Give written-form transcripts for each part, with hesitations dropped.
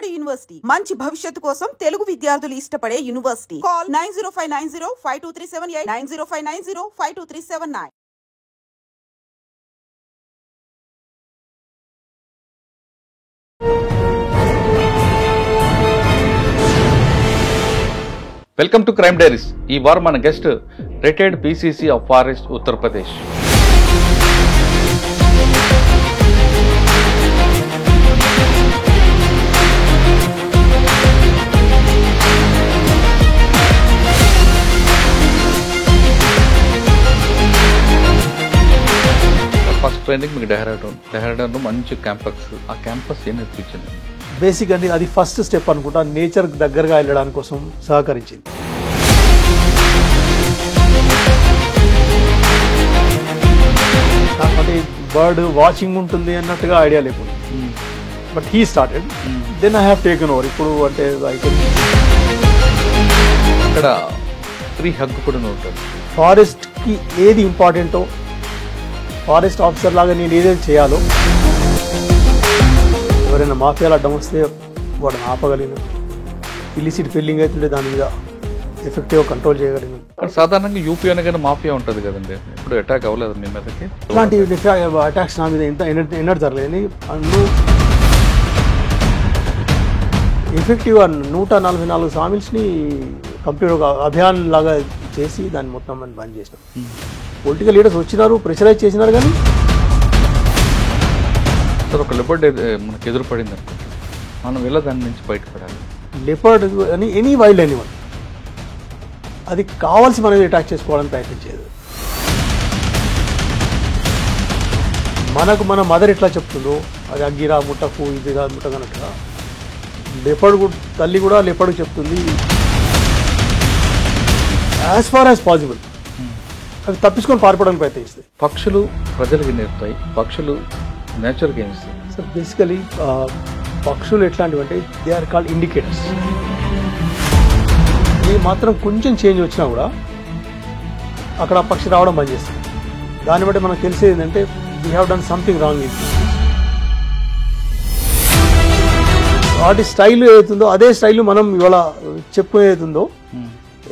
Vijayawada university మంచి భవిష్యత్తు కోసం తెలుగు విద్యార్థులు ఇష్టపడే university. Call 9059052378 9059052379. Welcome to crime diaries. ఈ వారం మన guest retired PCC of forest Uttar Pradesh. First training మీకు డెహ్రాడూన్ మంచి క్యాంపస్. ఆ క్యాంపస్ ఏం నేర్పించింది? బేసిక్ అండి, అది ఫస్ట్ స్టెప్ అనుకుంటా. నేచర్ దగ్గరగా వెళ్ళడానికి కోసం సహకరించింది. కాకపోతే బర్డ్ వాచింగ్ ఉంటుంది అన్నట్టుగా ఐడియా లేకుండా, but he started, then I have taken over. ఇప్పుడు అంటే అక్కడ ట్రీ హగ్ కూడా ఉంటుంది. ఫారెస్ట్కి ఏది ఇంపార్టెంటో, ఫారెస్ట్ ఆఫీసర్ లాగా నేను ఏదైతే చేయాలో, ఎవరైనా మాఫియాలు అడ్డం వస్తే వాడిని ఆపగలిగిన, ఇలిసిట్ ఫిల్లింగ్ అవుతుంటే దాని మీద ఎఫెక్టివ్గా కంట్రోల్ చేయగలిగిన. సాధారణంగా యూపీ అనగానే మాఫియా ఉంటుంది కదండి, ఇప్పుడు అటాక్ అవ్వలేదు మీ మీదకి? ఇలాంటి అటాక్స్ నా మీద ఎన్నడూ జరగలేదు. ఎఫెక్టివ్గా 144 సామిల్స్ని కంప్లీట్ ఒక అభియాన్ లాగా చేసి దాన్ని మొత్తం మనం బంద్ చేసినాం. పొలిటికల్ లీడర్స్ వచ్చినారు, ప్రెషరైజ్ చేసినారు, కానీ సార్ ఒక లెపర్డ్ మనకు ఎదురుపడింది అనుకో, మనం వెళ్ళ దాని నుంచి బయటపడాలి. లెపర్డ్ అని ఎనీ వైల్డ్ ఎనిమల్ అది కావాల్సి మనం అటాక్ చేసుకోవాలని ప్రయత్నించేది. మనకు మన మదర్ ఎట్లా చెప్తుందో, అది అగ్గిరా ముట్టకు, ఇదిగా ముట్టగనట్టుగా లెపర్డ్ తల్లి కూడా లెపర్డ్ చెప్తుంది. యాజ్ ఫార్ యాజ్ పాసిబుల్ అవి తప్పించుకొని పారిపోవడానికి ప్రయత్నిస్తాయి. పక్షులు ప్రజలకి నేర్పుతాయి, పక్షులు నేచర్కి ఏమి ఇస్తాయి? సో బేసికలీ పక్షులు ఎట్లాంటివి అంటే దే ఆర్ కాల్డ్ ఇండికేటర్స్. ఇది మాత్రం కొంచెం చేంజ్ వచ్చినా కూడా అక్కడ ఆ పక్షి రావడం బంద్ చేస్తుంది. దాన్ని బట్టి మనకు తెలిసేది ఏంటంటే we have done something wrong. ఇది వాటి స్టైల్ ఏదైతుందో అదే స్టైల్ మనం ఇవాళ చెప్పుకునేతుందో,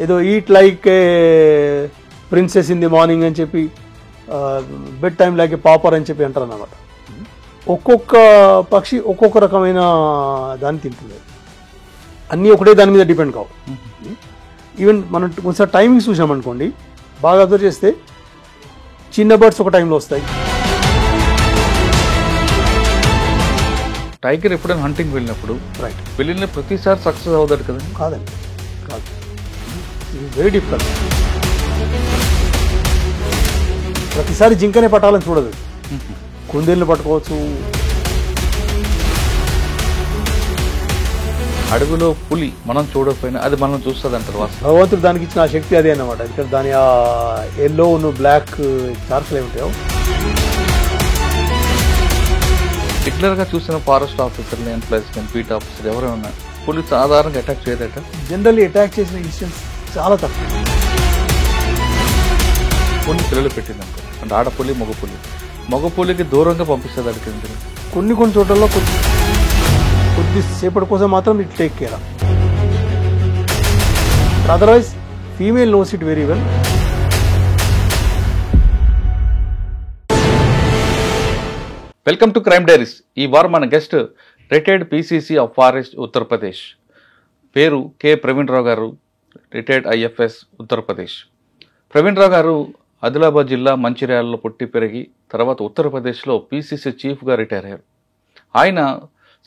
ఏదో eat like A princess in the morning అని చెప్పి, బెడ్ టైం లైక్ ఏ పాపర్ అని చెప్పి అంటారు అన్నమాట. ఒక్కొక్క పక్షి ఒక్కొక్క రకమైన దాన్ని తింటుంది. అన్నీ ఒకటే దాని మీద డిపెండ్ కావు. ఈవెన్ మనం కొంచెం టైమింగ్స్ చూసామనుకోండి, బాగా అబ్జర్వ్ చేస్తే చిన్న బర్డ్స్ ఒక టైంలో వస్తాయి. టైగర్ ఎప్పుడైనా హంటింగ్ వెళ్ళినప్పుడు రైట్ వెళ్ళిన ప్రతిసారి సక్సెస్ అవుతాడు కదా? కాదండి, కాదు. Very difficult. ప్రతిసారి జింకనే పట్టాలని చూడదు, కుందేళ్ళు పట్టుకోవచ్చు. అడవిలో పులి మనం చూడకపోయినా అది మనం చూస్తుంది అంటారు. భగవంతుడు దానికి ఇచ్చిన ఆ శక్తి అదే అన్నమాట. ఇక్కడ దాని ఆ ఎల్లో బ్లాక్ చార్కులు ఏమిటాయో రెగ్యులర్గా చూసిన ఫారెస్ట్ ఆఫీసర్లు, ఎంప్లాయీస్ కానీ బీట్ ఆఫీసర్ ఎవరైనా పులి సాధారణంగా అటాక్ చేయదట. జనరల్లీ అటాక్ చేసిన ఇన్సిడెంట్స్ చాలా తక్కువ. కొన్ని పిల్లలు పెట్టింది అనుకో, అంటే ఆడపులి మగపులికి దూరంగా పంపిస్తుంది అడిగింది. కొన్ని చోట్లలో కొద్దిసేపటి కోసం మాత్రం it take care. Otherwise female knows it very well. Welcome to crime diaries. ఈ వారం మన guest retired PCC of forest Uttar Pradesh. పేరు కె ప్రవీణ్ రావు గారు, రిటైర్డ్ ఐఎఫ్ఎస్ ఉత్తరప్రదేశ్. ప్రవీణ్ రావు గారు ఆదిలాబాద్ జిల్లా మంచిర్యాలలో పుట్టి పెరిగి తర్వాత ఉత్తరప్రదేశ్లో పీసీసీ చీఫ్గా రిటైర్ అయ్యారు. ఆయన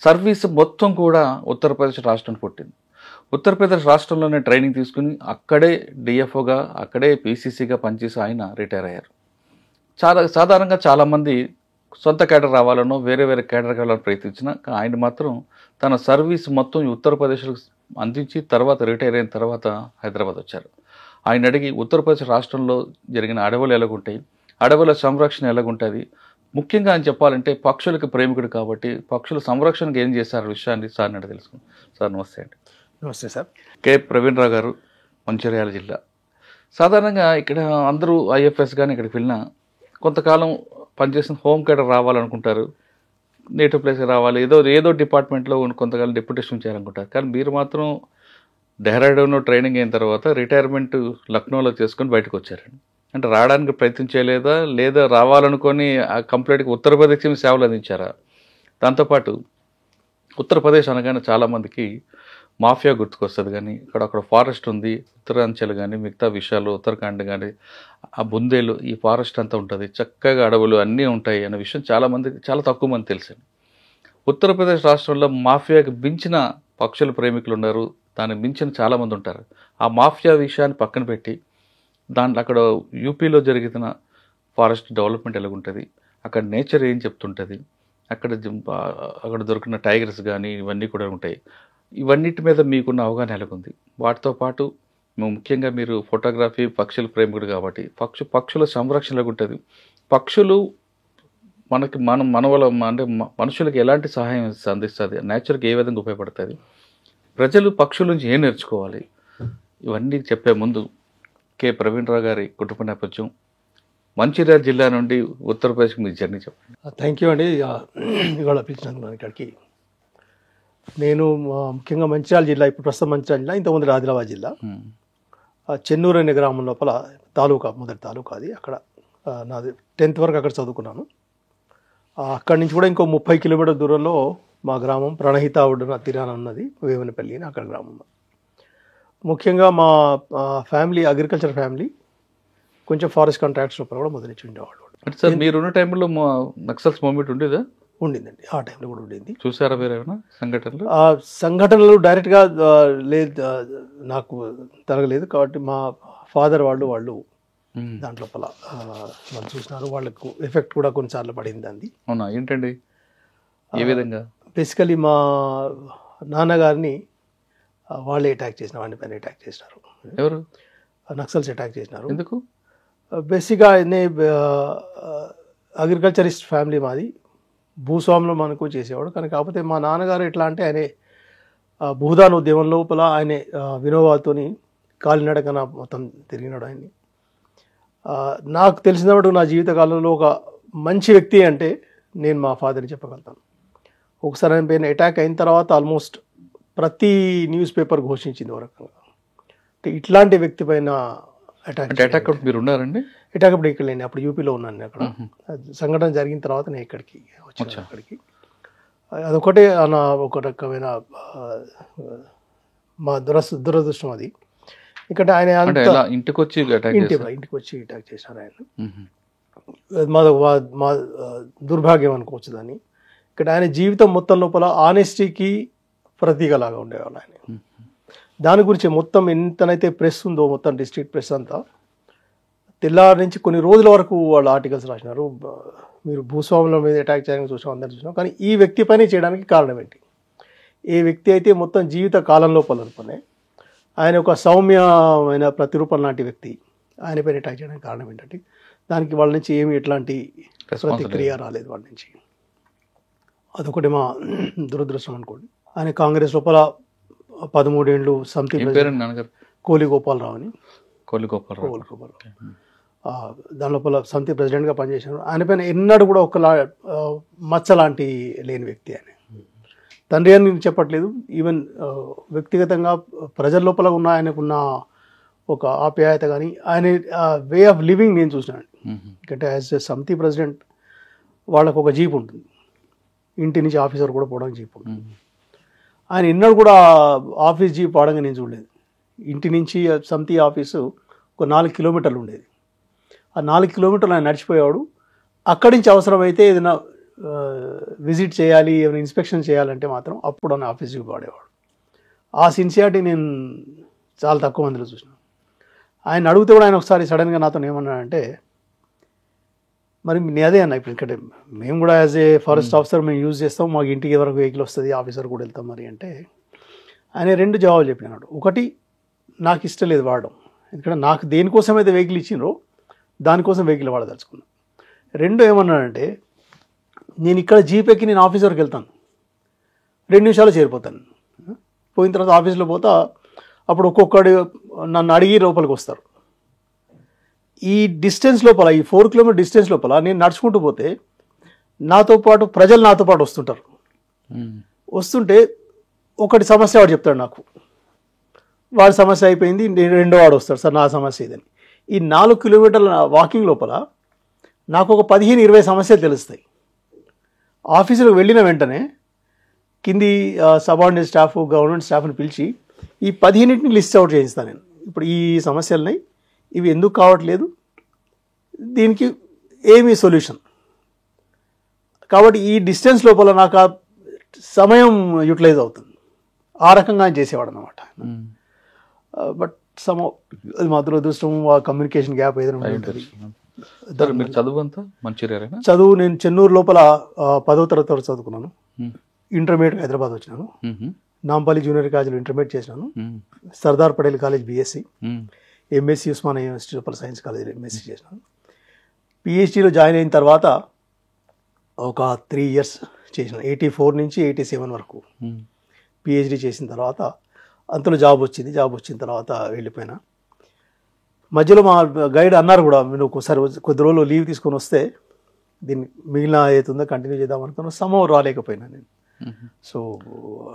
సర్వీస్ మొత్తం కూడా ఉత్తరప్రదేశ్ రాష్ట్రం పుట్టింది. ఉత్తరప్రదేశ్ రాష్ట్రంలోనే ట్రైనింగ్ తీసుకుని అక్కడే డిఎఫ్ఓగా, అక్కడే పీసీసీగా పనిచేసి ఆయన రిటైర్ అయ్యారు. సాధారణంగా చాలామంది సొంత కేడర్ రావాలనో వేరే కేడర్ కావాలని ప్రయత్నించిన ఆయన మాత్రం తన సర్వీస్ మొత్తం ఉత్తరప్రదేశ్లో అందించి తర్వాత రిటైర్ అయిన తర్వాత హైదరాబాద్ వచ్చారు. ఆయన అడిగి ఉత్తరప్రదేశ్ రాష్ట్రంలో జరిగిన అడవులు ఎలాగుంటాయి, అడవుల సంరక్షణ ఎలాగుంటుంది, ముఖ్యంగా అని చెప్పాలంటే పక్షులకు ప్రేమికుడు కాబట్టి పక్షుల సంరక్షణకు ఏం చేశారు విషయాన్ని సార్ అడిగి తెలుసుకున్నాం. సార్ నమస్తే అండి. నమస్తే సార్. కె ప్రవీణ్ రావు గారు, మంచిర్యాల జిల్లా. సాధారణంగా ఇక్కడ అందరూ ఐఎఫ్ఎస్ కానీ ఇక్కడికి వెళ్ళినా కొంతకాలం పనిచేసిన హోమ్ కేడర్ రావాలనుకుంటారు, నేటివ్ ప్లేస్కి రావాలి, ఏదో డిపార్ట్మెంట్లో కొంతకాలం డిప్యూటేషన్ చేయాలనుకుంటారు. కానీ మీరు మాత్రం డెహ్రాడూన్లో ట్రైనింగ్ అయిన తర్వాత రిటైర్మెంట్ లక్నోలో చేసుకొని బయటకు వచ్చారండి. అంటే రావడానికి ప్రయత్నం చేయలేదా, లేదా రావాలనుకొని కంప్లీట్గా ఉత్తరప్రదేశ్కి సేవలు అందించారా? దాంతోపాటు ఉత్తరప్రదేశ్ అనగానే చాలామందికి మాఫియా గుర్తుకొస్తుంది, కానీ అక్కడ ఫారెస్ట్ ఉంది, ఉత్తరాంచల్ కానీ మిగతా విషయాలు ఉత్తరాఖండ్ కానీ ఆ బుందేలు ఈ ఫారెస్ట్ అంతా ఉంటుంది, చక్కగా అడవులు అన్నీ ఉంటాయి అనే విషయం చాలామందికి చాలా తక్కువ మంది తెలుసు. ఉత్తరప్రదేశ్ రాష్ట్రంలో మాఫియాకి మించిన పక్షుల ప్రేమికులు ఉన్నారు, దానికి మించిన చాలామంది ఉంటారు. ఆ మాఫియా విషయాన్ని పక్కన పెట్టి దాంట్లో అక్కడ యూపీలో జరిగిన ఫారెస్ట్ డెవలప్మెంట్ ఎలాగుంటుంది, అక్కడ నేచర్ ఏం చెప్తుంటుంది, అక్కడ దొరికిన టైగర్స్ కానీ ఇవన్నీ కూడా ఉంటాయి. ఇవన్నిటి మీద మీకున్న అవగాహన ఎలాగుంది? వాటితో పాటు ముఖ్యంగా మీరు ఫోటోగ్రఫీ పక్షుల ప్రేమికుడు కాబట్టి పక్షుల సంరక్షణ ఉంటుంది. పక్షులు మనకి అంటే మనుషులకి ఎలాంటి సహాయం అందిస్తుంది, నేచర్కి ఏ విధంగా ఉపయోగపడుతుంది, ప్రజలు పక్షుల నుంచి ఏం నేర్చుకోవాలి, ఇవన్నీ చెప్పే ముందు కె ప్రవీణ్ రావు గారి కుటుంబ నేపథ్యం, మంచిర్యాల జిల్లా నుండి ఉత్తరప్రదేశ్కి మీ జర్నీ చెప్పండి. థ్యాంక్ యూ అండి. ఇవాళ పిలిచినందుకు ఇక్కడికి. నేను ముఖ్యంగా మంచిర్యాల జిల్లా, ఇప్పుడు ప్రస్తుతం మంచిర్యాల జిల్లా, ఇంతకుముందు ఆదిలాబాద్ జిల్లా, చెన్నూరు అనే గ్రామం లోపల మొదటి తాలూకా అది. అక్కడ నాది 10th వరకు అక్కడ చదువుకున్నాను. అక్కడి నుంచి కూడా ఇంకో 30 కిలోమీటర్ల దూరంలో మా గ్రామం ప్రణహిత ఒడ్డున తీరాన ఉన్నది, వేవనపల్లి అని అక్కడ గ్రామం. ముఖ్యంగా మా ఫ్యామిలీ అగ్రికల్చర్ ఫ్యామిలీ, కొంచెం ఫారెస్ట్ కాంట్రాక్ట్స్ లోపల కూడా మొదలుచి ఉండేవాళ్ళు. అంటే సార్ మీరున్న టైంలో నక్సల్స్ మూవ్మెంట్ ఉండేదా? ఉండిందండి, ఆ టైంలో కూడా ఉండింది. చూసారా మీరు ఏమైనా సంఘటనలు? ఆ సంఘటనలు డైరెక్ట్గా లేదు, నాకు తరగలేదు. కాబట్టి మా ఫాదర్ వాళ్ళు దాంట్లో వాళ్ళు చూసినారు, వాళ్ళకు ఎఫెక్ట్ కూడా కొన్నిసార్లు పడింది అంది. అవునా, ఏంటండి, ఏ విధంగా? బేసికలీ మా నాన్నగారిని వాళ్ళే అటాక్ చేసిన, వాడిని పైన అటాక్ చేసినారు. ఎవరు? నక్సల్స్ అటాక్ చేసినారు. ఎందుకు? బేసిక్గా అగ్రికల్చరిస్ట్ ఫ్యామిలీ మాది, భూస్వాములు మనకు చేసేవాడు. కానీ కాకపోతే మా నాన్నగారు ఎట్లా అంటే ఆయన భూదాన ఉద్యమం లోపల ఆయన వినోవాతోని కాలినడకన మొత్తం తిరిగినాడు ఆయన్ని. నాకు తెలిసినప్పుడు నా జీవితకాలంలో ఒక మంచి వ్యక్తి అంటే నేను మా ఫాదర్ని చెప్పగలుగుతాను. ఒకసారి ఆయన పైన అటాక్ అయిన తర్వాత ఆల్మోస్ట్ ప్రతి న్యూస్ పేపర్ ఘోషించింది వరకు ఇట్లాంటి వ్యక్తి పైన అటాక్. మీరు ఉన్నారండి? అటాక్ అప్పుడు ఇక్కడ లేని, అప్పుడు యూపీలో ఉన్నాను నేను. అక్కడ సంఘటన జరిగిన తర్వాత నేను ఇక్కడికి వచ్చాను. అక్కడికి అదొకటే ఒక రకమైన మా దురదృష్టం అది. ఇక్కడ ఆయన ఇంటికి వచ్చి అటాక్ చేశారు ఆయన. మా దుర్భాగ్యం అనుకోవచ్చు దాన్ని. ఇక్కడ ఆయన జీవితం మొత్తం లోపల ఆనెస్టీకి ప్రతీకలాగా ఉండేవాళ్ళు ఆయన. దాని గురించి మొత్తం ఎంతనైతే ప్రెస్ ఉందో, మొత్తం డిస్ట్రిక్ట్ ప్రెస్ అంతా తెల్లారి నుంచి కొన్ని రోజుల వరకు వాళ్ళు ఆర్టికల్స్ రాసినారు. మీరు భూస్వాముల మీద అటాక్ చేయడానికి చూసాం, అందరూ చూసినాం. కానీ ఈ వ్యక్తి పని చేయడానికి కారణం ఏంటి? ఏ వ్యక్తి అయితే మొత్తం జీవిత కాలంలో పనే ఆయన ఒక సౌమ్యమైన ప్రతిరూపం లాంటి వ్యక్తి, ఆయన పైన అటాక్ చేయడానికి కారణం ఏంటంటే దానికి వాళ్ళ నుంచి ఎట్లాంటి ప్రతిక్రియ రాలేదు వాళ్ళ నుంచి. అదొకటి మా దురదృష్టం అనుకోండి. ఆయన కాంగ్రెస్ లోపల 13 ఏళ్ళు కోలి గోపాలరావు అని, దాని లోపల సమితి ప్రెసిడెంట్గా పనిచేశారు. ఆయన పైన ఎన్నడూ కూడా ఒక మచ్చ లాంటి లేని వ్యక్తి ఆయన. తండ్రి అని నేను చెప్పట్లేదు, ఈవెన్ వ్యక్తిగతంగా ప్రజల లోపల ఉన్న ఆయనకున్న ఒక ఆప్యాయత కానీ ఆయన వే ఆఫ్ లివింగ్ నేను చూసినాను. ఎందుకంటే యాజ్ ఎ సమితి ప్రెసిడెంట్ వాళ్ళకు ఒక జీప్ ఉంటుంది, ఇంటి నుంచి ఆఫీసర్ కూడా పోవడానికి జీప్ ఉంటుంది. ఆయన ఎన్నడూ కూడా ఆఫీస్ జీప్ వాడంగా నేను చూడలేదు. ఇంటి నుంచి సమితి ఆఫీసు ఒక 4 కిలోమీటర్లు ఉండేది. ఆ 4 కిలోమీటర్లు ఆయన నడిచిపోయేవాడు. అక్కడి నుంచి అవసరమైతే ఏదైనా విజిట్ చేయాలి, ఏమైనా ఇన్స్పెక్షన్ చేయాలంటే మాత్రం అప్పుడు ఆయన ఆఫీస్ జీప్ వాడేవాడు. ఆ సిన్సియారిటీ నేను చాలా తక్కువ మందిలో చూసినాను. ఆయన అడిగితే కూడా ఆయన ఒకసారి సడన్గా నాతో ఏమన్నాడంటే, మరి నేను అదే అన్న, ఇప్పుడు ఇక్కడ మేము కూడా యాజ్ ఏ ఫారెస్ట్ ఆఫీసర్ మేము యూజ్ చేస్తాం, మాకు ఇంటికి వరకు వెహికల్ వస్తుంది, ఆఫీసర్ కూడా వెళ్తాం మరి అంటే ఆయన 2 జవాబులు చెప్పినాడు. ఒకటి, నాకు ఇష్టం లేదు వాడడం, ఎందుకంటే నాకు దేనికోసం అయితే వెహికల్ ఇచ్చినో దానికోసం వెహికల్ వాడదలుచుకున్నాను. 2 ఏమన్నాడంటే, నేను ఇక్కడ జీప్ ఎక్కి నేను ఆఫీస్ వరకు వెళ్తాను, 2 నిమిషాలు చేరిపోతాను. పోయిన తర్వాత ఆఫీస్లో పోతా, అప్పుడు ఒక్కొక్కడు నన్ను అడిగి లోపలికి వస్తారు. ఈ డిస్టెన్స్ లోపల, ఈ 4 కిలోమీటర్ డిస్టెన్స్ లోపల నేను నడుచుకుంటూ పోతే నాతో పాటు ప్రజలు నాతో పాటు వస్తుంటారు. వస్తుంటే ఒకటి సమస్య వాడు చెప్తాడు నాకు, వాడి సమస్య అయిపోయింది, రెండో వాడు వస్తాడు, సార్ నా సమస్య ఇదని. ఈ 4 కిలోమీటర్ల వాకింగ్ లోపల నాకు ఒక 15-20 సమస్యలు తెలుస్తాయి. ఆఫీసులకు వెళ్ళిన వెంటనే కింది సబార్డినేట్ స్టాఫ్, గవర్నమెంట్ స్టాఫ్ని పిలిచి ఈ 15ని లిస్ట్ అవుట్ చేయిస్తాను నేను. ఇప్పుడు ఈ సమస్యలున్నాయి, ఇవి ఎందుకు కావట్లేదు, దీనికి ఏమి సొల్యూషన్. కాబట్టి ఈ డిస్టెన్స్ లోపల నాకు ఆ సమయం యూటిలైజ్ అవుతుంది. ఆ రకంగా చేసేవాడు అన్నమాట. బట్ అది మా దురదృష్టం, ఆ కమ్యూనికేషన్ గ్యాప్ ఏదైనా ఉంటుంది. చదువు అంతా మంచిర్యాల? చదువు నేను చెన్నూరు లోపల 10వ తరగతి వరకు చదువుకున్నాను. ఇంటర్మీడియట్ హైదరాబాద్ వచ్చినాను. నాంపల్లి జూనియర్ కాలేజీలో ఇంటర్మీడియట్ చేసినాను. Sardar Patel college BSc, MSc Osmania university లోపల సైన్స్ కాలేజీలో ఎంఎస్సీ చేసినాను. పిహెచ్డీలో జాయిన్ అయిన తర్వాత ఒక 3 years చేసిన, 84 నుంచి 87 వరకు పిహెచ్డీ చేసిన తర్వాత అంతలో జాబ్ వచ్చింది. జాబ్ వచ్చిన తర్వాత వెళ్ళిపోయినా. మధ్యలో మా గైడ్ అన్నారు కూడా, మీరు ఒకసారి కొద్ది రోజులు లీవ్ తీసుకొని వస్తే దీన్ని మిగిలిన అవుతుందో కంటిన్యూ చేద్దాం అనుకున్నా. సమయం రాలేకపోయినా నేను. So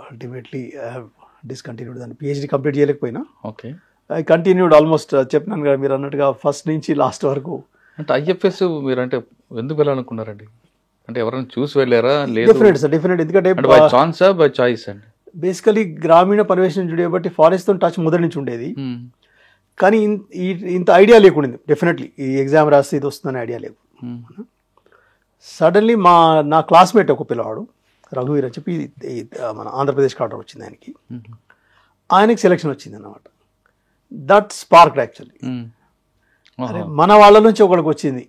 ultimately I have discontinued. దాన్ని పిహెచ్డీ కంప్లీట్ చేయలేకపోయినా. ఓకే. ఐ కంటిన్యూడ్ ఆల్మోస్ట్, చెప్పినాను కదా మీరు అన్నట్టుగా, ఫస్ట్ నుంచి లాస్ట్ వరకు. అంటే ఐఎఫ్ఎస్ మీరు అంటే ఎందుకు వెళ్ళాలనుకున్నారండి? అంటే ఎవరైనా చూసి వెళ్ళారా? లేదు, డెఫినెట్ సార్, డెఫినెట్. ఎందుకంటే బై ఛాన్స్ బై చాయిస్ అండి? బేసికలీ గ్రామీణ పరివేశం చూడే బట్టి ఫారెస్ట్తో టచ్ మొదటి నుంచి ఉండేది. కానీ ఇంత ఐడియా లేకుండింది. డెఫినెట్లీ ఈ ఎగ్జామ్ రాస్తే ఇది వస్తుందని ఐడియా లేదు. సడన్లీ నా క్లాస్మేట్ ఒక పిల్లవాడు రఘువీర్ అని చెప్పి, మన ఆంధ్రప్రదేశ్ ఆర్డర్ వచ్చింది ఆయనకి. ఆయనకి సెలెక్షన్ వచ్చింది అన్నమాట. That sparked actually. అరే మన వాళ్ళ నుంచి ఒకరికి వచ్చింది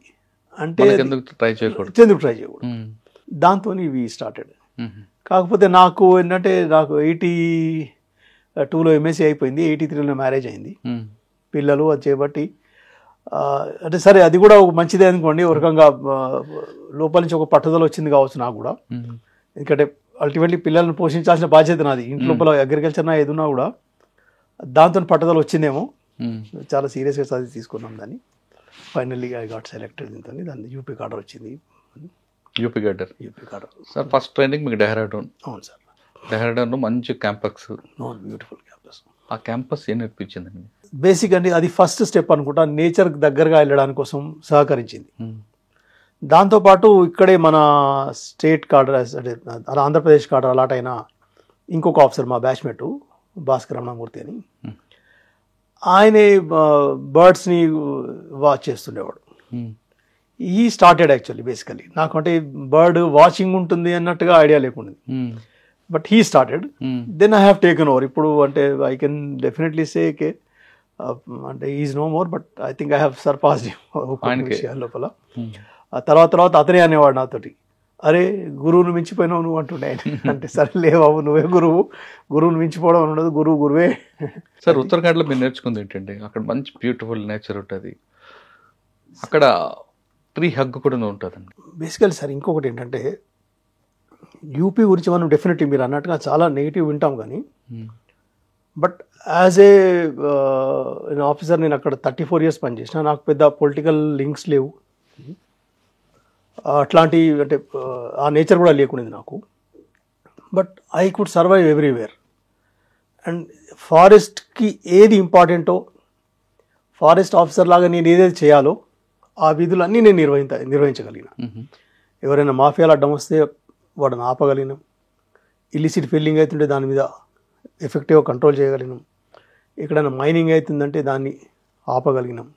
అంటే ఎందుకు ట్రై చేయకూడదు. దాంతో వి స్టార్టెడ్. కాకపోతే నాకు ఏంటంటే, నాకు 82లో ఎంఎస్సీ అయిపోయింది, 83లో మ్యారేజ్ అయింది, పిల్లలు అది చేయబట్టి. అంటే సరే అది కూడా ఒక మంచిదే అనుకోండి, ఒక రకంగా లోపల నుంచి ఒక పట్టుదల వచ్చింది కావచ్చు నాకు కూడా. ఎందుకంటే అల్టిమేట్లీ పిల్లల్ని పోషించాల్సిన బాధ్యత నాది. ఇంట్లో అగ్రికల్చర్ నా ఏదున్నా కూడా దాంతో పట్టుదల వచ్చిందేమో. చాలా సీరియస్గా చదివి తీసుకున్నాం దాన్ని. Finally I got selected. దీంతో దాన్ని యూపీ కార్డర్ వచ్చింది. యూపీ కార్డర్. సార్ ఫస్ట్ ట్రైనింగ్ మీకు డెహ్రాడూన్? అవును సార్. డెహ్రాడూన్లో మంచి క్యాంపస్, బ్యూటిఫుల్ క్యాంపస్. ఆ క్యాంపస్ ఏం నేర్పించిందండి? బేసిక్ అండి అది ఫస్ట్ స్టెప్ అనుకుంటా, నేచర్ దగ్గరగా వెళ్ళడానికి కోసం సహకరించింది. దాంతోపాటు ఇక్కడే మన స్టేట్ కార్డర్, అంటే ఆంధ్రప్రదేశ్ కార్డర్ అలాట్ అయిన ఇంకొక ఆఫీసర్ మా బ్యాచ్మేట్ భాస్కర్ రమణమూర్తి అని, ఆయనే బర్డ్స్ని వాచ్ చేస్తుండేవాడు. He started actually basically. నాకంటే బర్డ్ వాచింగ్ ఉంటుంది అన్నట్టుగా ఐడియా లేకుండా, but he started. Then I have taken over. ఇప్పుడు అంటే ఐ కెన్ డెఫినెట్లీ సే కే అంటే is no more, but I think I have surpassed him లోపల. ఆ తర్వాత అతనే అనేవాడు నాతోటి, అరే గురువును మించిపోయినావు నువ్వు అంటుండే ఆయన. అంటే సరే లేవు, నువ్వే గురువును మించిపోవడం అని ఉండదు, గురువే. సార్ ఉత్తరాఖండ్లో మీరు నేర్చుకుంది ఏంటండి? అక్కడ మంచి బ్యూటిఫుల్ నేచర్ ఉంటుంది, అక్కడ ట్రీ హగ్ కూడా ఉంటుందండి. బేసికల్ సార్ ఇంకొకటి ఏంటంటే, యూపీ గురించి మనం డెఫినెట్లీ మీరు అన్నట్టుగా చాలా నెగిటివ్ వింటాం, కానీ బట్ యాజ్ ఏ ఆఫీసర్ నేను అక్కడ 34 years పనిచేసిన. నాకు పెద్ద పొలిటికల్ లింక్స్ లేవు, అట్లాంటి అంటే ఆ నేచర్ కూడా లేకునేది నాకు. But I could survive everywhere. And ఫారెస్ట్కి ఏది ఇంపార్టెంటో, ఫారెస్ట్ ఆఫీసర్ లాగా నేను ఏదైతే చేయాలో ఆ విధులన్నీ నేను నిర్వహించగలిగిన. ఎవరైనా మాఫియాలు అడ్డం వస్తే వాడిని ఆపగలిగినాం, ఇల్లిసిట్ ఫిల్లింగ్ అవుతుంటే దాని మీద ఎఫెక్టివ్గా కంట్రోల్ చేయగలిగినాం, ఎక్కడైనా మైనింగ్ అవుతుందంటే దాన్ని ఆపగలిగినాం.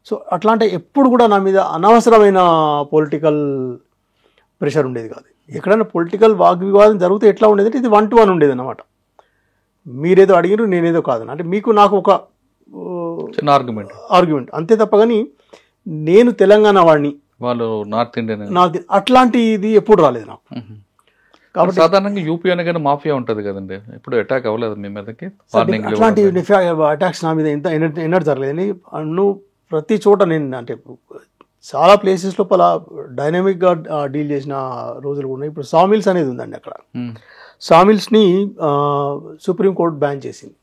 సో అట్లాంటి ఎప్పుడు కూడా నా మీద అనవసరమైన పొలిటికల్ ప్రెషర్ ఉండేది కాదు. ఎక్కడైనా పొలిటికల్ వాగ్వివాదం జరిగితే ఎట్లా ఉండేది అంటే ఇది 1-to-1 ఉండేది అన్నమాట. మీరేదో అడిగినారు, నేనేదో కాదు, అంటే మీకు నాకు ఒక ఆర్గ్యుమెంట్ అంతే తప్ప. కానీ నేను తెలంగాణ వాడిని, వాళ్ళు నార్త్ ఇండియన్, అట్లాంటిది ఎప్పుడు రాలేదు నాకు. కాబట్టి సాధారణంగా యూపీ అనగానే మాఫియా ఉంటుంది కదండి, ఇప్పుడు అటాక్ అవ్వలేదు మీ మీదకి? అట్లాంటి అటాక్స్ నా మీద ఎన్నడూ జరగలేదని. నువ్వు ప్రతి చోట నేను అంటే చాలా ప్లేసెస్ లోపల డైనమిక్గా డీల్ చేసిన రోజులు కూడా ఉన్నాయి. ఇప్పుడు సామిల్స్ అనేది ఉందండి అక్కడ. సామిల్స్ని సుప్రీంకోర్టు బ్యాన్ చేసింది.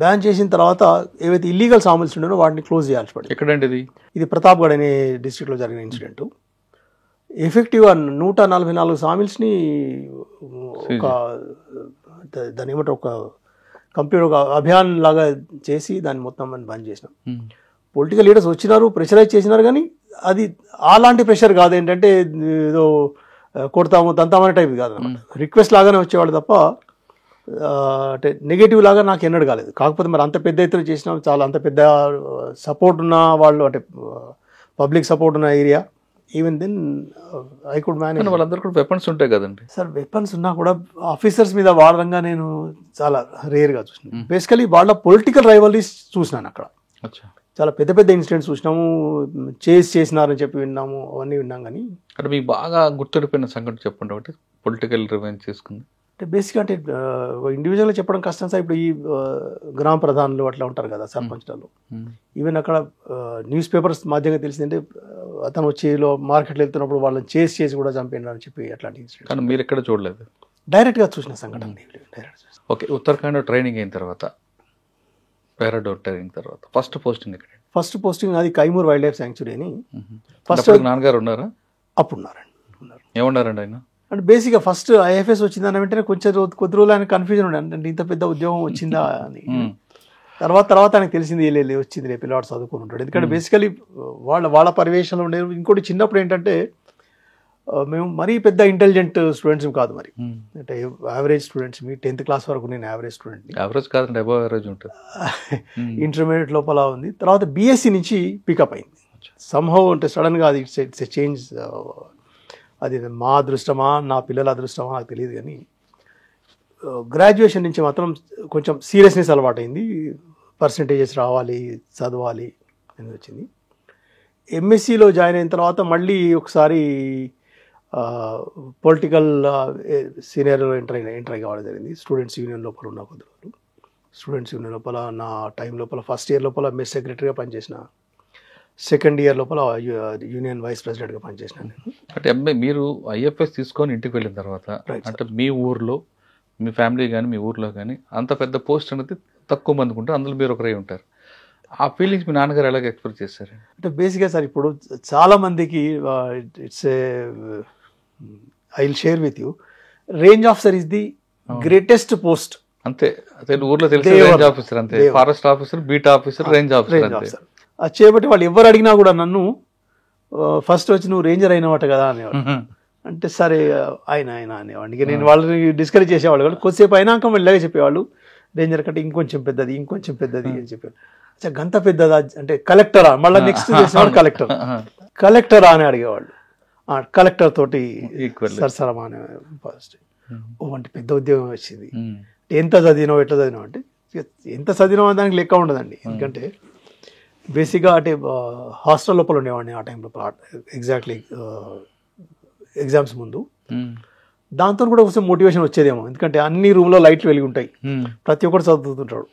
బ్యాన్ చేసిన తర్వాత ఏవైతే ఇల్లీగల్ సామిల్స్ ఉండేనో వాటిని క్లోజ్ చేయాల్సి పడింది. ఎక్కడండి ఇది ప్రతాప్గఢ్ అనే డిస్ట్రిక్ట్లో జరిగిన ఇన్సిడెంట్. ఎఫెక్టివ్గా 144 సామిల్స్ని ఒక దాని ఏమంటారు ఒక కంప్యూటర్ ఒక అభియాన్ లాగా చేసి దాన్ని మొత్తం బంద్ చేసినాం. పొలిటికల్ లీడర్స్ వచ్చినారు, ప్రెషరైజ్ చేసినారు, కానీ అది అలాంటి ప్రెషర్ కాదు, ఏంటంటే ఏదో కొడతాము తంతామనే టైప్ కాదు అనమాట. రిక్వెస్ట్ లాగానే వచ్చేవాళ్ళు తప్ప అంటే నెగిటివ్ లాగా నాకు ఎన్నడూ కాలేదు. కాకపోతే మరి అంత పెద్ద ఎత్తున చేసినాం, చాలా అంత పెద్ద సపోర్ట్ ఉన్న వాళ్ళు, అంటే పబ్లిక్ సపోర్ట్ ఉన్న area, even then I could manage. వాళ్ళందరూ కూడా వెపన్స్ ఉంటాయి కదండి సార్. వెపన్స్ ఉన్నా కూడా ఆఫీసర్స్ మీద వాడడంగా నేను చాలా రేర్గా చూసినాను. బేసికలీ వాళ్ళ పొలిటికల్ రైవల్రీస్ చూసినాను అక్కడ. చాలా పెద్ద పెద్ద ఇన్సిడెంట్స్ చూసినాము, చేసినారని చెప్పి విన్నాము, అవన్నీ విన్నాం. కానీ అంటే మీకు బాగా గుర్తుండిపోయిన సంఘటన చెప్పండి ఒకటి, పొలిటికల్ రివెంజ్ చేసుకుంది అంటే బేసిక్గా. అంటే ఇండివిజువల్గా చెప్పడం కష్టం సార్. ఇప్పుడు ఈ గ్రామ ప్రధానులు అట్లా ఉంటారు కదా, సర్పంచ్లలో. ఈవెన్ అక్కడ న్యూస్ పేపర్స్ మాధ్యంగా తెలిసిందంటే అతను వచ్చి మార్కెట్లో వెళ్తున్నప్పుడు వాళ్ళని చేసి కూడా చంపేయండి అని చెప్పి అట్లాంటి ఇన్సిడెంట్. కానీ మీరు ఎక్కడ చూడలేదు? డైరెక్ట్గా చూసిన సంఘటన. డైరెక్ట్. ఓకే, ఉత్తరాఖండ్ ట్రైనింగ్ అయిన తర్వాత, పారాడోర్ ట్రైనింగ్ తర్వాత ఫస్ట్ పోస్టింగ్ ఎక్కడ? ఫస్ట్ పోస్టింగ్ అది కైమూర్ వైల్డ్ లైఫ్ శాంక్చురీ అని. ఫస్ట్ నాన్నగారు ఉన్నారా? అప్పుడు ఉన్నారు. ఏమన్నారండి ఆయన? అంటే బేసిక్గా ఫస్ట్ ఐఎఫ్ఎస్ వచ్చిందని వెంటనే కొంచెం కొద్ది రోజులు ఆయన కన్ఫ్యూజన్ ఉండే, అంటే ఇంత పెద్ద ఉద్యోగం వచ్చిందా అని. తర్వాత ఆయనకు తెలిసింది వచ్చింది, రేపు పిల్లవాడు చదువుకుని ఉంటాడు. ఎందుకంటే బేసికలీ వాళ్ళ పరివేషంలో ఉండే. ఇంకోటి చిన్నప్పుడు ఏంటంటే మేము మరీ పెద్ద ఇంటెలిజెంట్ స్టూడెంట్స్ కాదు, మరి అంటే యావరేజ్ స్టూడెంట్స్. మీ 10th క్లాస్ వరకు నేను యావరేజ్ స్టూడెంట్. యావరేజ్ కాదండి, అబవ్ యావరేజ్ ఉంటుంది. ఇంటర్మీడియట్ లోపల ఉంది. తర్వాత బీఎస్సీ నుంచి పికప్ అయింది సమ్హౌ. అంటే సడన్గా అది ఇట్స్ ఎ చేంజ్. అది మా అదృష్టమా నా పిల్లల అదృష్టమా నాకు తెలియదు, కానీ గ్రాడ్యుయేషన్ నుంచి మాత్రం కొంచెం సీరియస్నెస్ అలవాటైంది. పర్సంటేజెస్ రావాలి, చదవాలి అని వచ్చింది. ఎంఎస్సిలో జాయిన్ అయిన తర్వాత మళ్ళీ ఒకసారి పొలిటికల్ సీనియర్లో ఎంటర్ కావడం జరిగింది. స్టూడెంట్స్ యూనియన్ లోపల ఉన్న కొద్ది రోజులు. స్టూడెంట్స్ యూనియన్ లోపల నా టైం లోపల ఫస్ట్ ఇయర్ లోపల మెస్ సెక్రటరీగా పనిచేసిన, సెకండ్ ఇయర్ లోపల యూనియన్ వైస్ ప్రెసిడెంట్గా పనిచేసినాను నేను. అంటే మీరు ఐఎఫ్ఎస్ తీసుకొని ఇంటికి వెళ్ళిన తర్వాత, అంటే మీ ఊర్లో మీ ఫ్యామిలీ కానీ మీ ఊర్లో కానీ అంత పెద్ద పోస్ట్ అనేది తక్కువ మందికి ఉంటారు, అందులో మీరు ఒకరై ఉంటారు. ఆ ఫీలింగ్స్ మీ నాన్నగారు ఎలాగ ఎక్స్ప్రెస్ చేస్తారు? అంటే బేసిక్గా సార్, ఇప్పుడు చాలామందికి it's A I will share with you, range officer is the greatest post. అంతే, ఊర్లో తెలిసి రేంజ్ ఆఫీసర్ అంతే, forest officer, beat officer, range officer. అది చేయబట్టి వాళ్ళు ఎవరు అడిగినా కూడా నన్ను ఫస్ట్ వచ్చి నువ్వు రేంజర్ అయినవాట కదా అనేవాడు. అంటే సరే ఆయన అనేవాడికి నేను వాళ్ళని డిస్కరేజ్ చేసేవాళ్ళు. కానీ కొద్దిసేపు అయినాక ఇలాగే చెప్పేవాళ్ళు, రేంజర్ కంటే ఇంకొంచెం పెద్దది అని చెప్పారు. అచ్చా గంత పెద్దదా అంటే కలెక్టరా, మళ్ళీ నెక్స్ట్ చేసేవాడు కలెక్టరా అని అడిగేవాళ్ళు. కలెక్టర్ తోటి సరసరమా అనే ఫస్ట్. అంటే పెద్ద ఉద్యోగం వచ్చింది. ఎంత చదివినావు ఎట్లా చదివినావు అంటే, ఎంత చదివినావు దానికి లెక్క ఉండదండి. ఎందుకంటే బేసిక్గా అంటే హాస్టల్ లోపల ఉండేవాడిని ఆ టైం లోపల, ఎగ్జాక్ట్లీ ఎగ్జామ్స్ ముందు. దాంతో కూడా కొంచెం మోటివేషన్ వచ్చేదేమో, ఎందుకంటే అన్ని రూమ్లో లైట్లు వెలిగి ఉంటాయి, ప్రతి ఒక్కరు చదువుతుంటాడు.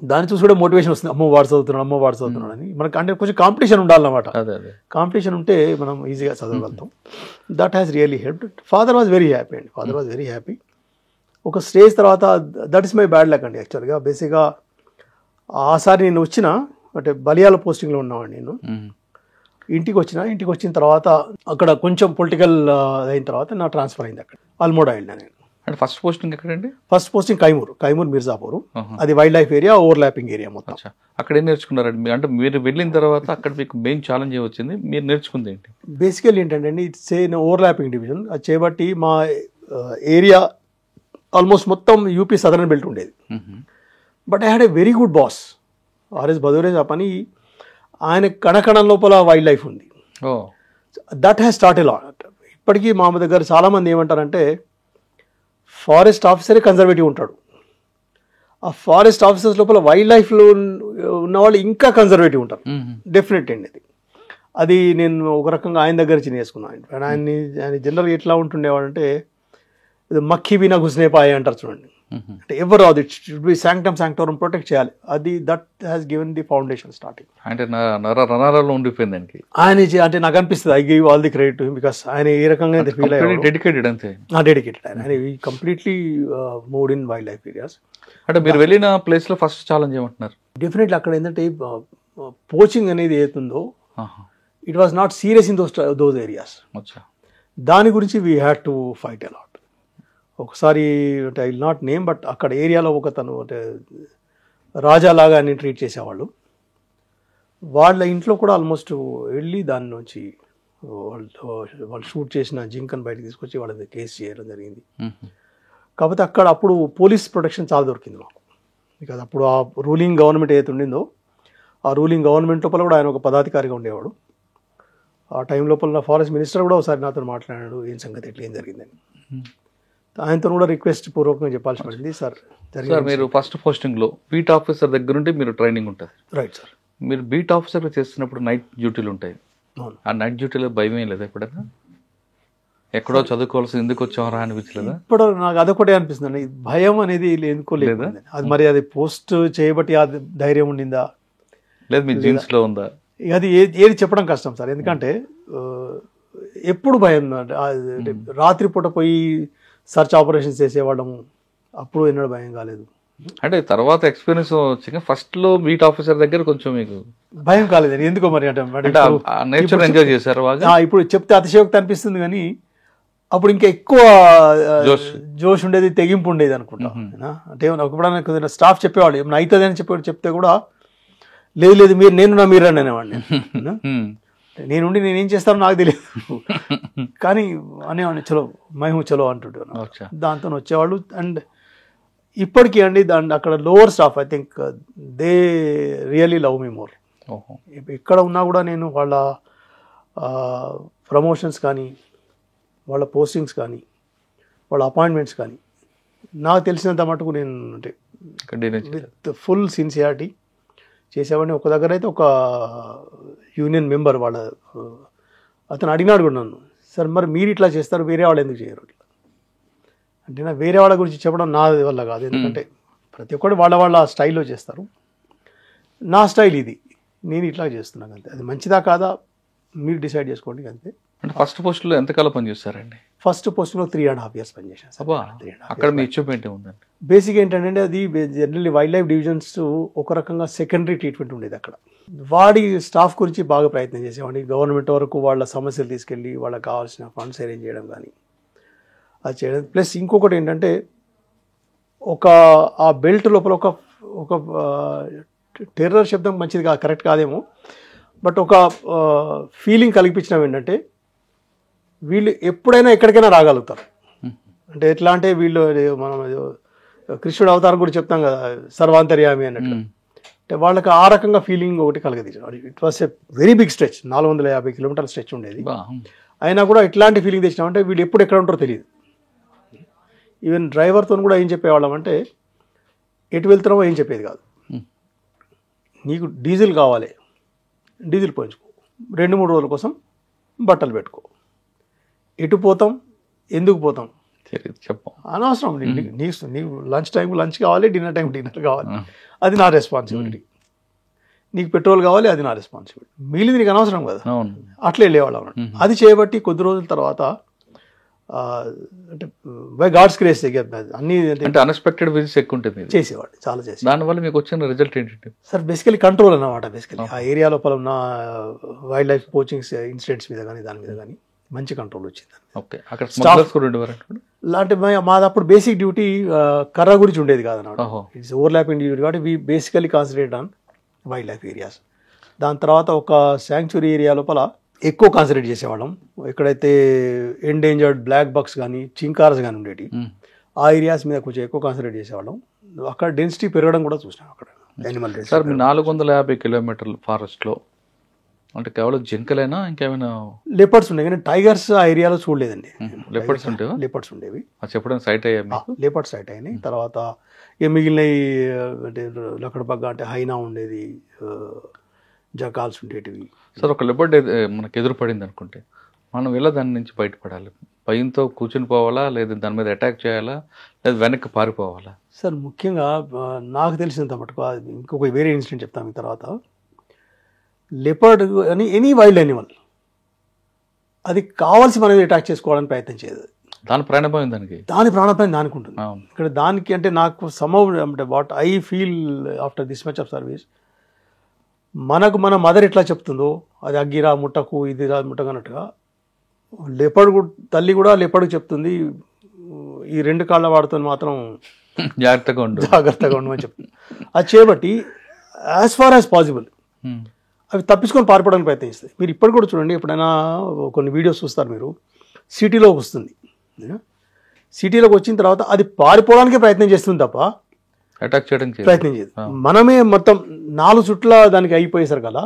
దాన్ని చూసి కూడా మోటివేషన్ వస్తుంది, అమ్మో వాడు చదువుతున్నాడు అని. మనకు అంటే కొంచెం కాంపిటీషన్ ఉండాలన్నమాట. కాంపిటీషన్ ఉంటే మనం ఈజీగా చదవగలుగుతాం. That has really helped. Father was very happy. ఒక స్టేజ్ తర్వాత that is my bad luck అండి యాక్చువల్గా. బేసిక్గా ఆసారి నేను అంటే బలియాల పోస్టింగ్లో ఉన్నవాడిని నేను. ఇంటికి వచ్చిన తర్వాత అక్కడ కొంచెం పొలిటికల్ అయిన తర్వాత నా ట్రాన్స్ఫర్ అయింది. అక్కడ అల్మోడా వెళ్ళినా నేను. అంటే ఫస్ట్ పోస్టింగ్ ఎక్కడండి? First posting Kaimur Mirzapur. అది wild life area, overlapping area మొత్తం. అక్కడ ఏం నేర్చుకున్నారండి? అంటే మీరు వెళ్ళిన తర్వాత అక్కడ మీకు మెయిన్ ఛాలెంజ్ వచ్చింది, మీరు నేర్చుకుంది ఏంటి? బేసికల్లీ ఏంటంటే ఇట్స్ ఏ ఓవర్లాపింగ్ డివిజన్. అది చేయబట్టి మా ఏరియా ఆల్మోస్ట్ మొత్తం యూపీ సదరన్ బెల్ట్ ఉండేది. But I had a very good boss, RS Bhadure పని. ఆయన కణకణం లోపల వైల్డ్ లైఫ్ ఉంది. That has start a lot. ఇప్పటికీ మా దగ్గర చాలామంది ఏమంటారంటే ఫారెస్ట్ ఆఫీసరే కన్జర్వేటివ్ ఉంటాడు, ఆ ఫారెస్ట్ ఆఫీసర్స్ లోపల వైల్డ్ లైఫ్లో ఉన్నవాళ్ళు ఇంకా కన్జర్వేటివ్ ఉంటారు. డెఫినెట్ అండి అది నేను ఒక రకంగా ఆయన దగ్గర నేర్చుకున్నాను. ఆయన జనరల్గా ఎట్లా ఉంటుండేవాడు అంటే మక్ఖీ బినా ఘుస్నే పాయే అంటారు చూడండి. అంటే ఎవరు అది షుడ్ బి శాంక్టమ్ ప్రొటెక్ట్ చేయాలి, అది that has given the foundation starting. అంటే నరాలలో ఉండిపోయింది దానికి. ఆయన అంటే నాకు అనిపిస్తుంది I give all the credit because ఆయన ఏ రకంగా ఫీల్ అయ్యారు, డెడికేటెడ్ అంతే, డెడికేటెడ్ ఆయన completely mood in wild life areas. అంటే మీరు వెళ్ళిన ప్లేస్ లో ఫస్ట్ ఛాలెంజ్ ఏమంటున్నారు? డెఫినెట్లీ అక్కడ ఏంటంటే పోచింగ్ అనేది ఏతుందో it was not serious in those areas. దాని గురించి we had to fight a lot. ఒకసారి అంటే I will not name, but అక్కడ ఏరియాలో ఒక తను అంటే రాజాలాగా అని ట్రీట్ చేసేవాళ్ళు. వాళ్ళ ఇంట్లో కూడా ఆల్మోస్ట్ వెళ్ళి దాని నుంచి వాళ్ళు షూట్ చేసిన జింకను బయటకు తీసుకొచ్చి వాళ్ళని కేసు చేయడం జరిగింది. కాకపోతే అక్కడ అప్పుడు పోలీస్ ప్రొటెక్షన్ చాలా దొరికింది మాకు, బికాజ్ అప్పుడు ఆ రూలింగ్ గవర్నమెంట్ ఏదైతే ఉండిందో ఆ రూలింగ్ గవర్నమెంట్ లోపల కూడా ఆయన ఒక పదాధికారిగా ఉండేవాడు. ఆ టైం లోపల నా ఫారెస్ట్ మినిస్టర్ కూడా ఒకసారి నాతో మాట్లాడాడు, ఏం సంగతి ఎట్లా ఏం జరిగిందని. ఆయనతో కూడా రిక్వెస్ట్ పూర్వకంగా చెప్పాల్సి పడింది. సార్ మీరు ఫస్ట్ పోస్టింగ్ లో బీట్ ఆఫీసర్ దగ్గర నుండి మీరు ట్రైనింగ్ ఉంటుంది, రైట్ సార్. మీరు బీట్ ఆఫీసర్ చేస్తున్నప్పుడు నైట్ డ్యూటీలు ఉంటాయి. ఆ నైట్ డ్యూటీలో భయం ఏం లేదా ఎప్పుడైనా? ఎక్కడో చదువుకోవాల్సి ఎందుకు వచ్చామరా అనిపించలేదా? ఇప్పుడు నాకు అదొకటే అనిపిస్తుంది, భయం అనేది ఎందుకోలేదు. అది మరి అది పోస్ట్ చేయబట్టి ఆ ధైర్యం ఉండిందా లేదు మీ జీన్స్ లో ఉందా? అది ఏది చెప్పడం కష్టం సార్, ఎందుకంటే ఎప్పుడు భయం. రాత్రిపూట పోయి సర్చ్ ఆపరేషన్స్ చేసేవాళ్ళము, అప్పుడు ఎన్నడూ భయం కాలేదు. అంటే తర్వాత ఎక్స్పీరియన్స్ వచ్చింది, ఫస్ట్ లో బీట్ ఆఫీసర్ దగ్గర కొంచెం మీకు భయం కాలేదు ఎందుకో మరి. అంటే నేచర్ ఎంజాయ్ చేశారు బాగా. ఇప్పుడు చెప్తే అతిశయోక్తి అనిపిస్తుంది కానీ అప్పుడు ఇంకా ఎక్కువ జోష్ ఉండేది, తెగింపు ఉండేది అనుకుంటా. అంటే ఎప్పుడైనా స్టాఫ్ చెప్పేవాళ్ళు ఏమైనా అవుతుంది అని చెప్తే కూడా లేదు లేదు మీరు అనేవాడిని. నేనుండి నేనేం చేస్తానో నాకు తెలియదు కానీ అనేవాడిని చలో మేము చలో అంటుంటాను. దాంతో వచ్చేవాళ్ళు. అండ్ ఇప్పటికీ అండి అక్కడ lower staff I think they really love me more. ఎక్కడ ఉన్నా కూడా నేను వాళ్ళ ప్రమోషన్స్ కానీ వాళ్ళ పోస్టింగ్స్ కానీ వాళ్ళ అపాయింట్మెంట్స్ కానీ నాకు తెలిసినంత మటుకు నేను అంటే విత్ ఫుల్ సిన్సియారిటీ చేసేవాడిని. ఒక దగ్గర అయితే ఒక యూనియన్ మెంబర్ వాళ్ళ అతను అడిగినాడు కూడా నన్ను, సార్ మరి మీరు ఇట్లా చేస్తారు వేరే వాళ్ళు ఎందుకు చేయరు ఇట్లా అంటే. నా వేరే వాళ్ళ గురించి చెప్పడం నా వల్ల కాదు, ఎందుకంటే ప్రతి ఒక్కరు వాళ్ళ స్టైల్లో చేస్తారు. నా స్టైల్ ఇది, నేను ఇట్లా చేస్తున్నాను అంతే. అది మంచిదా కాదా మీరు డిసైడ్ చేసుకోండి అంతే. అంటే ఫస్ట్ పోస్ట్లో ఎంతకాలం పనిచేస్తారండి? ఫస్ట్ పోస్ట్లో 3.5 years పనిచేశాను సార్. అక్కడ మీ అచీవ్మెంట్ ఉందండి? బేసిక్ ఏంటంటే అది జనరల్లీ వైల్డ్ లైఫ్ డివిజన్స్ ఒక రకంగా సెకండరీ ట్రీట్మెంట్ ఉండేది అక్కడ. వాడి స్టాఫ్ గురించి బాగా ప్రయత్నం చేసేవాడిని. గవర్నమెంట్ వరకు వాళ్ళ సమస్యలు తీసుకెళ్ళి వాళ్ళకి కావాల్సిన ఫండ్స్ అరేంజ్ చేయడం కానీ అది చేయడం. ప్లస్ ఇంకొకటి ఏంటంటే ఆ బెల్ట్ లోపల ఒక టెర్రర్ శబ్దం మంచిది కాదు, కరెక్ట్ కాదేమో, బట్ ఒక ఫీలింగ్ కలిపించడం ఏంటంటే వీళ్ళు ఎప్పుడైనా ఎక్కడికైనా రాగలుగుతారు. అంటే ఎట్లా అంటే వీళ్ళు మనం కృష్ణుడు అవతారం కూడా చెప్తాం కదా సర్వాంతర్యామి అన్నట్టు. అంటే వాళ్ళకి ఆ రకంగా ఫీలింగ్ ఒకటి కలగదీసాడు. It was a very big stretch, 450 kilometers stretch ఉండేది. అయినా కూడా ఇట్లాంటి ఫీలింగ్ తెచ్చినామంటే వీళ్ళు ఎప్పుడు ఎక్కడ ఉంటారో తెలియదు. ఈవెన్ డ్రైవర్తో కూడా ఏం చెప్పేవాళ్ళం అంటే ఎటు వెళ్తున్నామో ఏం చెప్పేది కాదు. నీకు డీజిల్ కావాలి, డీజిల్ పోయించుకో, 2-3 రోజుల కోసం బట్టలు పెట్టుకో, ఎటు పోతాం ఎందుకు పోతాం చెప్పు అనవసరం. నీకు లంచ్ టైంకి లంచ్ కావాలి, డిన్నర్ టైంకి డిన్నర్ కావాలి, అది నా రెస్పాన్సిబిలిటీ. నీకు పెట్రోల్ కావాలి, అది నా రెస్పాన్సిబిలిటీ. మిగిలింది నీకు అనవసరం కదా. అట్లా వెళ్ళేవాళ్ళం. అది చేయబట్టి కొద్ది రోజుల తర్వాత అంటే బై గాడ్స్ గ్రేస్ అన్ని అంటే అన్ఎక్స్పెక్టెడ్ విజిట్స్ ఎక్కువ ఉంటుంది చేసేవాడు, చాలా చేసి. దానివల్ల మీకు వచ్చిన రిజల్ట్ ఏంటంటే సార్ బేసికలీ కంట్రోల్ అన్నమాట. బేసికలీ ఆ ఏరియా లోపల ఉన్న వైల్డ్ లైఫ్ పోచింగ్స్ ఇన్సిడెంట్స్ మీద కానీ దాని మీద కానీ మంచి కంట్రోల్ వచ్చింది. ఓకే, అక్కడ స్మగ్లర్స్ కూడా ఉండేవారు అంటే మాది అప్పుడు బేసిక్ డ్యూటీ కర్ర గురించి ఉండేది కాదు అన్నమాట. ఇట్స్ ఓవర్లాపింగ్ డ్యూటీ కాబట్టి we basically concentrate on wild life areas. దాని తర్వాత ఒక శాంక్చురీ ఏరియా లోపల ఎక్కువ కాన్సన్ట్రేట్ చేసేవాళ్ళం. ఎక్కడైతే ఎండేంజర్డ్ బ్లాక్ బక్స్ కానీ చింకార్స్ కానీ ఉండేవి ఆ ఏరియాస్ మీద కొంచెం ఎక్కువ కాన్సన్ట్రేట్ చేసేవాళ్ళం. అక్కడ డెన్సిటీ పెరగడం కూడా చూసినాం అక్కడ యానిమల్ డెన్సిటీ. సార్ మీ 450 kilometers ఫారెస్ట్లో అంటే కేవలం జింకలైనా ఇంకేమైనా లేపర్డ్స్ ఉన్నాయి కానీ టైగర్స్ ఆ ఏరియాలో చూడలేదండి. లేపర్డ్స్ ఉంటాయి, లేపర్డ్స్ ఉండేవి. చెప్పడం సైట్ అయ్యా లేపర్డ్స్ సైట్ అయినాయి. తర్వాత ఇక మిగిలిన అంటే లక్కడపగ్గ అంటే హైనా ఉండేది, జకాల్స్ ఉండేటివి. సార్ ఒక లెపర్డ్ మనకు ఎదురుపడింది అనుకుంటే మనం ఎలా దాని నుంచి బయటపడాలి? భయంతో కూర్చుని పోవాలా, లేదా దాని మీద అటాక్ చేయాలా, లేదా వెనక్కి పారిపోవాలా? సార్ ముఖ్యంగా నాకు తెలిసినంత మటుకు ఇంకొక వేరే ఇన్సిడెంట్ చెప్తాను మీ తర్వాత. లెపర్డ్ అని ఎనీ వైల్డ్ యానిమల్ అది కావాల్సి మనం అటాక్ చేసుకోవాలని ప్రయత్నం చేయదు. దాని ప్రాణభయం దానికి, దాని ప్రాణాపాయం దానికి ఉంటుంది. అవును. ఇక్కడ దానికి అంటే నాకు సమ్హౌ అంటే what I feel after this much of service, మనకు మన మదర్ ఎట్లా చెప్తుందో అది అగ్గిరా ముట్టకు ఇది రా ముట్టకు అన్నట్టుగా లెపర్డ్ తల్లి కూడా లెపర్డ్కి చెప్తుంది ఈ 2 కాళ్ళ వాడుతో మాత్రం జాగ్రత్తగా ఉండమని చెప్తుంది. అది చేయబట్టి యాజ్ ఫార్ యాజ్ పాసిబుల్ అవి తప్పించుకొని పారిపోవడానికి ప్రయత్నిస్తాయి. మీరు ఇప్పటి కూడా చూడండి, ఎప్పుడైనా కొన్ని వీడియోస్ చూస్తారు మీరు, సిటీలోకి వస్తుంది, సిటీలోకి వచ్చిన తర్వాత అది పారిపోవడానికే ప్రయత్నం చేస్తుంది తప్ప అటాక్ చేయడానికి ప్రయత్నం చేయదు. మనమే మొత్తం 4 చుట్ల దానికి అయిపోయేసరి కదా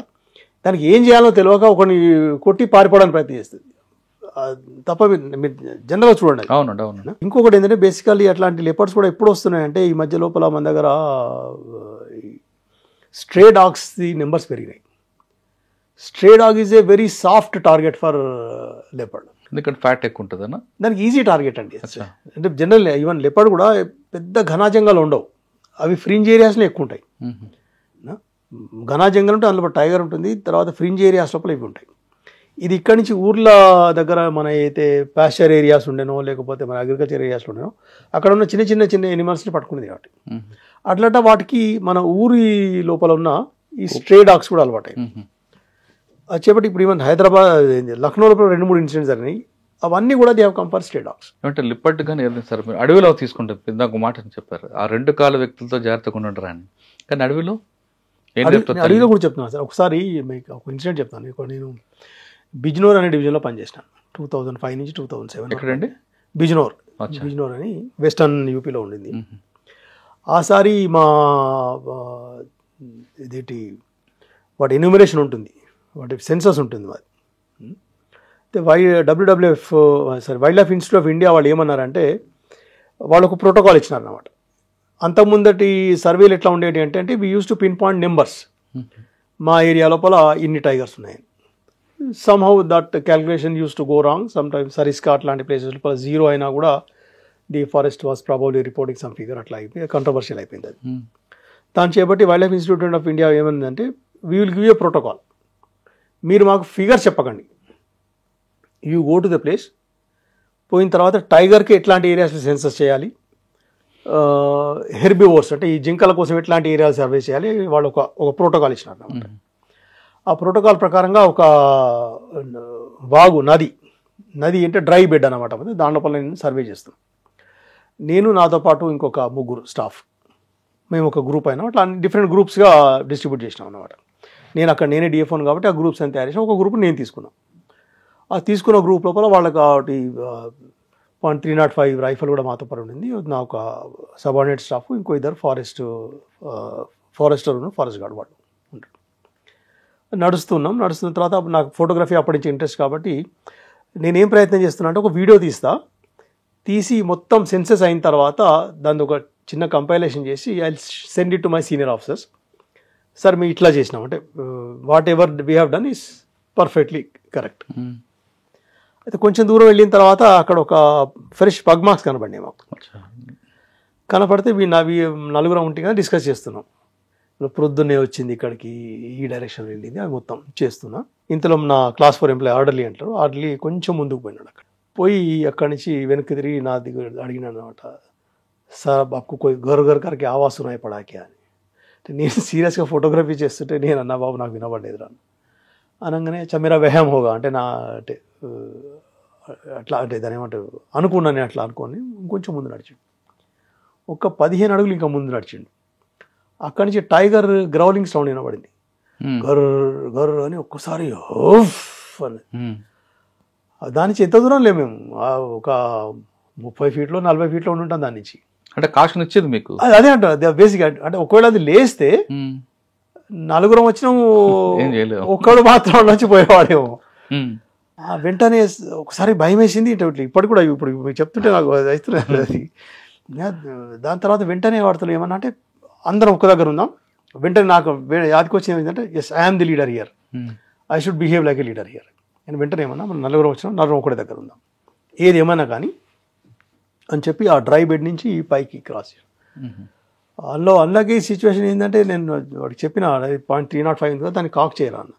దానికి ఏం చేయాలో తెలియక ఒకరిని కొట్టి పారిపోవడానికి ప్రయత్నం చేస్తుంది తప్ప మీరు జనరల్గా చూడండి. అవునండి, అవును. ఇంకొకటి ఏంటంటే బేసికల్లీ అట్లాంటి లెపర్డ్స్ కూడా ఎప్పుడు వస్తున్నాయంటే ఈ మధ్య లోపల మన దగ్గర స్ట్రే డాగ్స్ ది నెంబర్స్ పెరిగినాయి. Stray dog is a very soft target for leopard. ఎందుకంటే ఫ్యాట్ ఎక్కువ ఉంటుందన్నా దానికి ఈజీ టార్గెట్ అండి. అంటే జనరల్ ఈవెన్ లెపర్డ్ కూడా పెద్ద ఘనా జంగాలు ఉండవు, అవి ఫ్రింజ్ ఏరియాస్లో ఎక్కువ ఉంటాయి. ఘనా జంగల్ ఉంటే అందులో టైగర్ ఉంటుంది, తర్వాత ఫ్రింజ్ ఏరియాస్ లోపల ఇవి ఉంటాయి. ఇది ఇక్కడి నుంచి ఊర్ల దగ్గర మన అయితే పాస్చర్ ఏరియాస్ ఉండేనో లేకపోతే మన అగ్రికల్చర్ ఏరియాస్లో ఉండేనో అక్కడ ఉన్న చిన్న ఎనిమల్స్ని పట్టుకునేది కాబట్టి అట్లట వాటికి మన ఊరి లోపల ఉన్న ఈ స్ట్రే డాగ్స్ కూడా అలవాటాయి. వచ్చేపటి ఇప్పుడు ఈవెన్ హైదరాబాద్ లక్నో లోపల 2-3 ఇన్సిడెంట్స్ జరిగినాయి. అవన్నీ కూడా they have come for stray dogs. అంటే లిపర్డ్ కానీ ఏదైనా సరే మీరు అడవిలో తీసుకుంటే ఇందాక మాట అని చెప్పారు, ఆ 2 కాళ్ళ వ్యక్తులతో జాగ్రత్తగా ఉండరా అని. కానీ అడవిలో అడవిలో కూడా చెప్తున్నాను సార్. ఒకసారి మీకు ఒక ఇన్సిడెంట్ చెప్తాను. నేను బిజ్నోర్ అనే డివిజన్లో పనిచేసినాను 2005 నుంచి 2007. ఎక్కడండి? బిజ్నోర్ అని వెస్టర్న్ యూపీలో ఉండింది. ఆసారి మా ఇదేంటి వాటి ఎన్యూమరేషన్ ఉంటుంది, వాటి సెన్సస్ ఉంటుంది. వాటి WWF wild life Institute of India వాళ్ళు ఏమన్నారంటే వాళ్ళు ఒక ప్రోటోకాల్ ఇచ్చినారన్నమాట. అంతకుముందటి సర్వేలు ఎట్లా ఉండేవి అంటే we use to pin point numbers, మా ఏరియా లోపల ఇన్ని టైగర్స్ ఉన్నాయి. somehow that calculation used to go wrong. Sometimes Sariska అట్లాంటి ప్లేసెస్ లోపల 0 అయినా కూడా the forest was probably reporting some figure, అట్లా అయిపోయి కంట్రవర్షియల్ అయిపోయింది అది. దాన్ని చేపట్టి Wildlife Institute of India ఏమైందంటే we will give a protocol, మీరు మాకు ఫిగర్ చెప్పకండి, you go to the place, పోయిన తర్వాత టైగర్కి ఎట్లాంటి ఏరియాస్లో సెన్సస్ చేయాలి, హెర్బివోర్స్ అంటే ఈ జింకల కోసం ఎట్లాంటి ఏరియాలు సర్వే చేయాలి, వాళ్ళు ఒక ప్రోటోకాల్ ఇచ్చినారు అన్నమాట. ఆ ప్రోటోకాల్ ప్రకారంగా ఒక వాగు నది అంటే డ్రై బెడ్ అనమాట, దాని లోపల నేను సర్వే చేస్తాను. నేను నాతో పాటు ఇంకొక 3 స్టాఫ్, మేము ఒక గ్రూప్ అయినా అట్లా డిఫరెంట్ గ్రూప్స్గా డిస్ట్రిబ్యూట్ చేసినాం అన్నమాట. నేనే డిఎఫ్ఓన్ కాబట్టి ఆ గ్రూప్స్ అని తయారు చేసిన ఒక గ్రూప్ నేను తీసుకున్నాను. ఆ తీసుకున్న గ్రూప్ లోపల వాళ్ళకి ఒకటి .305 రైఫల్ కూడా మాతో పాటు ఉండింది. నా ఒక సబార్డినేట్ స్టాఫ్, ఇంకో 2 ఫారెస్టర్ ఫారెస్ట్ గార్డ్ వాళ్ళు ఉంటారు. నడుస్తున్న తర్వాత నాకు ఫోటోగ్రఫీ అప్పటి నుంచి ఇంట్రెస్ట్ కాబట్టి నేనేం ప్రయత్నం చేస్తున్నా అంటే ఒక వీడియో తీసి మొత్తం సెన్సెస్ అయిన తర్వాత దాన్ని ఒక చిన్న కంపైలేషన్ చేసి I send it to my senior officers. Sir మేము ఇట్లా చేసినాం అంటే what ever we have done is perfectly correct. అయితే కొంచెం దూరం వెళ్ళిన తర్వాత అక్కడ ఒక ఫ్రెష్ పగ్ మార్క్స్ కనపడినాయి మాకు. కనపడితే నలుగురం ఉంటే కదా డిస్కస్ చేస్తున్నాం. ప్రొద్దున్నే వచ్చింది ఇక్కడికి, ఈ డైరెక్షన్ వెళ్ళింది, అవి మొత్తం చేస్తున్నా. ఇంతలో నా క్లాస్ 4 ఎంప్లాయీ ఆర్డర్లీ అంటారు, ఆర్డర్లీ కొంచెం ముందుకు పోయినాడు. పోయి అక్కడి నుంచి వెనక్కి తిరిగి నా దగ్గర అడిగినాడు అనమాట, సార్ బాబు కోయి గర్ కరికి ఆవాస్ ఉన్నాయి పడాకి అని. నేను సీరియస్గా ఫోటోగ్రఫీ చేస్తుంటే నేను అన్నా, బాబు నాకు వినపడలేదు రాను అనగానే చమేరా వెహం హోగా అంటే నా అంటే అట్లా అంటే దాని ఏమంటారు అనుకున్నాను. అట్లా అనుకోని ఇంకొంచెం ముందు నడిచిండు, ఒక 15 అడుగులు ఇంకా ముందు నడిచిండు. అక్కడి నుంచి టైగర్ గ్రౌలింగ్ సౌండ్ వినబడింది, గర్ అని ఒక్కసారి అని. దాని నుంచి ఎంత దూరం లేము మేము, ఒక 30 ఫీట్లో 40 ఫీట్లో ఉండుంటాం దాని నుంచి. అంటే కాషన్ ఇచ్చేది మీకు అదే అంట బేసిక్. అంటే ఒకవేళ అది లేస్తే నలుగురం వచ్చినాము, ఒక్కడు మాత్రం వచ్చి పోయేవాడేమో. వెంటనే ఒకసారి భయం వేసింది. ఇప్పటికి కూడా ఇప్పుడు మీకు చెప్తుంటే నాకు అవుతున్నది అది. దాని తర్వాత వెంటనే వాడుతున్నాం ఏమన్నా అంటే అందరం ఒక్క దగ్గర ఉందాం. వెంటనే నాకు యాదికి వచ్చింది ఏంటంటే as I'm the leader here, I should behave like a leader here. నేను వెంటనే ఏమన్నా మనం నలుగురం వచ్చినాం, నలుగురం ఒకటే దగ్గర ఉందాం, ఏది ఏమైనా కానీ అని చెప్పి ఆ డ్రై బెడ్ నుంచి పైకి క్రాస్ చేశాను. అందులోకి సిచ్యువేషన్ ఏంటంటే నేను వాడికి చెప్పిన 0.305 ఉంది కదా దాన్ని కాక్ చేయరా అన్న.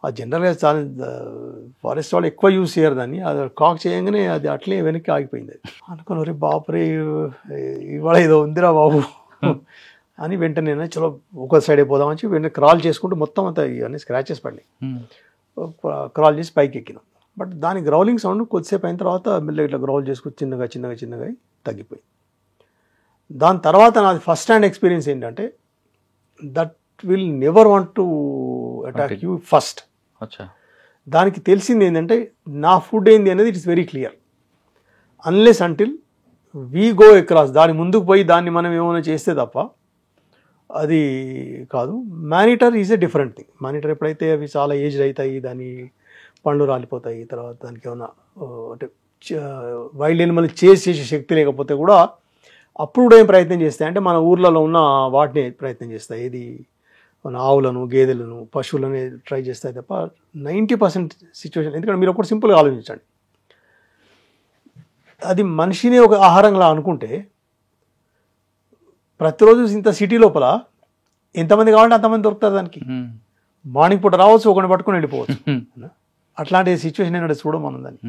ఆ జనరల్గా చాలా ఫారెస్ట్ వాళ్ళు ఎక్కువ యూజ్ చేయరు దాన్ని, అది కాక్ చేయగానే అది అట్లే వెనక్కి ఆగిపోయింది. అది అనుకుని రే బాపురే ఇవాళ ఏదో ఉందిరా బాబు అని వెంటనే చలో ఒక సైడ్ అయిపోదామని చెప్పి వెంటనే క్రాల్ చేసుకుంటూ మొత్తం అంతా ఇవన్నీ స్క్రాచెస్ పడినాయి. క్రాల్ చేసి పైకి ఎక్కినాం. బట్ దాని గ్రౌలింగ్ సౌండ్ కొద్దిసేపు అయిన తర్వాత మెల్లగా ఇట్లా గ్రౌల్ చేసుకుని చిన్నగా చిన్నగా చిన్నగా తగ్గిపోయింది. దాని తర్వాత నాది ఫస్ట్ హ్యాండ్ ఎక్స్పీరియన్స్ ఏంటంటే that will never want to attack you first. దానికి తెలిసింది ఏంటంటే నా ఫుడ్ ఏంది అనేది it is very clear. Unless until we go across, దాని ముందుకు పోయి దాన్ని మనం ఏమైనా చేస్తే తప్ప అది కాదు. Monitor is a different thing. Monitor ఎప్పుడైతే అవి చాలా ఏజ్డ్ అవుతాయి, దాని పండ్లు రాలిపోతాయి, తర్వాత దానికి ఏమైనా అంటే వైల్డ్ ఎనిమల్ చేసే శక్తి లేకపోతే కూడా అప్పుడు కూడా ఏం ప్రయత్నం చేస్తాయి అంటే మన ఊర్లలో ఉన్న వాటిని ప్రయత్నం చేస్తాయి. ఏది మన ఆవులను, గేదెలను, పశువులను ట్రై చేస్తాయి తప్ప 90% సిచ్యువేషన్. ఎందుకంటే మీరు ఒకటి సింపుల్గా ఆలోచించండి, అది మనిషిని ఒక ఆహారంలా అనుకుంటే ప్రతిరోజు ఇంత సిటీ లోపల ఎంతమంది కావాలంటే అంతమంది దొరుకుతారు దానికి. మార్నింగ్ పూట రావచ్చు, ఒకటి పట్టుకుని వెళ్ళిపోవచ్చు. అట్లాంటి సిచ్యువేషన్ ఏంటంటే చూడమని దాన్ని.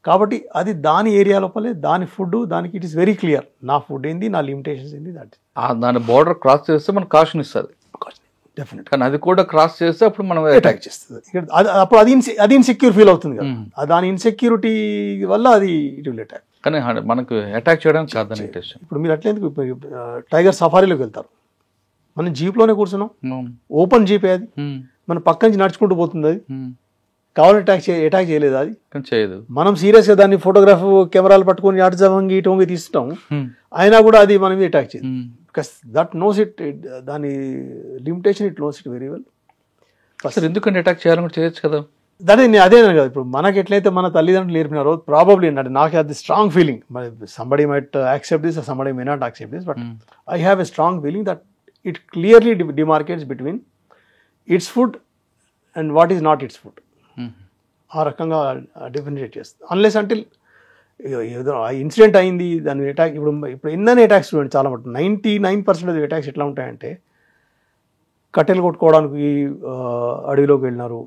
కాబట్టి అది దాని ఏరియా లోపలే దాని ఫుడ్, దానికి ఇట్ ఈస్ వెరీ క్లియర్ నా ఫుడ్ ఏంది, నా లిమిటేషన్స్ ఏంది. దాని బోర్డర్ క్రాస్ చేస్తే మనకు కాషన్ ఇస్తుంది డెఫినెట్. కానీ అది కూడా క్రాస్ చేస్తే అప్పుడు మనం అటాక్ చేస్తుంది. అప్పుడు అది ఇన్సెక్యూర్ ఫీల్ అవుతుంది కదా, దాని ఇన్సెక్యూరిటీ వల్ల అది ఇట్ విల్ అటాక్. కానీ మనకు అటాక్ చేయడానికి కాదని ఇంటెన్షన్. ఇప్పుడు మీరు అట్లెందుకు టైగర్ సఫారీలోకి వెళ్తారు, మనం జీప్లోనే కూర్చున్నాం, ఓపెన్ జీపే అది, మన పక్క నుంచి నడుచుకుంటూ పోతుంది, అది కావాలని అటాక్ చేయలేదు, అది చేయదు. మనం సీరియస్గా దాన్ని ఫోటోగ్రాఫ్ కెమెరాలు పట్టుకొని అటు వంగి ఇటు వంగి తీస్తాం, అయినా కూడా అది మనం అటాక్ చేయదు. బికాస్ దట్ నోస్ ఇట్, దాని limitation it knows it very well. అసలు ఎందుకంటే అటాక్ చేయాలని కూడా చేయొచ్చు కదా. అదే కదా ఇప్పుడు మనకి ఎట్లయితే మన తల్లిదండ్రులు నేర్పినారో ప్రాబబ్లీ అంటే నాకు అది strong feeling. Somebody might accept this, somebody may not accept this, but I have a strong feeling that it clearly demarcates between its food and what is not its food. ఆ రకంగా differentiate చేస్తుంది. Unless అంటే ఏదో incident అయింది దాని attack. ఇప్పుడు ఎన్నైనా attacks చూడండి, చాలా మటు 99% అటాక్స్ ఎట్లా ఉంటాయంటే కట్టెలు కొట్టుకోవడానికి అడవిలోకి వెళ్ళినారు,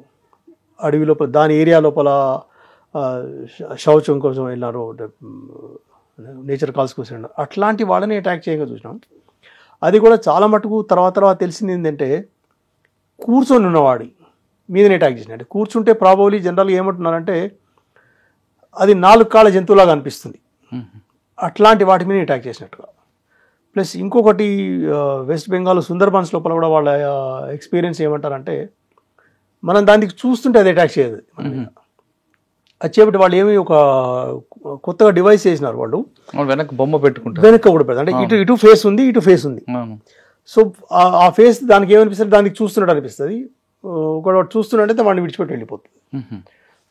అడవి లోపల దాని ఏరియా లోపల శౌచం కోసం వెళ్ళినారు, నేచర్ కాల్స్ కోసం వెళ్ళినారు, అట్లాంటి వాళ్ళని అటాక్ చేయగా చూసినాం. అది కూడా చాలా మటుకు తర్వాత తెలిసింది ఏంటంటే కూర్చొని ఉన్నవాడి మీదనే అటాక్ చేసిన. అంటే కూర్చుంటే ప్రాబబ్లీ జనరల్గా ఏమంటున్నారంటే అది 4 కాళ్ళ జంతువులాగా అనిపిస్తుంది, అట్లాంటి వాటి మీద అటాక్ చేసినట్టుగా. ప్లస్ ఇంకొకటి వెస్ట్ బెంగాల్ సుందర్బన్స్ లోపల కూడా వాళ్ళ ఎక్స్పీరియన్స్ ఏమంటారంటే మనం దానికి చూస్తుంటే అది అటాక్ చేయదు మన మీద. అది చేపట్టి వాళ్ళు ఏమి ఒక కొత్తగా డివైస్ చేసినారు వాళ్ళు, వెనక్కి బొమ్మ పెట్టుకుంటారు, వెనక్కి కూడా పెడతారు. అంటే ఇటు ఫేస్ ఉంది, ఇటు ఫేస్ ఉంది. సో ఆ ఫేస్ దానికి ఏమనిపిస్తుంది, దానికి చూస్తున్నట్టు అనిపిస్తుంది. ఒకటి చూస్తున్నట్టయితే వాడిని విడిచిపెట్టి వెళ్ళిపోతుంది.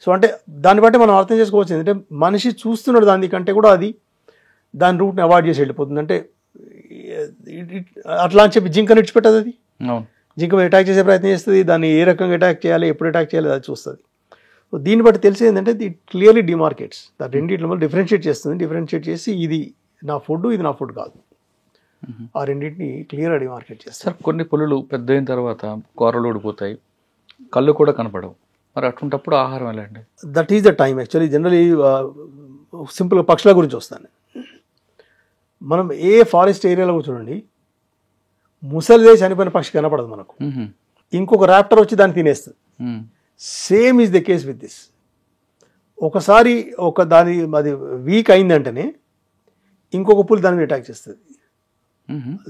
సో అంటే దాన్ని బట్టి మనం అర్థం చేసుకోవచ్చు ఏంటంటే మనిషి చూస్తున్నాడు దానికంటే కూడా అది దాని రూట్ని అవాయిడ్ చేసి వెళ్ళిపోతుంది. అంటే అట్లా అని చెప్పి జింకను విడిచిపెట్టదు, అది జింక అటాక్ చేసే ప్రయత్నం చేస్తుంది, దాన్ని ఏ రకంగా అటాక్ చేయాలి, ఎప్పుడు అటాక్ చేయాలి అది చూస్తుంది. సో దీన్ని బట్టి తెలిసేది ఏంటంటే ఇట్ క్లియర్లీ డిమార్కేట్స్, దాని రెండింటిలో డిఫరెన్షియేట్ చేస్తుంది. డిఫరెన్షియేట్ చేసి ఇది నా ఫుడ్, ఇది నా ఫుడ్ కాదు, ఆ రెండింటిని క్లియర్గా డిమార్కేట్ చేస్తారు. సార్ కొన్ని పులులు పెద్ద అయిన తర్వాత కూరలు ఊడిపోతాయి, కళ్ళు కూడా కనపడవు, మరి అటువంటిప్పుడు ఆహారం ఎలా అండి? That is the time. Actually generally సింపుల్గా పక్షుల గురించి వస్తాను. మనం ఏ ఫారెస్ట్ ఏరియాలో చూడండి, ముసలిదే చనిపోయిన పక్షి కనపడదు మనకు, ఇంకొక ర్యాప్టర్ వచ్చి దాన్ని తినేస్తుంది. Same is the case with this. ఒకసారి అది వీక్ అయిందంటేనే ఇంకొక పులి దాని మీద అటాక్ చేస్తుంది,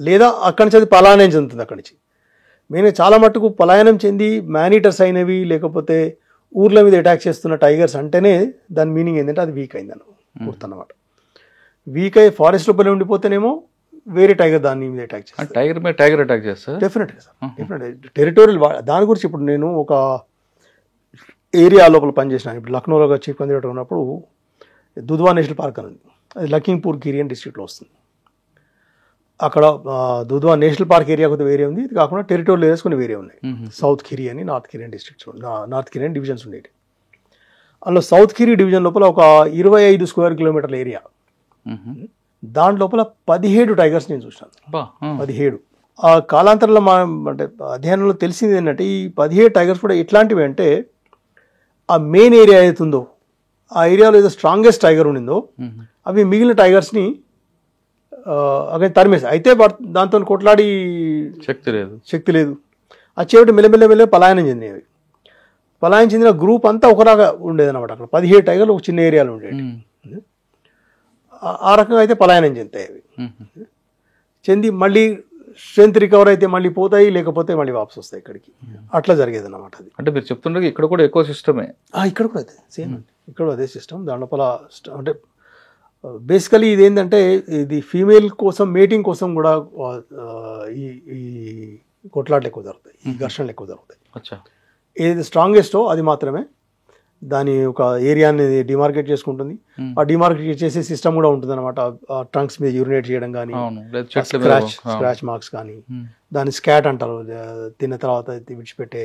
లేదా అక్కడి నుంచి అది పలాయనం చెందుతుంది. అక్కడి నుంచి మేము చాలా మట్టుకు పలాయనం చెంది మానిటర్స్ అయినవి లేకపోతే ఊర్ల మీద అటాక్ చేస్తున్న టైగర్స్ అంటేనే దాని మీనింగ్ ఏంటంటే అది వీక్ అయిందని గుర్తన్నమాట. వీక్ అయ్యి ఫారెస్ట్ లోపల ఉండిపోతేనేమో వేరే టైగర్ దాని మీద అటాక్ చేస్తుంది. టైగర్ మీద టైగర్ అటాక్ చేస్తారు డెఫినెట్గా సార్, డెఫినెట్గా టెరిటోరియల్. దాని గురించి ఇప్పుడు నేను ఒక ఏరియా లోపల పనిచేసినాను. ఇప్పుడు లక్నోలో చీఫ్ కన్జర్వేటర్ ఉన్నప్పుడు దుధ్వా నేషనల్ పార్క్ అని ఉంది, అది లఖీంపూర్ ఖీరి అని డిస్ట్రిక్ట్లో వస్తుంది. అక్కడ దుధ్వా నేషనల్ పార్క్ ఏరియా కొద్దిగా వేరే ఉంది, ఇది కాకుండా టెరిటోరియల్ ఏరియాస్ కొన్ని వేరే ఉన్నాయి. సౌత్ ఖీరి అని, నార్త్ ఖీరి అని డిస్ట్రిక్ట్స్, నార్త్ ఖీరి అని డివిజన్స్ ఉండేవి. అందులో సౌత్ ఖీరీ డివిజన్ లోపల ఒక 25 స్క్వేర్ కిలోమీటర్ల ఏరియా, దాని లోపల 17 టైగర్స్ నేను చూసాను. 17 ఆ కాలాంతరంలో అంటే అధ్యయనంలో తెలిసింది ఏంటంటే ఈ 17 టైగర్స్ కూడా ఎట్లాంటివి అంటే ఆ మెయిన్ ఏరియా అవుతుందో ఆ ఏరియాలో ఏదో స్ట్రాంగెస్ట్ టైగర్ ఉండిందో అవి మిగిలిన టైగర్స్ని అక్కడ తరిమేసి, అయితే దాంతో కొట్లాడి శక్తి లేదు. ఆ చివరి మెల్లమెల్ల పలాయనం చెందినవి. పలాయనం చెందిన గ్రూప్ అంతా ఒకలాగా ఉండేదన్నమాట. అక్కడ 17 టైగర్లు ఒక చిన్న ఏరియాలో ఉండేవి. ఆ రకంగా అయితే పలాయనం చెందుతాయి అవి. చెంది మళ్ళీ స్ట్రెంత్ రికవర్ అయితే మళ్ళీ పోతాయి, లేకపోతే మళ్ళీ వాపసు వస్తాయి ఇక్కడికి. అట్లా జరిగేది అన్నమాట. అది అంటే మీరు చెప్తుండే ఇక్కడ కూడా ఎకో సిస్టమే. ఇక్కడ కూడా అదే సేమ్ అండి, ఇక్కడ అదే సిస్టమ్. దాని లోపల అంటే బేసికలీ ఇది ఏంటంటే ఇది ఫీమేల్ కోసం మేటింగ్ కోసం కూడా ఈ కొట్లాట్లు ఎక్కువ జరుగుతాయి, ఈ ఘర్షణలు ఎక్కువ జరుగుతాయి. ఏది స్ట్రాంగెస్టో అది మాత్రమే దాని ఒక ఏరియాని డిమార్కెట్ చేసుకుంటుంది. ఆ డిమార్కెట్ చేసే సిస్టమ్ కూడా ఉంటుంది అనమాట. ట్రంక్స్ మీద యూరినేట్ చేయడం కానీ, స్క్రాచ్ మార్క్స్ కానీ, దాని స్కాట్ అంటారు, తిన్న తర్వాత విడిచిపెట్టే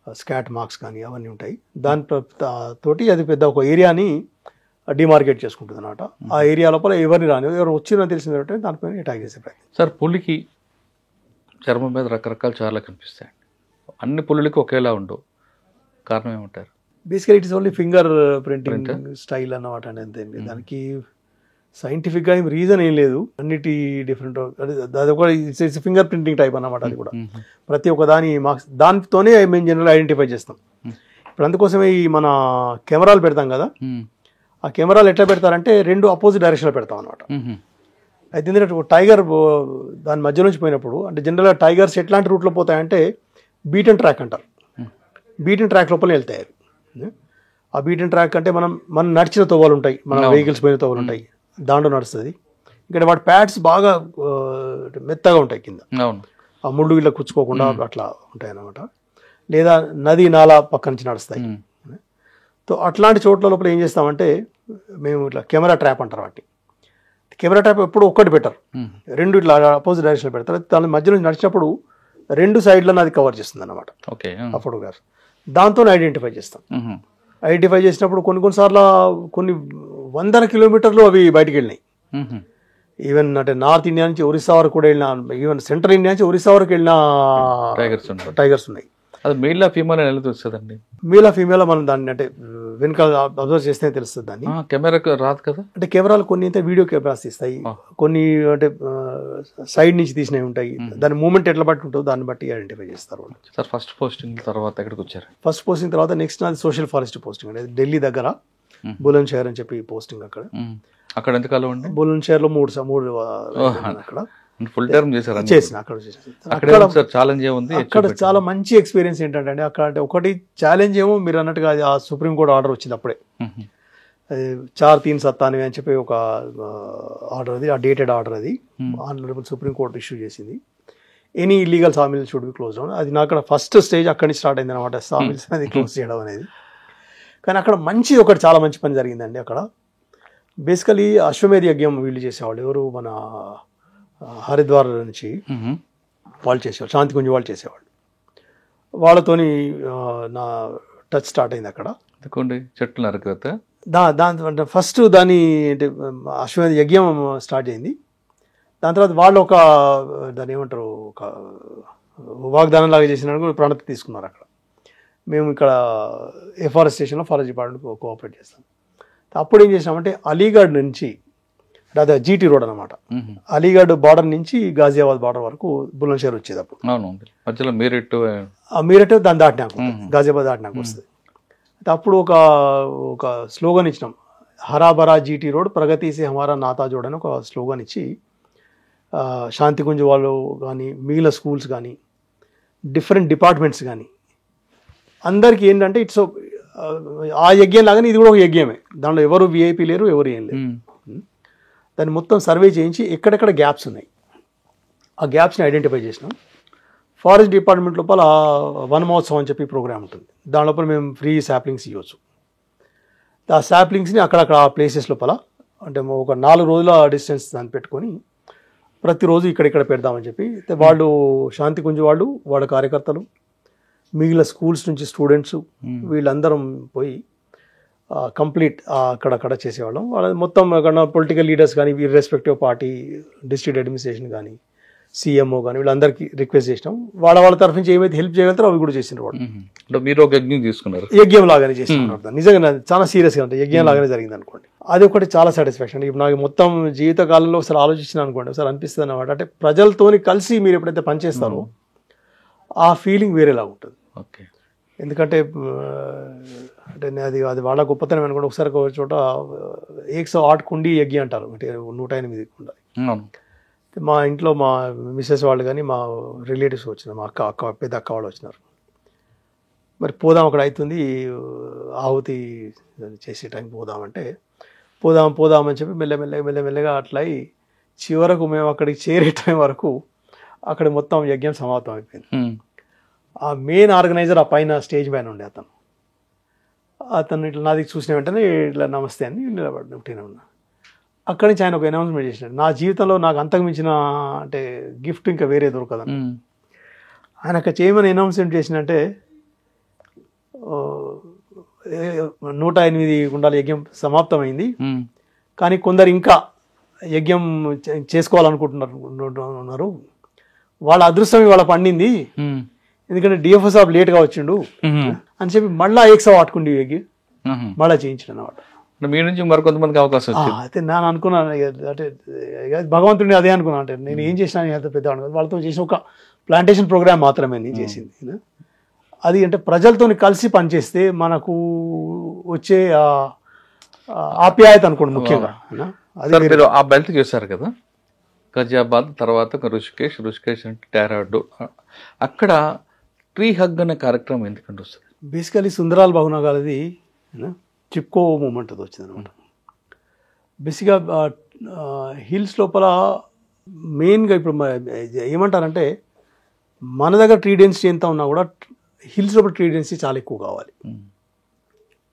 స్కాట్ మార్క్స్ కానీ అవన్నీ ఉంటాయి. దాని తోటి అది పెద్ద ఒక ఏరియాని డిమార్కెట్ చేసుకుంటుంది అనమాట. ఆ ఏరియా లోపల ఎవరిని రాని, ఎవరు వచ్చినా తెలిసిందంటే దానిపైన అటాక్ చేసే ప్రయత్నం. సార్, పులికి చర్మం మీద రకరకాలు చాలా కనిపిస్తాయి. అన్ని పులులకి ఒకేలా ఉండవు, కారణం ఏమంటారు? Basically it is only finger printing style అన్నమాట. అంతే, దానికి సైంటిఫిక్గా ఏం రీజన్ ఏం లేదు. అన్నిటి డిఫరెంట్, అది ఒక ఫింగర్ ప్రింటింగ్ టైప్ అన్నమాట. అది కూడా ప్రతి ఒక్క దాని మార్క్స్ దానితోనే మేము జనరల్ ఐడెంటిఫై చేస్తాం. ఇప్పుడు అందుకోసమే ఈ మన కెమెరాలు పెడతాం కదా, ఆ కెమెరాలు ఎట్లా పెడతారంటే 2 అపోజిట్ డైరెక్షన్లో పెడతాం అనమాట. అయితే ఎందుకంటే టైగర్ దాని మధ్య నుంచి పోయినప్పుడు, అంటే జనరల్గా టైగర్స్ ఎట్లాంటి రూట్లో పోతాయంటే బీట్ అండ్ ట్రాక్ అంటారు. బీట్ అండ్ ట్రాక్ లోపల వెళ్తాయి. ఆ బీట్ అండ్ ట్రాక్ అంటే మనం నడిచిన తోవలు ఉంటాయి, మన వెహికల్స్ పోయిన తోవలు ఉంటాయి, దాంట్లో నడుస్తుంది. ఇక్కడ వాటి ప్యాడ్స్ బాగా మెత్తగా ఉంటాయి కింద, ఆ ముళ్ళు ఇళ్ళ కుచ్చుకోకుండా అట్లా ఉంటాయి అన్నమాట. లేదా నది నాలా పక్క నుంచి నడుస్తాయి. సో అట్లాంటి చోట్ల లోపల ఏం చేస్తామంటే మేము ఇట్లా కెమెరా ట్రాప్ అంటారు వాటిని. కెమెరా ట్రాప్ ఎప్పుడు ఒక్కటి పెట్టరు, 2 ఇట్లా అపోజిట్ డైరెక్షన్లో పెడతారు. దాని మధ్య నుంచి నడిచినప్పుడు 2 సైడ్లను అది కవర్ చేస్తుంది అన్నమాట ఆ ఫోటోగ్రాఫ్. దాంతో ఐడెంటిఫై చేస్తాం. ఐడెంటిఫై చేసినప్పుడు కొన్నిసార్లు కొన్ని 100 కిలోమీటర్లు అవి బయటికి వెళ్ళినాయి. ఈవెన్ అంటే నార్త్ ఇండియా నుంచి ఒరిస్సా వరకు కూడా వెళ్ళిన, ఈవెన్ సెంట్రల్ ఇండియా నుంచి ఒరిస్సా వరకు వెళ్ళిన టైగర్స్ ఉన్నాయి. అది మేల్ ఫీమేల్ ఎలా తెలుస్తుందండి? మేల్ ఫీమేల్ మనం దాన్ని అంటే వెనుక అబ్జర్వ్ చేస్తే తెలుస్తుంది. దాన్ని కెమెరాకు రాదు కదా. అంటే కెమెరాలు కొన్ని అయితే వీడియో కెమెరాస్ తీస్తాయి, కొన్ని అంటే సైడ్ నుంచి తీసినవి ఉంటాయి. దాని మూమెంట్ ఎట్లా బట్టి ఉంటుందో దాన్ని బట్టి ఐడెంటిఫై చేస్తారు వాళ్ళు. సార్, ఫస్ట్ పోస్టింగ్ తర్వాత ఎక్కడికి వచ్చారు? ఫస్ట్ పోస్టింగ్ తర్వాత నెక్స్ట్ నాది సోషల్ ఫారెస్ట్ పోస్టింగ్ అండి. ఢిల్లీ దగ్గర బులంద్ షహర్ అని చెప్పి పోస్టింగ్. అక్కడ ఎంతకాలం ఉండి? బులంద్ షహర్ లో 3 అక్కడ ఫుల్ టర్మ్ చేశారు. చేసిన అక్కడ ఛాలెంజ్ ఏముంది? అక్కడ చాలా మంచి ఎక్స్పీరియన్స్ ఏంటంటే అక్కడ అంటే ఒకటి ఛాలెంజ్ ఏమో మీరు అన్నట్టుగా ఆ సుప్రీంకోర్టు ఆర్డర్ వచ్చింది అప్పుడే. 4-3-97 అని చెప్పి ఒక ఆర్డర్, అది ఆ డేటెడ్ ఆర్డర్, అది ఆనరబుల్ సుప్రీంకోర్టు ఇష్యూ చేసింది. Any illegal sawmill should be close down. అది నాకు ఫస్ట్ స్టేజ్ అక్కడి నుంచి స్టార్ట్ అయింది అనమాట, సామిల్స్ అనేది క్లోజ్ చేయడం అనేది. కానీ అక్కడ మంచి ఒకటి చాలా మంచి పని జరిగిందండి. అక్కడ బేసికలీ అశ్వమేధ యజ్ఞం వీళ్ళు చేసేవాళ్ళు, ఎవరు మన హరిద్వార్ నుంచి వాళ్ళు చేసేవాళ్ళు, శాంతికుంజ్ వాళ్ళు చేసేవాళ్ళు. వాళ్ళతోని నా టచ్ స్టార్ట్ అయింది అక్కడ. చెట్లు నరకత దాని ఫస్ట్ దాని అంటే అశ్వమేధ యజ్ఞం స్టార్ట్ అయింది. దాని తర్వాత వాళ్ళు ఒక దాన్ని ఏమంటారు, ఒక వాగ్దానం లాగా చేసిన ప్రణతి తీసుకున్నారు అక్కడ. మేము ఇక్కడ ఎఫారెస్టేషన్లో ఫారెస్ట్ డిపార్ట్మెంట్ కోఆపరేట్ చేస్తాం. అప్పుడు ఏం చేసినామంటే అలీగఢ్ నుంచి, అదే జీటీ రోడ్ అనమాట, అలీగఢ్ బార్డర్ నుంచి గాజియాబాద్ బార్డర్ వరకు బులంద్ షహర్ వచ్చేది. అప్పుడు మధ్యలో మీరట్ దాన్ని దాటినాక గాజియాబాద్ దాటినాక వస్తుంది. అప్పుడు ఒక స్లోగన్ ఇచ్చినాం, హరాబరా జీటీ రోడ్ ప్రగతి సే హమారా నాతా జోడ్ అని ఒక స్లోగన్ ఇచ్చి శాంతికుంజ్ వాళ్ళు కానీ, మిగిలిన స్కూల్స్ కానీ, డిఫరెంట్ డిపార్ట్మెంట్స్ కానీ అందరికీ ఏంటంటే ఇట్స్ ఆ యజ్ఞం లాగానే ఇది కూడా ఒక యజ్ఞమే. దాంట్లో ఎవరు విఐపీ లేరు, ఎవరు ఏం లేరు. దాన్ని మొత్తం సర్వే చేయించి ఎక్కడెక్కడ గ్యాప్స్ ఉన్నాయి ఆ గ్యాప్స్ని ఐడెంటిఫై చేసినాం. ఫారెస్ట్ డిపార్ట్మెంట్ లోపల వన మహోత్సవం అని చెప్పి ప్రోగ్రామ్ ఉంటుంది. దాని లోపల మేము ఫ్రీ శాప్లింగ్స్ ఇవ్వచ్చు. ఆ శాప్లింగ్స్ని అక్కడక్కడ ఆ ప్లేసెస్ లోపల అంటే ఒక 4 రోజుల డిస్టెన్స్ దాన్ని పెట్టుకొని ప్రతిరోజు ఇక్కడిక్కడ పెడదామని చెప్పి వాళ్ళు శాంతికుంజ్ వాళ్ళు, వాళ్ళ కార్యకర్తలు, మిగిలిన స్కూల్స్ నుంచి స్టూడెంట్స్ వీళ్ళందరం పోయి కంప్లీట్ అక్కడక్కడ చేసేవాళ్ళం. వాళ్ళ మొత్తం అక్కడ పొలిటికల్ లీడర్స్ కానీ ఇర్రెస్పెక్టివ్ పార్టీ డిస్ట్రిక్ట్ అడ్మినిస్ట్రేషన్ కానీ సీఎంఓ కానీ వీళ్ళందరికీ రిక్వెస్ట్ చేసినాం. వాళ్ళ తరఫు నుంచి ఏమైతే హెల్ప్ చేయగలుగుతారో అవి కూడా చేసిన వాడు. మీరు ఒక యజ్ఞం తీసుకున్నారు, యజ్ఞం లాగానే చేసిన నిజంగా చాలా సీరియస్గా ఉంటుంది. యజ్ఞం లాగానే జరిగింది అనుకోండి. అది ఒకటి చాలా సాటిస్ఫాక్షన్. ఇప్పుడు నాకు మొత్తం జీవితకాలంలో ఒకసారి ఆలోచించిన అనుకోండి, ఒకసారి అనిపిస్తుంది అన్నమాట. అంటే ప్రజలతోని కలిసి మీరు ఎప్పుడైతే పనిచేస్తారో ఆ ఫీలింగ్ వేరేలాగా ఉంటుంది. ఓకే. ఎందుకంటే అంటే అది వాళ్ళ గొప్పతనం అనుకోండి. ఒకసారి ఒక చోట 108 కుండీ యజ్ఞ అంటారు, అంటే 108 ఉండాలి. మా ఇంట్లో మా మిస్సెస్ వాళ్ళు కానీ మా రిలేటివ్స్ వచ్చినారు, మా పెద్ద అక్క వాళ్ళు వచ్చినారు. మరి పోదాం అక్కడ అవుతుంది ఆహుతి చేసే టైం పోదామంటే పోదామని చెప్పి మెల్లమెల్లగా అట్లా అయి చివరకు మేము అక్కడికి చేరే టైం వరకు అక్కడ మొత్తం యజ్ఞం సమాప్తం అయిపోయింది. ఆ మెయిన్ ఆర్గనైజర్ ఆ పైన స్టేజ్ పైన ఉండే అతను ఇట్లా నాది చూసిన వెంటనే ఇట్లా నమస్తే అని నిలబడి ఉన్నా. అక్కడి నుంచి ఆయన ఒక అనౌన్స్మెంట్ చేసినాడు. నా జీవితంలో నాకు అంతకు మించిన అంటే గిఫ్ట్ ఇంకా వేరే దొరకదని ఆయన అక్కడ చేయమని అనౌన్స్మెంట్ చేసినంటే 108 గుండాల యజ్ఞం సమాప్తమైంది. కానీ కొందరు ఇంకా యజ్ఞం చేసుకోవాలనుకుంటున్నారు. వాళ్ళ అదృష్టం ఇవాళ పండింది, ఎందుకంటే డిఎఫ్ఓ సాబ్ లేట్గా వచ్చిండు అని చెప్పి మళ్ళా 108 కుండీ యజ్ఞం మళ్ళీ చేయించాడు అన్నమాట. మీ నుంచి మరికొంతమందికి అవకాశం వచ్చింది. అయితే నేను అనుకున్నాను, అంటే భగవంతుడిని అదే అనుకున్నాను. అంటే నేను ఏం చేసినా అంత పెద్ద వాళ్ళతో చేసిన ఒక ప్లాంటేషన్ ప్రోగ్రామ్ మాత్రమే నేను చేసింది. అది అంటే ప్రజలతో కలిసి పనిచేస్తే మనకు వచ్చే ఆప్యాయత అనుకోండి ముఖ్యంగా. మీరు ఆ బెల్ట్ చేశారు కదా, గజియాబాద్ తర్వాత ఋషికేష్ అంటే డెహ్రాడూన్, అక్కడ ట్రీ హగ్ అనే కార్యక్రమం ఎందుకంటే వస్తుంది? బేసికలీ సుందరాల్ బహునగాలది చిప్కో మూమెంట్ అది వచ్చింది అనమాట. బేసిక్గా హిల్స్ లోపల మెయిన్గా ఇప్పుడు ఏమంటారంటే మన దగ్గర ట్రీ డెన్సిటీ ఎంత ఉన్నా కూడా హిల్స్ లోపల ట్రీ డెన్సిటీ చాలా ఎక్కువ కావాలి.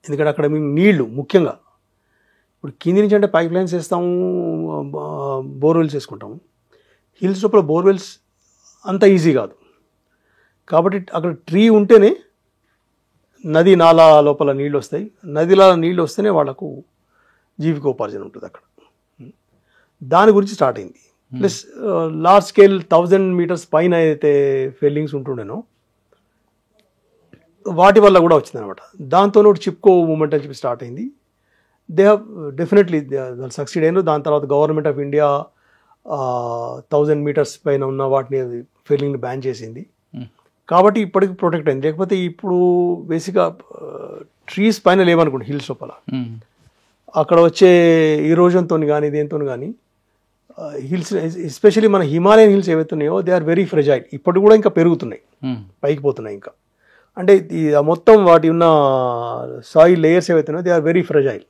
ఎందుకంటే అక్కడ మేము నీళ్లు ముఖ్యంగా ఇప్పుడు కింది నుంచి అంటే పైప్ లైన్స్ వేస్తాము, బోర్వెల్స్ వేసుకుంటాము. హిల్స్ లోపల బోర్వెల్స్ అంత ఈజీ కాదు. కాబట్టి అక్కడ ట్రీ ఉంటేనే నది నాలా లోపల నీళ్ళు వస్తాయి, నదిలా నీళ్ళు వస్తేనే వాళ్ళకు జీవికోపార్జన ఉంటుంది అక్కడ. దాని గురించి స్టార్ట్ అయింది. ప్లస్ లార్జ్ స్కేల్ 1000 meters పైన అయితే ఫెల్లింగ్స్ ఉంటుండేనో వాటి వల్ల కూడా వచ్చింది అనమాట. దాంతో చిప్కో మూమెంట్ అని చెప్పి స్టార్ట్ అయింది. దే హ్యావ్ డెఫినెట్లీ సక్సీడ్ అయినారు. దాని తర్వాత గవర్నమెంట్ ఆఫ్ ఇండియా 1000 meters పైన ఉన్న వాటిని ఫెల్లింగ్ని బ్యాన్ చేసింది. కాబట్టి ఇప్పటికి ప్రొటెక్ట్ అయింది. లేకపోతే ఇప్పుడు బేసిక్గా ట్రీస్ పైన లేవనుకోండి హిల్స్ లోపల, అక్కడ వచ్చే ఈరోజన్తో కానీ దేంతో కానీ హిల్స్ ఎస్పెషల్లీ మన హిమాలయన్ హిల్స్ ఏవైతున్నాయో దే ఆర్ వెరీ ఫ్రెజైల్. ఇప్పటికి కూడా ఇంకా పెరుగుతున్నాయి, పైకి పోతున్నాయి ఇంకా. అంటే మొత్తం వాటి ఉన్న సాయిల్ లేయర్స్ ఏవైతున్నాయో దే ఆర్ వెరీ ఫ్రెజైల్.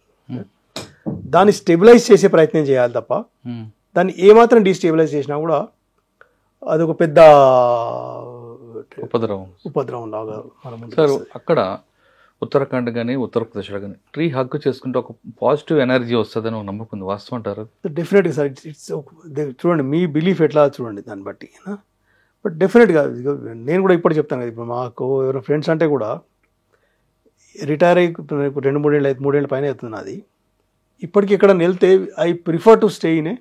దాన్ని స్టెబిలైజ్ చేసే ప్రయత్నం చేయాలి తప్ప దాన్ని ఏమాత్రం డీస్టెబిలైజ్ చేసినా కూడా అదొక పెద్ద ఉపద్రవం లాగా. సార్ అక్కడ ఉత్తరాఖండ్ కానీ ఉత్తరప్రదేశ్లో కానీ ట్రీ హగ్ చేసుకుంటే ఒక పాజిటివ్ ఎనర్జీ వస్తుందని ఒక నమ్మకం ఉంది, వాస్తవం అంటారు? డెఫినెట్గా సార్. ఇట్స్ చూడండి మీ బిలీఫ్ ఎట్లా చూడండి దాన్ని బట్టి. బట్ డెఫినెట్గా నేను కూడా ఇప్పుడు చెప్తాను కదా, ఇప్పుడు మాకు ఎవరైనా ఫ్రెండ్స్ అంటే కూడా రిటైర్ అయ్యి 2-3 ఏళ్ళ పైన అవుతుంది నాది. ఇప్పటికి ఎక్కడ వెళ్తే I prefer to stay in a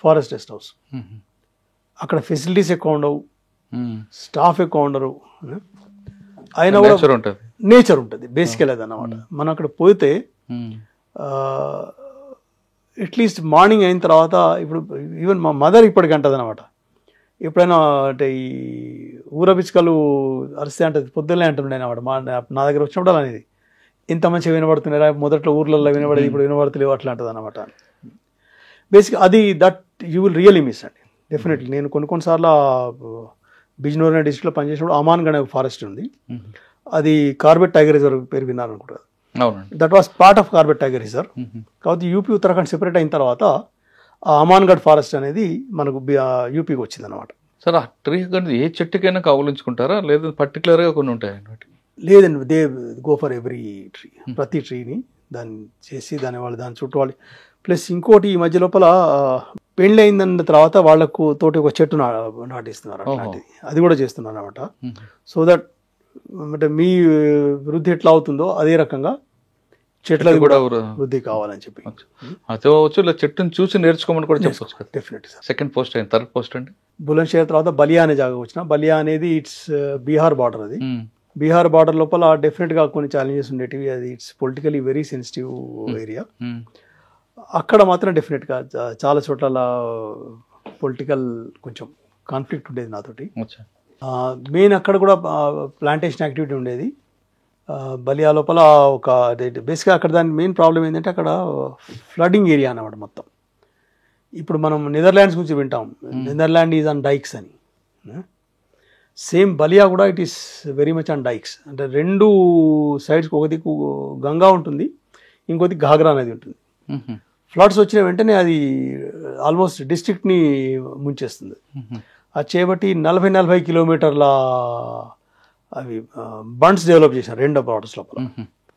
forest rest house. అక్కడ ఫెసిలిటీస్ ఎక్కువ ఉండవు, స్టాఫ్ ఎక్కువ ఉండరు, అయినా కూడా నేచర్ ఉంటుంది బేసికల్ అది అన్నమాట. మనం అక్కడ పోతే అట్లీస్ట్ మార్నింగ్ అయిన తర్వాత, ఇప్పుడు ఈవెన్ మా మదర్ ఇప్పటికి అంటుంది అనమాట, ఎప్పుడైనా అంటే ఈ ఊరపిచ్చుకలు అరిస్తే అంటది, పొద్దున్నే అంటుండే అనమాట నా దగ్గర వచ్చినప్పుడు అనేది, ఇంత మంచిగా వినబడుతున్నారా, మొదట్లో ఊర్లలో వినబడేది ఇప్పుడు వినబడతలేవు అట్లా అంటుంది అనమాట. బేసిక్ అది that you will really miss అండి డెఫినెట్లీ. నేను కొన్నిసార్లు బిజ్నోర్ అనే డిస్ట్రిక్ట్లో పనిచేసినప్పుడు అమాన్గఢ్ ఫారెస్ట్ ఉంది, అది కార్బెట్ టైగర్ రిజర్వ్ పేరు విన్నారనుకుంటారు. That was part of Corbett Tiger Reserve. కాబట్టి యూపీ ఉత్తరాఖండ్ సెపరేట్ అయిన తర్వాత ఆ అమాన్గఢ్ ఫారెస్ట్ అనేది మనకు యూపీకి వచ్చింది అనమాట. సార్ ఆ ట్రీ ఏ చెట్టుకైనా కౌలించుకుంటారా లేదా పర్టికులర్గా కొన్ని ఉంటాయి? లేదండి, they go for every tree, ప్రతి ట్రీని దాన్ని చేసి దాని చుట్టూ వాళ్ళు. ప్లస్ ఇంకోటి ఈ మధ్య లోపల పెళ్ళి అయిందన్న తర్వాత వాళ్ళకు తోటి ఒక చెట్టు నాటిస్తున్నారు, అట్లాంటిది అది కూడా చేస్తున్నారు అనమాట. సో దట్ అంటే మీ వృద్ధి ఎట్లా అవుతుందో అదే రకంగా చెట్ల కూడా వృద్ధి కావాలని చెప్పి అదే వచ్చు, ఇలా చెట్టుని చూసి నేర్చుకోమని కూడా చెప్పొచ్చు కదా. Definite sir. సెకండ్ పోస్ట్ అయింది, థర్డ్ పోస్ట్ అండి బులంద్ షహర్ తర్వాత బలియా అనే జాగా వచ్చిన. బలియా అనేది ఇట్స్ బీహార్ బార్డర్. అది బీహార్ బార్డర్ లోపల డెఫినెట్గా కొన్ని ఛాలెంజెస్ ఉండేటివి. అది it's politically very sensitive area. అక్కడ మాత్రం డెఫినెట్గా చాలా చోట్ల పొలిటికల్ కొంచెం కాన్ఫ్లిక్ట్ ఉండేది నాతోటి. మెయిన్ అక్కడ కూడా ప్లాంటేషన్ యాక్టివిటీ ఉండేది బలియా లోపల. ఒక బేసిక్గా అక్కడ దాని మెయిన్ ప్రాబ్లం ఏంటంటే అక్కడ ఫ్లడింగ్ ఏరియా అన్నమాట మొత్తం. ఇప్పుడు మనం నెదర్లాండ్స్ గురించి వింటాం, నెదర్లాండ్ ఈజ్ ఆన్ డైక్స్ అని. సేమ్ బలియా కూడా it is very much on dykes. అంటే రెండు సైడ్స్కి ఒక దిక్కు గంగా ఉంటుంది, ఇంకో దిక్కు ఘాగ్రా నది ఉంటుంది. ఫ్లడ్స్ వచ్చిన వెంటనే అది ఆల్మోస్ట్ డిస్ట్రిక్ట్ని ముంచేస్తుంది. అది చేయబట్టి 40 కిలోమీటర్ల అవి బండ్స్ డెవలప్ చేశారు రెండు బార్డర్స్ లోపల.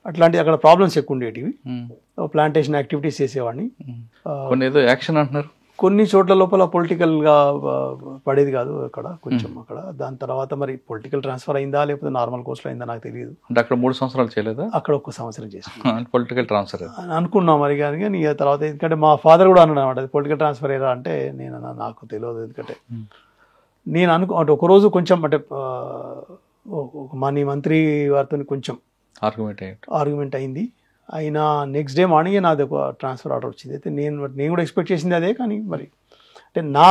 అట్లాంటి అక్కడ ప్రాబ్లమ్స్ ఎక్కువ ఉండేటివి. ప్లాంటేషన్ యాక్టివిటీస్ చేసేవాడిని. ఏదో యాక్షన్ అంటున్నారు కొన్ని చోట్ల లోపల పొలిటికల్గా పడేది కాదు అక్కడ కొంచెం. అక్కడ దాని తర్వాత మరి పొలిటికల్ ట్రాన్స్ఫర్ అయిందా లేకపోతే నార్మల్ కోర్సులో అయిందా నాకు తెలియదు. అంటే అక్కడ 3 సంవత్సరాలు చేయలేదా? అక్కడ 1 సంవత్సరం చేసాను. పొలిటికల్ ట్రాన్స్ఫర్ అనుకున్నాం మరి కానీ తర్వాత, ఎందుకంటే మా ఫాదర్ కూడా అన్నాడు అనమాట పొలిటికల్ ట్రాన్స్ఫర్ అయ్యారా అంటే నేను నాకు తెలియదు. ఎందుకంటే నేను అంటే ఒకరోజు కొంచెం అంటే మంత్రి వారితో కొంచెం ఆర్గ్యుమెంట్ అయింది. అయినా నెక్స్ట్ డే మార్నింగే నాది ఒక ట్రాన్స్ఫర్ ఆర్డర్ వచ్చింది. అయితే నేను కూడా ఎక్స్పెక్ట్ చేసింది అదే. కానీ మరి అంటే నా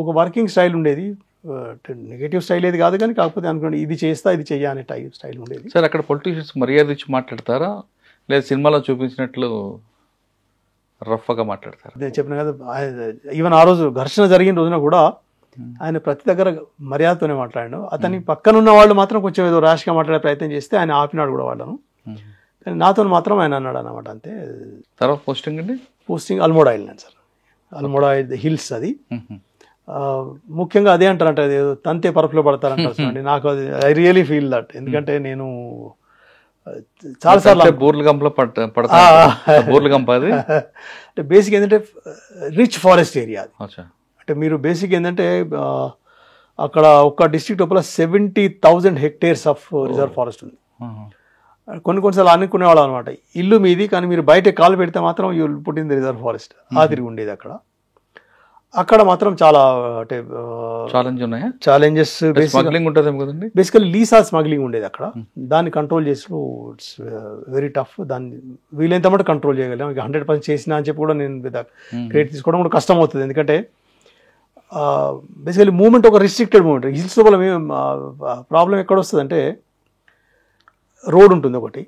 ఒక వర్కింగ్ స్టైల్ ఉండేది, నెగటివ్ స్టైల్ ఏది కాదు కానీ కాకపోతే అనుకోండి ఇది చేస్తా ఇది చెయ్య అనే స్టైల్ ఉండేది. సార్ అక్కడ పొలిటీషియన్స్ మర్యాద ఇచ్చి మాట్లాడతారా లేదా సినిమాలో చూపించినట్లు రఫ్గా మాట్లాడతారా? అదే చెప్పిన కదా, ఈవెన్ ఆ రోజు ఘర్షణ జరిగిన రోజున కూడా ఆయన ప్రతి దగ్గర మర్యాదతోనే మాట్లాడాడు. అతని పక్కనున్న వాళ్ళు మాత్రం కొంచెం ఏదో ర్యాష్గా మాట్లాడే ప్రయత్నం చేస్తే ఆయన ఆపినాడు కూడా వాళ్ళను. కానీ నాతో మాత్రం ఆయన అన్నాడు అన్నమాట అంతే. తర్వాత పోస్టింగ్ అండి? పోస్టింగ్ అల్మోడా వెళ్ళినాను సార్. అల్మోడా హిల్స్ అది. ముఖ్యంగా అదే అంటారంటే అది తంతే పరుపులో పడతారంటారు చూడండి. నాకు అది ఐ రియలీ ఫీల్ దట్. ఎందుకంటే నేను చాలాసార్లు బూర్లగంపలో బూర్లగంప అది అంటే బేసిక్ ఏంటంటే రిచ్ ఫారెస్ట్ ఏరియా అది. అంటే మీరు బేసిక్ ఏంటంటే అక్కడ ఒక డిస్ట్రిక్ట్ లోపల 70,000 హెక్టేర్స్ ఆఫ్ రిజర్వ్ ఫారెస్ట్ ఉంది. కొన్నిసార్లు అనుకునేవాళ్ళం అనమాట ఇల్లు మీది కానీ మీరు బయట కాలు పెడితే మాత్రం యూ పుట్టింది రిజర్వ్ ఫారెస్ట్ ఆ తిరిగి ఉండేది. అక్కడ మాత్రం చాలా అంటే ఛాలెంజెస్ బేసికల్లీ లీసా స్మగ్లింగ్ ఉండేది అక్కడ. దాన్ని కంట్రోల్ చేసి ఇట్స్ వెరీ టఫ్. దాన్ని వీలైనంత మటు కంట్రోల్ చేయగలిగాం. ఇక 100% చేసినా అని చెప్పి కూడా నేను క్రెడిట్ తీసుకోవడం కూడా కష్టం అవుతుంది. ఎందుకంటే బేసికలీ మూవ్మెంట్ ఒక రిస్ట్రిక్టెడ్ మూవ్మెంట్. హిల్స్ లోపల ప్రాబ్లం ఎక్కడ వస్తుంది అంటే రోడ్ ఉంటుంది ఒకటి,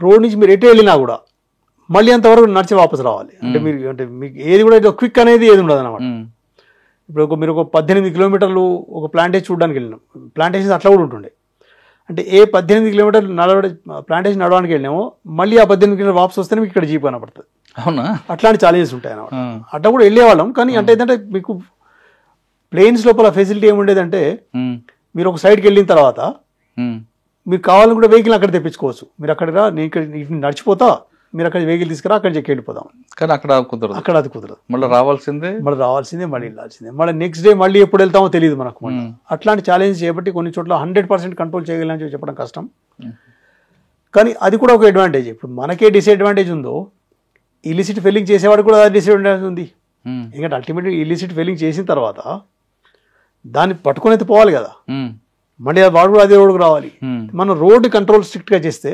రోడ్ నుంచి మీరు ఎటు వెళ్ళినా కూడా మళ్ళీ అంతవరకు నడిచి వాపసు రావాలి. అంటే మీకు ఏది కూడా క్విక్ అనేది ఏది ఉండదు అనమాట. ఇప్పుడు మీరు ఒక 18 కిలోమీటర్లు ఒక ప్లాంటేషన్ చూడడానికి వెళ్ళినాం. ప్లాంటేషన్ అట్లా కూడా ఉంటుండే. అంటే 18 కిలోమీటర్లు ప్లాంటేషన్ నడవడానికి వెళ్ళినామో మళ్ళీ ఆ 18 కిలోమీటర్లు వాపసు వస్తేనే మీకు ఇక్కడ జీప్ కనపడుతుంది. అవునా? అట్లాంటి ఛాలెంజెస్ ఉంటాయి అన్నమాట. అట్లా కూడా వెళ్ళేవాళ్ళం. కానీ అంటే ఏంటంటే మీకు ప్లేన్స్ లోపల ఫెసిలిటీ ఏముండేదంటే మీరు ఒక సైడ్కి వెళ్ళిన తర్వాత మీరు కావాలని కూడా వెహికల్ అక్కడ తెప్పించుకోవచ్చు. మీరు అక్కడ నేను ఇక్కడ నడిచిపోతా, మీరు అక్కడ వెహికల్ తీసుకురా, అక్కడ చెక్కి వెళ్ళిపోదాం. కానీ అక్కడ అది కుదరదు. మళ్ళీ రావాల్సిందే మళ్ళీ వెళ్ళాల్సిందే. మళ్ళీ నెక్స్ట్ డే మళ్ళీ ఎప్పుడు వెళ్తామో తెలియదు మనకు. అట్లాంటి ఛాలెంజ్ చేయబట్టి కొన్ని చోట్ల 100% కంట్రోల్ చేయగలని చెప్పడం కష్టం. కానీ అది కూడా ఒక అడ్వాంటేజ్. ఇప్పుడు మనకే డిసడ్వాంటేజ్ ఉందో ఇలిసిట్ ఫెల్లింగ్ చేసేవాడు కూడా డిసడ్వాంటేజ్ ఉంది. ఎందుకంటే అల్టిమేట్గా ఇలిసిట్ ఫెల్లింగ్ చేసిన తర్వాత దాన్ని పట్టుకొని అయితే పోవాలి కదా, మళ్ళీ వాడు కూడా అదే రోడ్డుకు రావాలి. మనం రోడ్డు కంట్రోల్ స్ట్రిక్ట్గా చేస్తే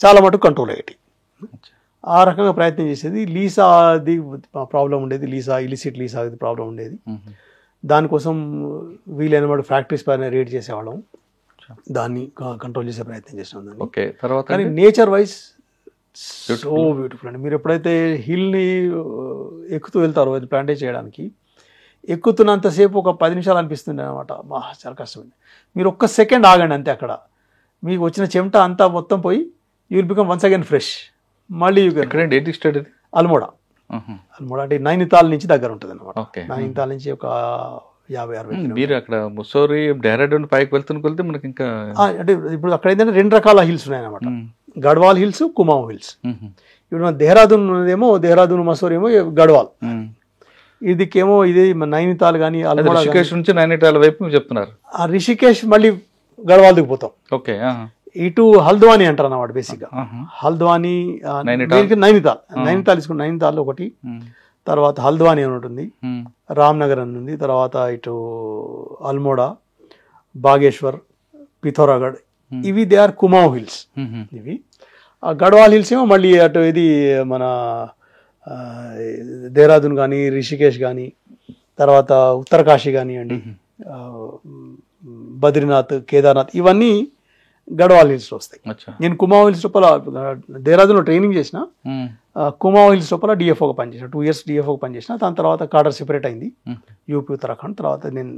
చాలా మటుకు కంట్రోల్ అయ్యేటి. ఆ రకంగా ప్రయత్నం చేసేది. లీసాది ప్రాబ్లం ఉండేది, ఇలిసిట్ లీసా ప్రాబ్లం ఉండేది. దానికోసం వీలైన వాడు ఫ్యాక్టరీస్ పైన రేడ్ చేసేవాళ్ళం, దాన్ని కంట్రోల్ చేసే ప్రయత్నం చేసినాం. కానీ నేచర్ వైజ్ సో బ్యూటిఫుల్ అండి. మీరు ఎప్పుడైతే హిల్ని ఎక్కుతూ వెళ్తారో అది ప్లాంటేజ్ చేయడానికి, ఎక్కుతున్నంతసేపు ఒక 10 నిమిషాలు అనిపిస్తుంది అనమాట. చాలా కష్టమైంది. మీరు ఒక్క సెకండ్ ఆగండి అంతే, అక్కడ మీకు వచ్చిన చెమట అంతా మొత్తం పోయి you will become once again fresh. మళ్ళీ అల్మోడా అంటే నైనితాల్ నుంచి దగ్గర ఉంటుంది అనమాట. నైనితాల్ నుంచి ఒక 50-60 మీరు అక్కడ ముస్సోరీ డెహ్రాడూన్ పైకి వెళ్తే మనకి ఇంకా అంటే ఇప్పుడు అక్కడ ఏంటంటే 2 రకాల హిల్స్ ఉన్నాయన్నమాట. Garhwal hills, Kumaon hills. ఇప్పుడు మన దేహ్రాదూన్ ఉన్నదేమో దేహ్రాదూన్, మసూర్ ఏమో గడ్వాల్. ఇదికేమో ఇది నైనితాల్ కానీ అల్మోడా నుంచి నైనితాల్ వైపు చెప్తున్నారు. ఆ రిషికేష్ మళ్ళీ గడ్వాల్ దిగిపోతాం. ఓకే. ఇటు హల్ద్వానీ అంటారు అన్నమాట బేసిక్గా. హల్ద్వానీ నైనితాల్ తీసుకుంటే నైనితాల్ ఒకటి, తర్వాత హల్ద్వానీ అని ఉంటుంది, రామ్నగర్ అని ఉంది, తర్వాత ఇటు అల్మోడా, బాగేశ్వర్, పిథోరాగఢ్, ఇవి దే ఆర్ కుమావ్ హిల్స్. ఇవి గడ్వాల్ హిల్స్ ఏమో మళ్ళీ అటు ఇది మన దేహ్రాదూన్ కానీ, రిషికేష్ కానీ, తర్వాత ఉత్తరకాశీ కానివ్వండి, బద్రీనాథ్, కేదార్నాథ్, ఇవన్నీ గడ్వాల్ హిల్స్లో వస్తాయి. నేను కుమావ్ హిల్స్ లోపల దేహ్రాదూన్లో ట్రైనింగ్ చేసిన, కుమావ్ హిల్స్ లోపల డిఎఫ్ఓగా పనిచేసిన, 2 years డిఎఫ్ఓగా పనిచేసిన. దాని తర్వాత కాడర్ సెపరేట్ అయింది, యూపీ ఉత్తరాఖండ్. తర్వాత నేను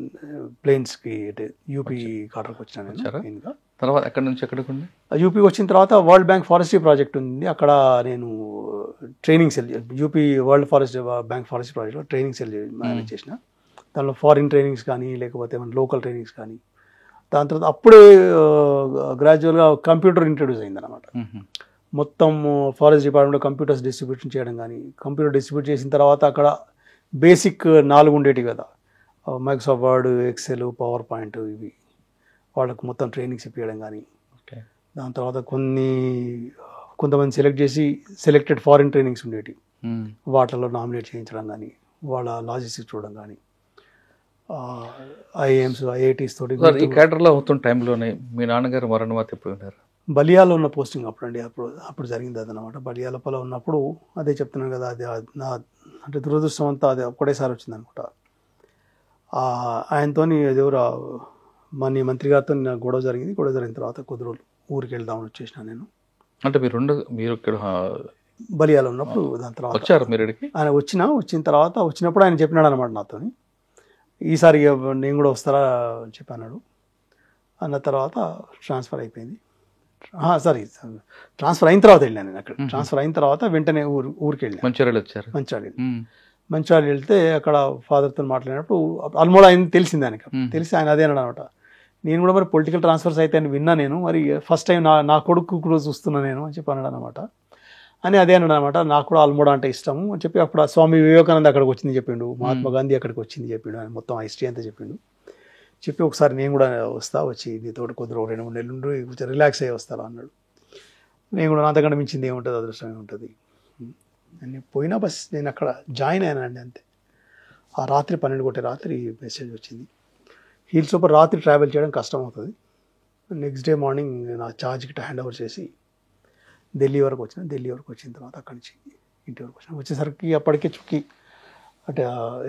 ప్లేన్స్కి యూపీ కాడర్కి వచ్చిన. నేను తర్వాత ఎక్కడి నుంచి ఎక్కడికి ఉండి యూపీకి వచ్చిన తర్వాత వరల్డ్ బ్యాంక్ ఫారెస్ట్రీ ప్రాజెక్ట్ ఉంది, అక్కడ నేను training cell, UP world forest bank forestry ప్రాజెక్ట్లో ట్రైనింగ్ సెల్ మేనేజ్ చేసిన. దానిలో ఫారిన్ ట్రైనింగ్స్ కానీ లేకపోతే మన లోకల్ ట్రైనింగ్స్ కానీ. దాని తర్వాత అప్పుడే గ్రాడ్యువల్గా కంప్యూటర్ ఇంట్రడ్యూస్ అయింది అనమాట. మొత్తం ఫారెస్ట్ డిపార్ట్మెంట్లో కంప్యూటర్స్ డిస్ట్రిబ్యూషన్ చేయడం కానీ, కంప్యూటర్ డిస్ట్రిబ్యూట్ చేసిన తర్వాత అక్కడ బేసిక్ 4 ఉండేటివి కదా, Microsoft Word, Excel, PowerPoint, ఇవి వాళ్ళకు మొత్తం ట్రైనింగ్స్ ఇప్పించడం కానీ. దాని తర్వాత కొంతమంది సెలెక్ట్ చేసి సెలెక్టెడ్ ఫారిన్ ట్రైనింగ్స్ ఉండేవి, వాటిలో నామినేట్ చేయించడం కానీ, వాళ్ళ లాజిస్టిక్స్ చూడడం కానీ, ఐఏఎమ్స్, ఐఐటీస్ తోటి. ఈ క్యాడర్లో అవుతున్న టైంలోనే మీ నాన్నగారు మరణవాత ఎప్పుడు ఉన్నారు? బలియాలో ఉన్న పోస్టింగ్ అప్పుడండి, అప్పుడు జరిగింది అదనమాట. బలియా లోపల ఉన్నప్పుడు అదే చెప్తున్నాను కదా, అది నా అంటే దురదృష్టం అంతా అది ఒకటేసారి వచ్చింది అనుకుంటా. ఆయనతో ఎవరు మంత్రి గారితో గొడవ జరిగింది. గొడవ జరిగిన తర్వాత కొద్ది రోజులు ఊరికి వెళ్దామని వచ్చేసిన నేను. అంటే మీరు ఇక్కడ బలియాలో ఉన్నప్పుడు. దాని తర్వాత వచ్చారు మీరు? ఆయన వచ్చిన తర్వాత వచ్చినప్పుడు ఆయన చెప్పినాడు అనమాట నాతో, ఈసారి నేను కూడా వస్తారా చెప్పాడు. అన్న తర్వాత ట్రాన్స్ఫర్ అయిపోయింది. సారీ, ట్రాన్స్ఫర్ అయిన తర్వాత వెళ్ళాను నేను. అక్కడ ట్రాన్స్ఫర్ అయిన తర్వాత వెంటనే ఊరికి వెళ్ళాను. మంచిర్యాల వచ్చారు. మంచిర్యాల వెళ్తే అక్కడ ఫాదర్తో మాట్లాడినప్పుడు ఆల్మోస్ట్ ఆయన తెలిసింది ఆయనకి. తెలిసి ఆయన అదే అన్నాడు అనమాట, నేను కూడా మరి పొలిటికల్ ట్రాన్స్ఫర్స్ అయితే అని విన్నా నేను, మరి ఫస్ట్ టైం నా కొడుకు కూడా చూస్తున్నా నేను అని చెప్పి అన్నాడు అనమాట. అని అదే అన్నాడు అనమాట, నాకు కూడా ఆల్మోడా అంటే ఇష్టము అని చెప్పి. అప్పుడు స్వామి వివేకానంద అక్కడికి వచ్చింది చెప్పిండు, మహాత్మా గాంధీ అక్కడికి వచ్చింది చెప్పిండు, ఆయన మొత్తం హిస్టరీ అంతా చెప్పిండు. చెప్పి ఒకసారి నేను కూడా వచ్చి నీతో కొద్ది 2-3 నెలలు ఉండి కొంచెం రిలాక్స్ అయ్యి వస్తారా అన్నాడు. నేను కూడా అంతకంటే మించింది ఏముంటుంది, అదృష్టం ఏముంటుంది అని పోయినా. బస్ నేను అక్కడ జాయిన్ అయినానండి అంతే. ఆ రాత్రి 12 రాత్రి మెసేజ్ వచ్చింది, హిల్స్ సూపర్ రాత్రి ట్రావెల్ చేయడం కష్టం అవుతుంది, నెక్స్ట్ డే మార్నింగ్ నా ఛార్జ్కి హ్యాండ్ ఓవర్ చేసి ఢిల్లీ వరకు వచ్చిన. ఢిల్లీ వరకు వచ్చిన తర్వాత అక్కడి నుంచి ఇంటి వరకు వచ్చేసరికి అప్పటికే చుక్కి అంటే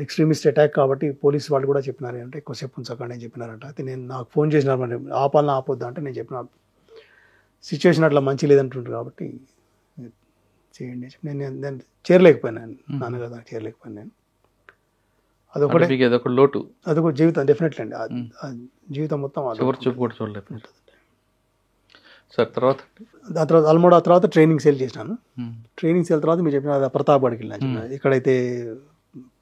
ఎక్స్ట్రీమిస్ట్ అటాక్ కాబట్టి పోలీస్ వాళ్ళు కూడా చెప్పినారు అంటే ఎక్కువసేపు ఉంచకండి అని చెప్పినారంట. అయితే నేను నాకు ఫోన్ చేసినారు, మరి ఆపాలన్నా ఆపొద్దా అంటే నేను చెప్పిన సిచ్యువేషన్ అట్లా మంచి లేదంటుంటారు కాబట్టి చేయండి. నేను చేరలేకపోయినాను, నాన్నగారు దానికి చేరలేకపోయాను నేను. అదొకటి లోటు, అదొక జీవితం డెఫినెట్లీ అండి. జీవితం మొత్తం చూడలేదు సార్. తర్వాత దాని తర్వాత ఆల్మోడా తర్వాత ట్రైనింగ్ సెల్ చేసినాను. ట్రైనింగ్ సెల్ తర్వాత మీరు చెప్పిన ప్రతాప్గఢ్కి వెళ్ళినా. ఇక్కడైతే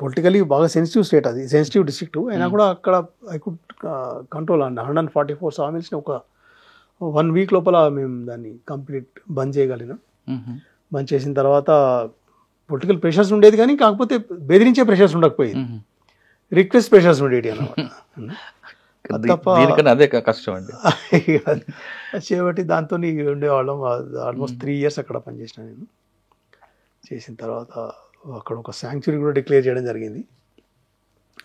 పొలిటికలీ బాగా సెన్సిటివ్ స్టేట్, అది సెన్సిటివ్ డిస్ట్రిక్ట్ అయినా కూడా అక్కడ ఐ కుడ్ కంట్రోల్ అండి. 144 sawmills-ని ఒక 1 week లోపల మేము దాన్ని కంప్లీట్ బంద్ చేయగలిగినాం. బంద్ చేసిన తర్వాత పొలిటికల్ ప్రెషర్స్ ఉండేది కానీ కాకపోతే బెదిరించే ప్రెషర్స్ ఉండకపోయేది, రిక్వెస్ట్ ప్రెషర్స్ ఉండేవి అన్నమాట. అదే కష్టం అండి చేయబట్టి దాంతో ఉండేవాళ్ళం. ఆల్మోస్ట్ 3 years అక్కడ పనిచేసిన నేను. చేసిన తర్వాత అక్కడ ఒక శాంక్చురీ కూడా డిక్లేర్ చేయడం జరిగింది,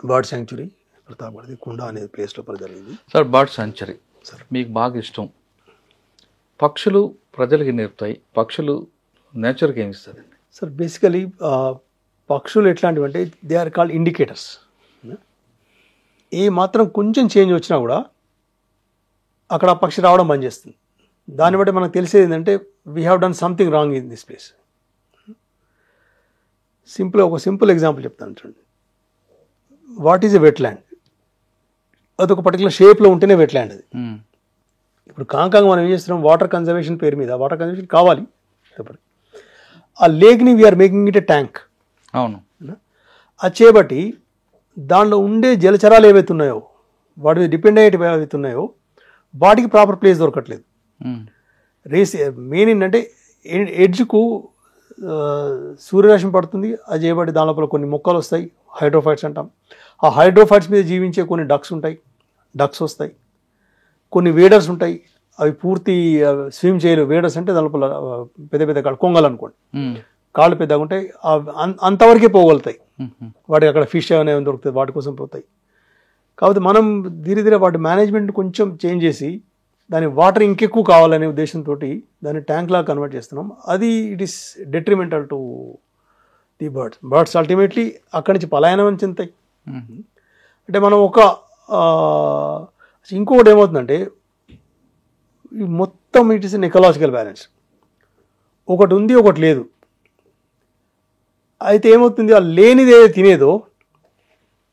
బర్డ్ శాంక్చురీ, ప్రతాప్గఢ్ కుండా అనే ప్లేస్ లోపల జరిగింది. సార్ బర్డ్ శాంక్చురీ సార్ మీకు బాగా ఇష్టం. పక్షులు ప్రజలకి నేర్పుతాయి, పక్షులు నేచర్కి ఏమి ఇస్తుంది సార్? బేసికలీ పక్షులు ఎట్లాంటివి అంటే దే ఆర్ కాల్డ్ ఇండికేటర్స్. ఏ మాత్రం కొంచెం చేంజ్ వచ్చినా కూడా అక్కడ ఆ పక్షి రావడం బంద్ చేస్తుంది. దాన్ని బట్టి మనకు తెలిసేది ఏంటంటే we have done something wrong in this place. ఒక సింపుల్ ఎగ్జాంపుల్ చెప్తాను చూడండి. What is a wetland? అదొక పర్టికులర్ షేప్లో ఉంటేనే వెట్ ల్యాండ్ అది. ఇప్పుడు కాంకాంగ్ మనం ఏం చేస్తున్నాం, వాటర్ కన్జర్వేషన్ పేరు మీద, వాటర్ కన్జర్వేషన్ కావాలి, ఆ లేక్ని we are making it a tank. అవును, అది చేయబట్టి దానిలో ఉండే జలచరాలు ఏవైతే ఉన్నాయో, వాటి మీద డిపెండ్ అయ్యేటివి ఏవైతే ఉన్నాయో వాటికి ప్రాపర్ ప్లేస్ దొరకట్లేదు. మెయిన్ ఏంటంటే ఎడ్జ్కు సూర్యరశ్మి పడుతుంది, అది చేయబట్టి దాని లోపల కొన్ని మొక్కలు వస్తాయి, హైడ్రోఫైట్స్ అంటాం. ఆ హైడ్రోఫైట్స్ మీద జీవించే కొన్ని డక్స్ వస్తాయి, కొన్ని వేడర్స్ ఉంటాయి, అవి పూర్తి స్విమ్ చేయలేవు. వేడస్ అంటే దాని లోపల పెద్ద పెద్ద కాళ్ళు కొంగలు అనుకోండి, కాళ్ళు పెద్దగా ఉంటాయి, అంతవరకే పోగలుగుతాయి. వాటికి అక్కడ ఫిష్ ఏమైనా దొరుకుతుంది, వాటి కోసం పోతాయి. కాబట్టి మనం ధీరే ధీరే వాటి మేనేజ్మెంట్ కొంచెం చేంజ్ చేసి దాని వాటర్ ఇంకెక్కువ కావాలనే ఉద్దేశంతో దాన్ని ట్యాంక్ లాగా కన్వర్ట్ చేస్తున్నాం. అది it is detrimental to the birds ultimately అక్కడి నుంచి పలాయనం చెందుతాయి. అంటే మనం ఇంకొకటి ఏమవుతుందంటే మొత్తం it is an ecological balance. ఒకటి ఉంది, ఒకటి లేదు. అయితే ఏమవుతుంది, ఆ లేనిది ఏదో తినేదో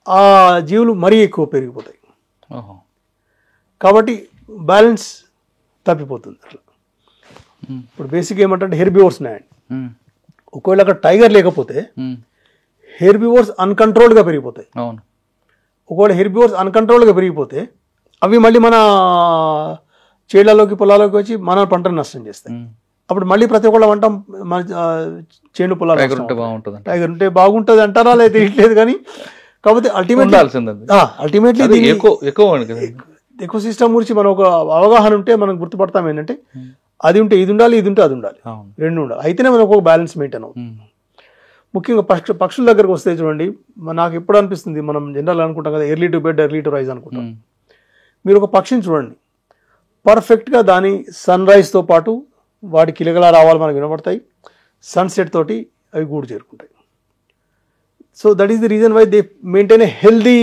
ఆ జీవులు మరీ ఎక్కువ పెరిగిపోతాయి. కాబట్టి బ్యాలెన్స్ తప్పిపోతుంది అట్లా. ఇప్పుడు బేసిక్ ఏమంటే హెర్బివోర్స్ ఉన్నాయండి. ఒకవేళ అక్కడ టైగర్ లేకపోతే హెర్బివోర్స్ అన్కంట్రోల్డ్గా పెరిగిపోతాయి. ఒకవేళ హెర్బివోర్స్ అన్కంట్రోల్డ్గా పెరిగిపోతే అవి మళ్ళీ మన చేళ్లలోకి పొలాల్లోకి వచ్చి మన పంటను నష్టం చేస్తాయి. అప్పుడు మళ్ళీ ప్రతి ఒక్కళ్ళ వంట మన చేను పొలాలు టైగర్ ఉంటే బాగుంటుంది అంటారా లేదా తెలియట్లేదు. కానీ కాకపోతే అల్టిమేట్లీ ఎకో సిస్టమ్ గురించి మనం ఒక అవగాహన ఉంటే మనం గుర్తుపడతాం ఏంటంటే అది ఉంటే ఇది ఉండాలి, ఇది ఉంటే అది ఉండాలి, రెండు ఉండాలి. అయితేనే మనకు ఒక బ్యాలెన్స్ మెయింటైన్ అవుతుంది. ముఖ్యంగా పక్షుల దగ్గరకు వస్తే చూడండి, నాకు ఎప్పుడు అనిపిస్తుంది, మనం జనరల్ అనుకుంటాం కదా early to bed early to rise అనుకుంటాం. మీరు ఒక పక్షిని చూడండి, పర్ఫెక్ట్గా దాని సన్ రైజ్తో పాటు వాటి కిలకలా రావాలి మనకు వినబడతాయి, సన్సెట్ తోటి అవి గూడు చేరుకుంటాయి. So that is the reason why they maintain a healthy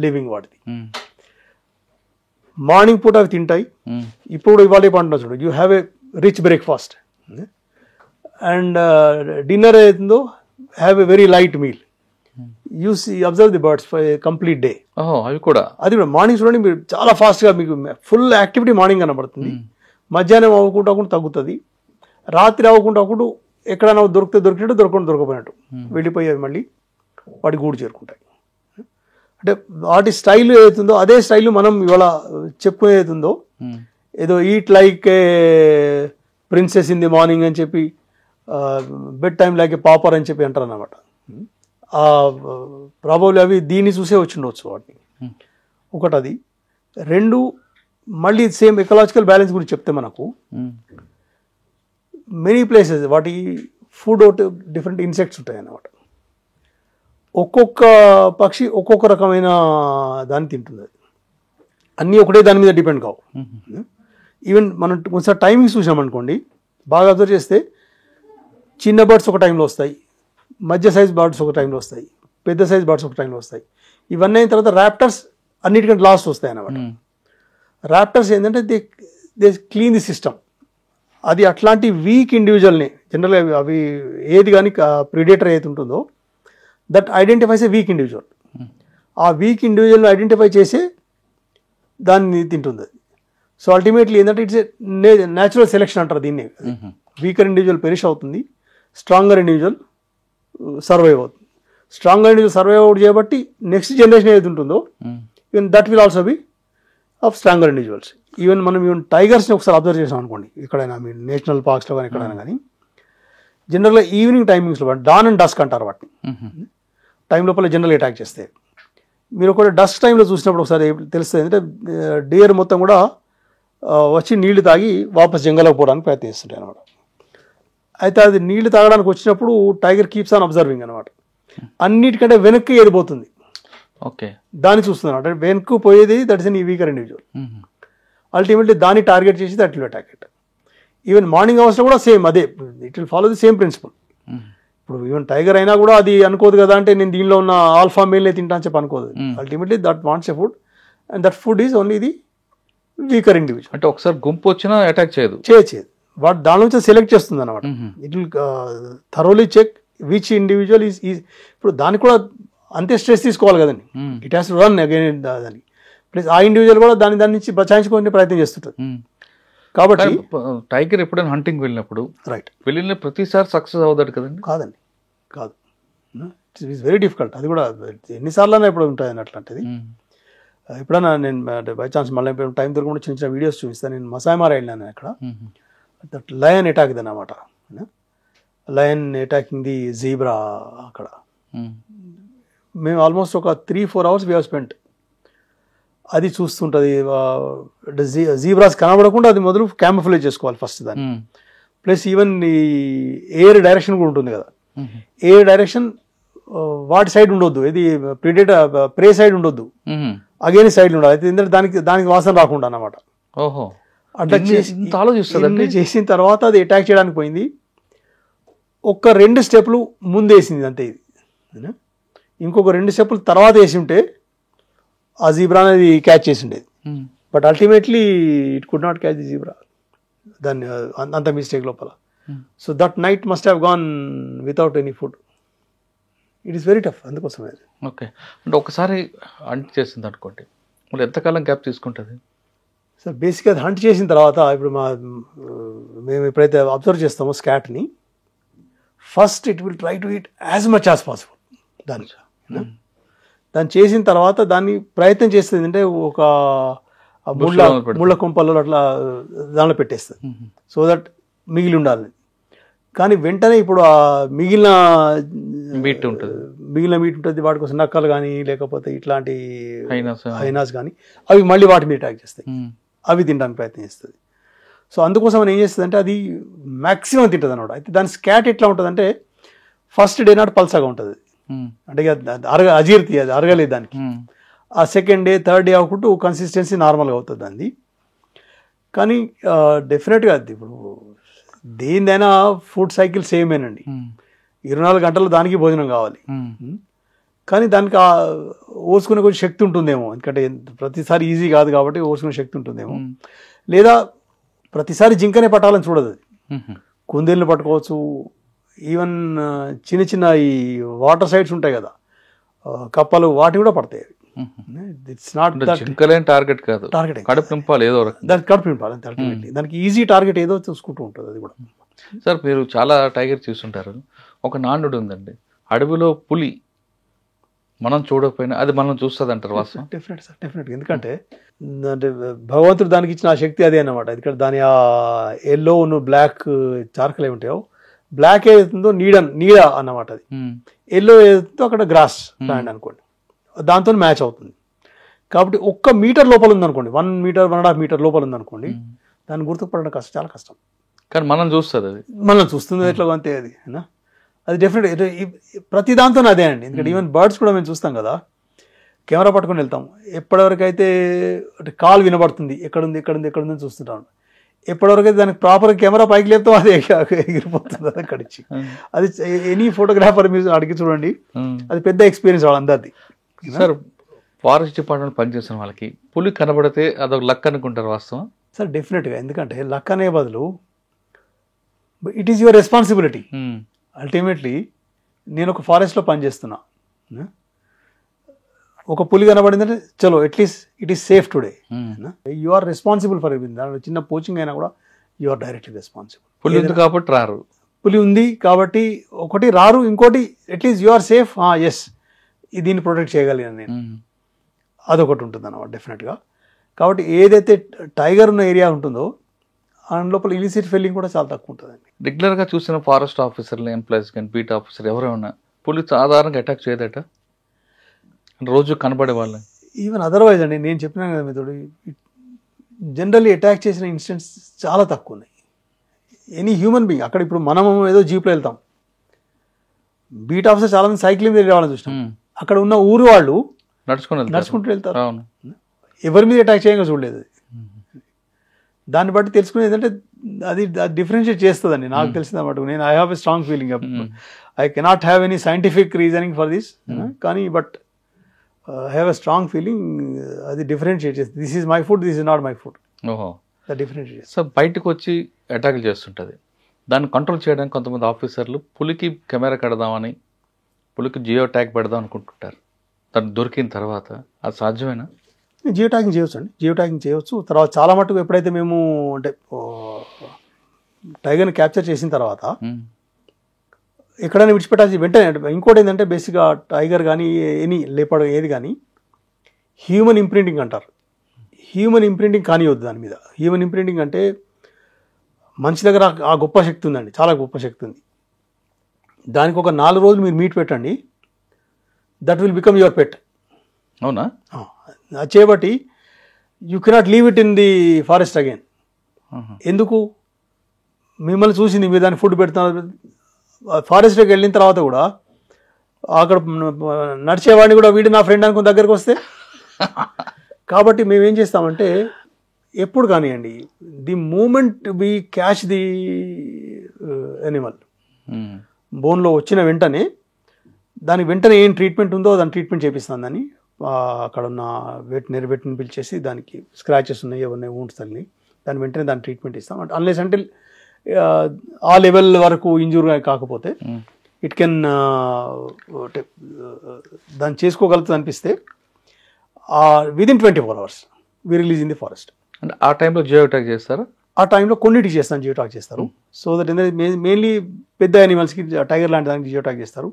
living. వాటిది మార్నింగ్ పూట అవి తింటాయి. ఇప్పుడు ఇవాళ పంట చూడు, you have a rich breakfast and dinner అవుతుందో have a very light meal. You observe the birds for complete day. అది కూడా మార్నింగ్ చూడండి, మీరు చాలా ఫాస్ట్గా మీకు ఫుల్ యాక్టివిటీ మార్నింగ్ కనబడుతుంది. మధ్యాహ్నం అవ్వకుండా తగ్గుతుంది, రాత్రి అవ్వకుండా ఎక్కడైనా దొరికినట్టు దొరకపోయినట్టు వెళ్ళిపోయేవి మళ్ళీ వాటి గూడు చేరుకుంటాయి. అంటే వాటి స్టైల్ ఏదైతుందో అదే స్టైల్ మనం ఇవాళ చెప్పుకునే ఏదైతుందో, ఏదో eat like A princess in the morning అని చెప్పి, బెడ్ టైం లైక్ ఏ పాపర్ అని చెప్పి అంటారు అన్నమాట. ప్రాబబ్లీ అవి దీన్ని చూసే వచ్చిండవచ్చు వాటిని. ఒకటి అది. రెండు, మళ్ళీ సేమ్ ఎకలాజికల్ బ్యాలెన్స్ గురించి చెప్తే మనకు మెనీ ప్లేసెస్ వాటి ఫుడ్ డిఫరెంట్ ఇన్సెక్ట్స్ ఉంటాయి అన్నమాట. ఒక్కొక్క పక్షి ఒక్కొక్క రకమైన దాన్ని తింటుంది. అన్నీ ఒకటే దాని మీద డిపెండ్ కావు. ఈవెన్ మనం కొంచెం టైమింగ్స్ చూసామనుకోండి, బాగా అబ్జర్వ్ చేస్తే చిన్న బర్డ్స్ ఒక టైంలో వస్తాయి, మధ్య సైజ్ బర్డ్స్ ఒక టైంలో వస్తాయి, పెద్ద సైజ్ బర్డ్స్ ఒక టైంలో వస్తాయి. ఇవన్నీ అయిన తర్వాత ర్యాప్టర్స్ అన్నిటికంటే లాస్ట్ వస్తాయి అన్నమాట. ర్యాప్టర్స్ ఏంటంటే దే క్లీన్ ది సిస్టమ్. అది అట్లాంటి వీక్ ఇండివిజువల్ని జనరల్గా అవి ఏది కానీ ప్రిడేటర్ ఏది ఉంటుందో that identifies A week individual. ఆ వీక్ ఇండివిజువల్ని ఐడెంటిఫై చేసే దాన్ని తింటుంది. సో అల్టిమేట్లీ ఏంటంటే ఇట్స్ ఏ న్యాచురల్ సెలెక్షన్ అంటారు దీన్ని. వీకర్ ఇండివిజువల్ పెరిష్ అవుతుంది, స్ట్రాంగర్ ఇండివిజువల్ సర్వైవ్ అవుతుంది. స్ట్రాంగర్ ఇండివిజువల్ సర్వైవ్ అవుట్ చేయబట్టి నెక్స్ట్ జనరేషన్ ఏది ఉంటుందో even that will also be of stronger individuals. Even మనం ఈవెన్ టైగర్స్ని ఒకసారి అబ్జర్వ్ చేసాం అనుకోండి, ఎక్కడైనా మీ నేషనల్ పార్క్స్లో కానీ ఎక్కడైనా కానీ, జనరల్గా ఈవినింగ్ టైమింగ్స్లో డాన్ అండ్ డస్క్ అంటారు వాటిని, టైం లోపల జనరల్ అటాక్ చేస్తే. మీరు ఒకటి డస్క్ టైంలో చూసినప్పుడు ఒకసారి తెలుస్తుంది ఏంటంటే డియర్ మొత్తం కూడా వచ్చి నీళ్లు తాగి వాపస్ జంగల్లోకి పోవడానికి ప్రయత్నిస్తుంటాయి అనమాట. అయితే అది నీళ్లు తాగడానికి వచ్చినప్పుడు టైగర్ కీప్స్ ఆన్ అబ్జర్వింగ్ అనమాట. అన్నిటికంటే వెనక్కి ఏదిపోతుంది, ఓకే, దాన్ని చూస్తుంది అనమాట. వెనక్కు పోయేది that is an weaker individual. Ultimately దాన్ని టార్గెట్ చేసి that will attack it. Even morning అవర్స్లో కూడా సేమ్ అదే, it will follow the same principle. ఇప్పుడు ఈవెన్ టైగర్ అయినా కూడా అది అనుకోదు కదా, అంటే నేను దీనిలో ఉన్న ఆల్ఫా మేల్నే తింటా అని చెప్పి అనుకోదు. Ultimately that wants a food and that food is only the weaker individual. అంటే ఒకసారి గుంపు వచ్చినా అటాక్ చేయదు. వాడు దాని నుంచి సెలెక్ట్ చేస్తుంది అనమాట. It will thoroughly check which individual is. ఇప్పుడు దానికి కూడా అంతే స్ట్రెస్ తీసుకోవాలి కదండి, it has to run again దాన్ని. ప్లస్ ఆ ఇండివిజువల్ కూడా దాని నుంచి బచాయించుకునే ప్రయత్నం చేస్తుంటుంది. కాబట్టి టైగర్ ఎప్పుడైనా హంటింగ్ వెళ్ళినప్పుడు వెళ్ళిన ప్రతిసారి సక్సెస్ అవుతాడు కదండి? కాదు, ఇట్స్ వెరీ డిఫికల్ట్. అది కూడా ఎన్నిసార్లు ఎప్పుడు ఉంటుంది అట్లాంటిది. ఎప్పుడైనా నేను బై ఛాన్స్ మళ్ళీ టైం దొరకకుండా చిన్న చిన్న వీడియోస్ చూపిస్తాను. నేను మసాయిమారా వెళ్ళాను అక్కడ, దట్ లయన్ అటాక్ ఇది అన్నమాట. Lion attacking the zebra. అక్కడ మేము ఆల్మోస్ట్ ఒక 3-4 hours వీ హ్యావ్ స్పెంట్. అది చూస్తుంటుంది. జీబ్రాస్ కనబడకుండా అది మొదలు క్యామఫ్లేజ్ చేసుకోవాలి ఫస్ట్ దాన్ని. ప్లస్ ఈవెన్ ఈ ఎయిర్ డైరెక్షన్ కూడా ఉంటుంది కదా, ఎయిర్ డైరెక్షన్ వాటి సైడ్ ఉండొద్దు, ఇది ప్రే సైడ్ ఉండొద్దు, అగైన్ సైడ్ ఉండాలి. అయితే ఎందుకంటే దానికి వాసన రాకుండా అన్నమాట. ఓహో, అట్లా ఆలోచిస్తుంది. చేసిన తర్వాత అది అటాక్ చేయడానికి పోయింది. ఒక్క 2 స్టెప్లు ముందేసింది అంతే. ఇది ఇంకొక 2 స్టెప్లు తర్వాత వేసి ఉంటే ఆ జీబ్రా అనేది క్యాచ్ చేసి ఉండేది. But ultimately it could not catch the zebra, దాన్ని అంత మిస్టేక్ లోపల. So that night must have gone without any food. It is very tough. అందుకోసం అది. ఓకే, అంటే ఒకసారి హంట్ చేసింది అనుకోండి, మళ్ళీ ఎంతకాలం గ్యాప్ తీసుకుంటుంది? సార్ బేసిక్గా అది హంట్ చేసిన తర్వాత ఇప్పుడు మేము ఎప్పుడైతే అబ్జర్వ్ చేస్తామో స్కాట్ని, first it will try to eat as much as possible. దాన్ని చేసిన తర్వాత దాన్ని ప్రయత్నం చేస్తుంది అంటే ఒక ముళ్ళ కుంపల్లో అట్లా దానిలో పెట్టేస్తుంది, సో దట్ మిగిలి ఉండాలి. కానీ వెంటనే ఇప్పుడు ఆ మిగిలిన మీట్ ఉంటుంది, వాటి కోసం నక్కలు కానీ లేకపోతే ఇట్లాంటి హైనాస్ కానీ అవి మళ్ళీ వాటి మీద అటాక్ చేస్తాయి, అవి తినడానికి ప్రయత్నం చేస్తుంది. సో అందుకోసం మనం ఏం చేస్తుంది అంటే అది మ్యాక్సిమం తింటుంది అనమాట. అయితే దాని స్కాట్ ఎట్లా ఉంటుంది అంటే ఫస్ట్ డే నాట్ పల్సగా ఉంటుంది, అంటే అజీర్తి, అది అరగలేదు దానికి. ఆ సెకండ్ డే థర్డ్ డే అవ్వకుంటూ కన్సిస్టెన్సీ నార్మల్గా అవుతుంది అంది. కానీ డెఫినెట్గా అది ఇప్పుడు దేనిదైనా ఫుడ్ సైకిల్ సేమేనండి. 24 గంటలు దానికి భోజనం కావాలి, కానీ దానికి ఓర్చుకునే కొంచెం శక్తి ఉంటుందేమో, ఎందుకంటే ప్రతిసారి ఈజీ కాదు కాబట్టి ఓర్చుకునే శక్తి ఉంటుందేమో. లేదా ప్రతిసారి జింకనే పట్టాలని చూడదు, అది కుందేళ్ళని పట్టుకోవచ్చు. ఈవెన్ చిన్న చిన్న ఈ వాటర్ సైడ్స్ ఉంటాయి కదా, కప్పలు, వాటి కూడా పడతాయి. ఇట్స్ నాట్ టార్గెట్ కాదు, కడుపు నింపాలి ఏదో దానికి, కడుపు నింపాలి అంతే. అల్టిమేట్లీ దానికి ఈజీ టార్గెట్ ఏదో చూసుకుంటూ ఉంటుంది అది కూడా. సార్ మీరు చాలా టైగర్ చూస్తుంటారు, ఒక నానుడు ఉందండి, అడవిలో పులి మనం చూడకపోయినా అది మనం చూస్తుంది అంటారు వాస్తవం? డెఫినెట్ సార్, డెఫినెట్గా. ఎందుకంటే అంటే భగవంతుడు దానికి ఇచ్చిన ఆ శక్తి అదే అన్నమాట. ఎందుకంటే దాని ఆ ఎల్లో బ్లాక్ చార్కలు ఏమి ఉంటాయో, బ్లాక్ ఏదైతుందో నీడ అన్నమాట, అది ఎల్లో ఏదైతుందో అక్కడ గ్రాస్ ల్యాండ్ అనుకోండి, దాంతో మ్యాచ్ అవుతుంది. కాబట్టి 1 మీటర్ లోపల ఉందనుకోండి, 1 మీటర్ 1.5 మీటర్ లోపల ఉందనుకోండి, దాన్ని గుర్తుపడడం కష్టం, చాలా కష్టం. కానీ మనం చూస్తుంది, అది మనం చూస్తుంది ఎట్లా అంతే అది. అది డెఫినెట్ ప్రతి దాంతో అదే అండి. ఎందుకంటే ఈవెన్ బర్డ్స్ కూడా మేము చూస్తాం కదా, కెమెరా పట్టుకొని వెళ్తాం, ఎప్పటివరకు అయితే కాల్ వినబడుతుంది, ఎక్కడుంది చూస్తుంటాం. ఎప్పటివరకు అయితే దానికి ప్రాపర్ కెమెరా పైకి లేపుతాం, అది ఎగిరిపోతుంది అది అక్కడిచ్చి. అది ఎనీ ఫోటోగ్రాఫర్ మీరు అడిగి చూడండి, అది పెద్ద ఎక్స్పీరియన్స్ వాళ్ళందరిది. సార్ ఫారెస్ట్ డిపార్ట్మెంట్ పనిచేసిన వాళ్ళకి పులి కనబడితే అదొక లక్ అనుకుంటారు వాస్తవం? సార్ డెఫినెట్గా, ఎందుకంటే లక్ అనే బదులు it is your responsibility. Ultimately నేను ఒక ఫారెస్ట్లో పనిచేస్తున్నా, ఒక పులి కనబడిందంటే చలో at least it is safe today. You are responsible for everything. దాంట్లో చిన్న పోచింగ్ అయినా కూడా యు ఆర్ డైరెక్ట్లీ రెస్పాన్సిబుల్. పులి ఉంది కాబట్టి రారు, పులి ఉంది కాబట్టి ఒకటి రారు, ఇంకోటి at least you are safe, yes దీన్ని ప్రొటెక్ట్ చేయగలిగాను నేను, అదొకటి ఉంటుంది అన్నమాట డెఫినెట్గా. కాబట్టి ఏదైతే టైగర్ ఉన్న ఏరియా ఉంటుందో దాని లోపల ఇలిసిట్ ఫెల్లింగ్ కూడా చాలా తక్కువ ఉంటుందండి. రెగ్యులర్గా చూసిన ఫారెస్ట్ ఆఫీసర్లు, ఎంప్లాయీస్ కానీ బీట్ ఆఫీసర్ ఎవరైనా పులి సాధారణంగా అటాక్ చేయదట, రోజు కనబడే వాళ్ళ. ఈవెన్ అదర్వైజ్ అండి, నేను చెప్పినా కదా మీతో, జనరల్లీ అటాక్ చేసిన ఇన్సిడెంట్స్ చాలా తక్కువ ఉన్నాయి. ఎనీ హ్యూమన్ బీయింగ్, అక్కడ ఇప్పుడు మనం ఏదో జీప్లో వెళ్తాం, బీట్ ఆఫీసర్ చాలా మంది సైక్లింగ్ మీద రావాలని చూస్తాం, అక్కడ ఉన్న ఊరు వాళ్ళు నడుచుకుంటూ వెళ్తారు, ఎవరి మీద అటాక్ చేయంగా చూడలేదు. దాన్ని బట్టి తెలుసుకునేది ఏంటంటే అది డిఫరెన్షియేట్ చేస్తుందండి. నాకు తెలిసిందన్నమాట, నేను I have a strong feeling, I cannot have any scientific reasoning for this, కానీ but I have a strong feeling, అది డిఫరెన్షియేట్ చేస్తుంది. This is my food, this is not my food. ఓహో, డిఫరెన్షియేట్. సో బయటకు వచ్చి అటాక్లు చేస్తుంటుంది, దాన్ని control చేయడానికి కొంతమంది ఆఫీసర్లు పులికి కెమెరా కడదామని, పులికి జియో ట్యాగ్ పెడదాం అనుకుంటుంటారు. దాన్ని దొరికిన తర్వాత అది సాధ్యమేనా? జియో ట్యాగింగ్ చేయొచ్చు అండి, జియో ట్యాగింగ్ చేయొచ్చు. తర్వాత చాలా మటుకు ఎప్పుడైతే మేము అంటే టైగర్ని క్యాప్చర్ చేసిన తర్వాత ఎక్కడైనా విడిచిపెట్టాల్సి వెంటనే. ఇంకోటి ఏంటంటే బేసిక్గా టైగర్ కానీ ఎనీ లేపడ్ ఏది కానీ హ్యూమన్ ఇంప్రింటింగ్ అంటారు, హ్యూమన్ ఇంప్రింటింగ్ కానివద్దు దాని మీద. హ్యూమన్ ఇంప్రింటింగ్ అంటే మనిషి దగ్గర ఆ గొప్ప శక్తి ఉందండి, చాలా గొప్ప శక్తి ఉంది. దానికి ఒక 4 రోజులు మీరు మీట్ పెట్టండి, దట్ విల్ బికమ్ యువర్ పెట్. అవునా? చేయబట్టి you cannot leave it in the forest again. ఎందుకు? మిమ్మల్ని చూసింది, మీరు దాన్ని ఫుడ్ పెడుతున్నారు. ఫారెస్ట్లోకి వెళ్ళిన తర్వాత కూడా అక్కడ నడిచేవాడిని కూడా వీడు నా ఫ్రెండ్ అనుకుని దగ్గరకు వస్తే, కాబట్టి మేము ఏం చేస్తామంటే ఎప్పుడు కానివ్వండి, the moment we catch the animal, బోన్లో వచ్చిన వెంటనే దానికి వెంటనే ఏం ట్రీట్మెంట్ ఉందో దాని ట్రీట్మెంట్ చేపిస్తాం. దాన్ని అక్కడ ఉన్న వెటర్నరీని పిలిచేసి దానికి స్క్రాచెస్ ఉన్నాయి, ఏమన్నాయి వూండ్స్ తల్లి, దాని వెంటనే దాని ట్రీట్మెంట్ ఇస్తాం. అన్లెస్ అంటే ఆ లెవెల్ వరకు ఇంజూర్ కాకపోతే ఇట్ కెన్ దాన్ని చేసుకోగలుగుతుంది అనిపిస్తే within 24 hours we release in the forest. అంటే ఆ టైంలో జియో ట్యాగ్ చేస్తారా? ఆ టైంలో కొన్నిటికి చేస్తాను, జియో ట్యాగ్ చేస్తారు. సో దట్ మెయిన్లీ పెద్ద యానిమల్స్కి టైగర్ లాంటి దానికి జియో ట్యాగ్ చేస్తారు.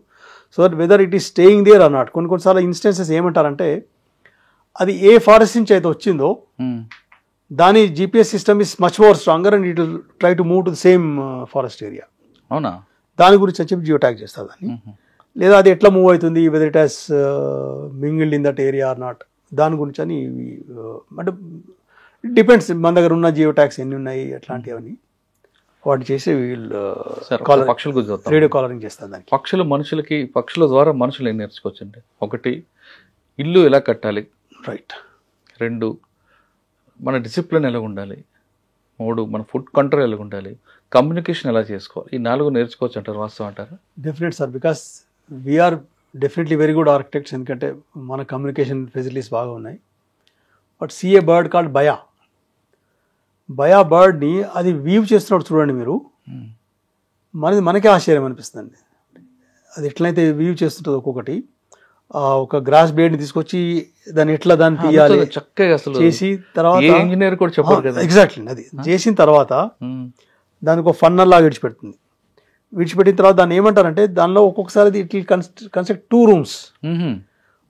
So that whether it is staying there or not. కొన్నిసార్లు ఇన్స్టెన్సెస్ ఏమంటారంటే అది ఏ ఫారెస్ట్ నుంచి అయితే వచ్చిందో దాని GPS system is much more stronger and it will try to move to the same forest area. అవునా? దాని గురించి అని చెప్పి జియో ట్యాగ్ చేస్తారు దాన్ని. లేదా అది ఎట్లా మూవ్ అవుతుంది, whether it has mingled in that area or not, దాని గురించి అని అంటే డిపెండ్స్ మన దగ్గర ఉన్న జియో ట్యాగ్స్ ఎన్ని ఉన్నాయి అట్లాంటివన్నీ వాటి చేసి వీళ్ళు పక్షుల గురించి రేడియో కాలరింగ్ చేస్తారు దానికి. పక్షుల ద్వారా మనుషులు ఏం నేర్చుకోవచ్చండి? ఒకటి, ఇల్లు ఎలా కట్టాలి, రైట్. 2, మన డిసిప్లిన్ ఎలా ఉండాలి, 3, మన ఫుడ్ కంట్రోల్ ఎలా ఉండాలి, కమ్యూనికేషన్ ఎలా చేసుకోవాలి, ఈ 4 నేర్చుకోవచ్చు అంటారు. వాస్తవం అంటారా? Definite sir, because we are definitely very good architects, ఎందుకంటే మన కమ్యూనికేషన్ ఫెసిలిటీస్ బాగా ఉన్నాయి. But see a bird called baya బర్డ్ని అది వీవ్ చేస్తున్నప్పుడు చూడండి మీరు, మనకే ఆశ్చర్యం అనిపిస్తుంది. అది ఎట్లయితే వీవ్ చేస్తుంటుంది ఒక్కొక్కటి. ఒక గ్రాస్ బ్లేడ్ని తీసుకొచ్చి దాన్ని ఎట్లా దాన్ని తీయాలి చక్కగా అసలు చేసి తర్వాత ఇంజనీర్ కూడా చెప్పారు కదా. ఎగ్జాక్ట్లీ, అది చేసిన తర్వాత దానికి ఒక ఫన్నర్ లాగా విడిచిపెట్టిన తర్వాత దాన్ని ఏమంటారంటే దానిలో ఒక్కొక్కసారి it will construct 2 rooms.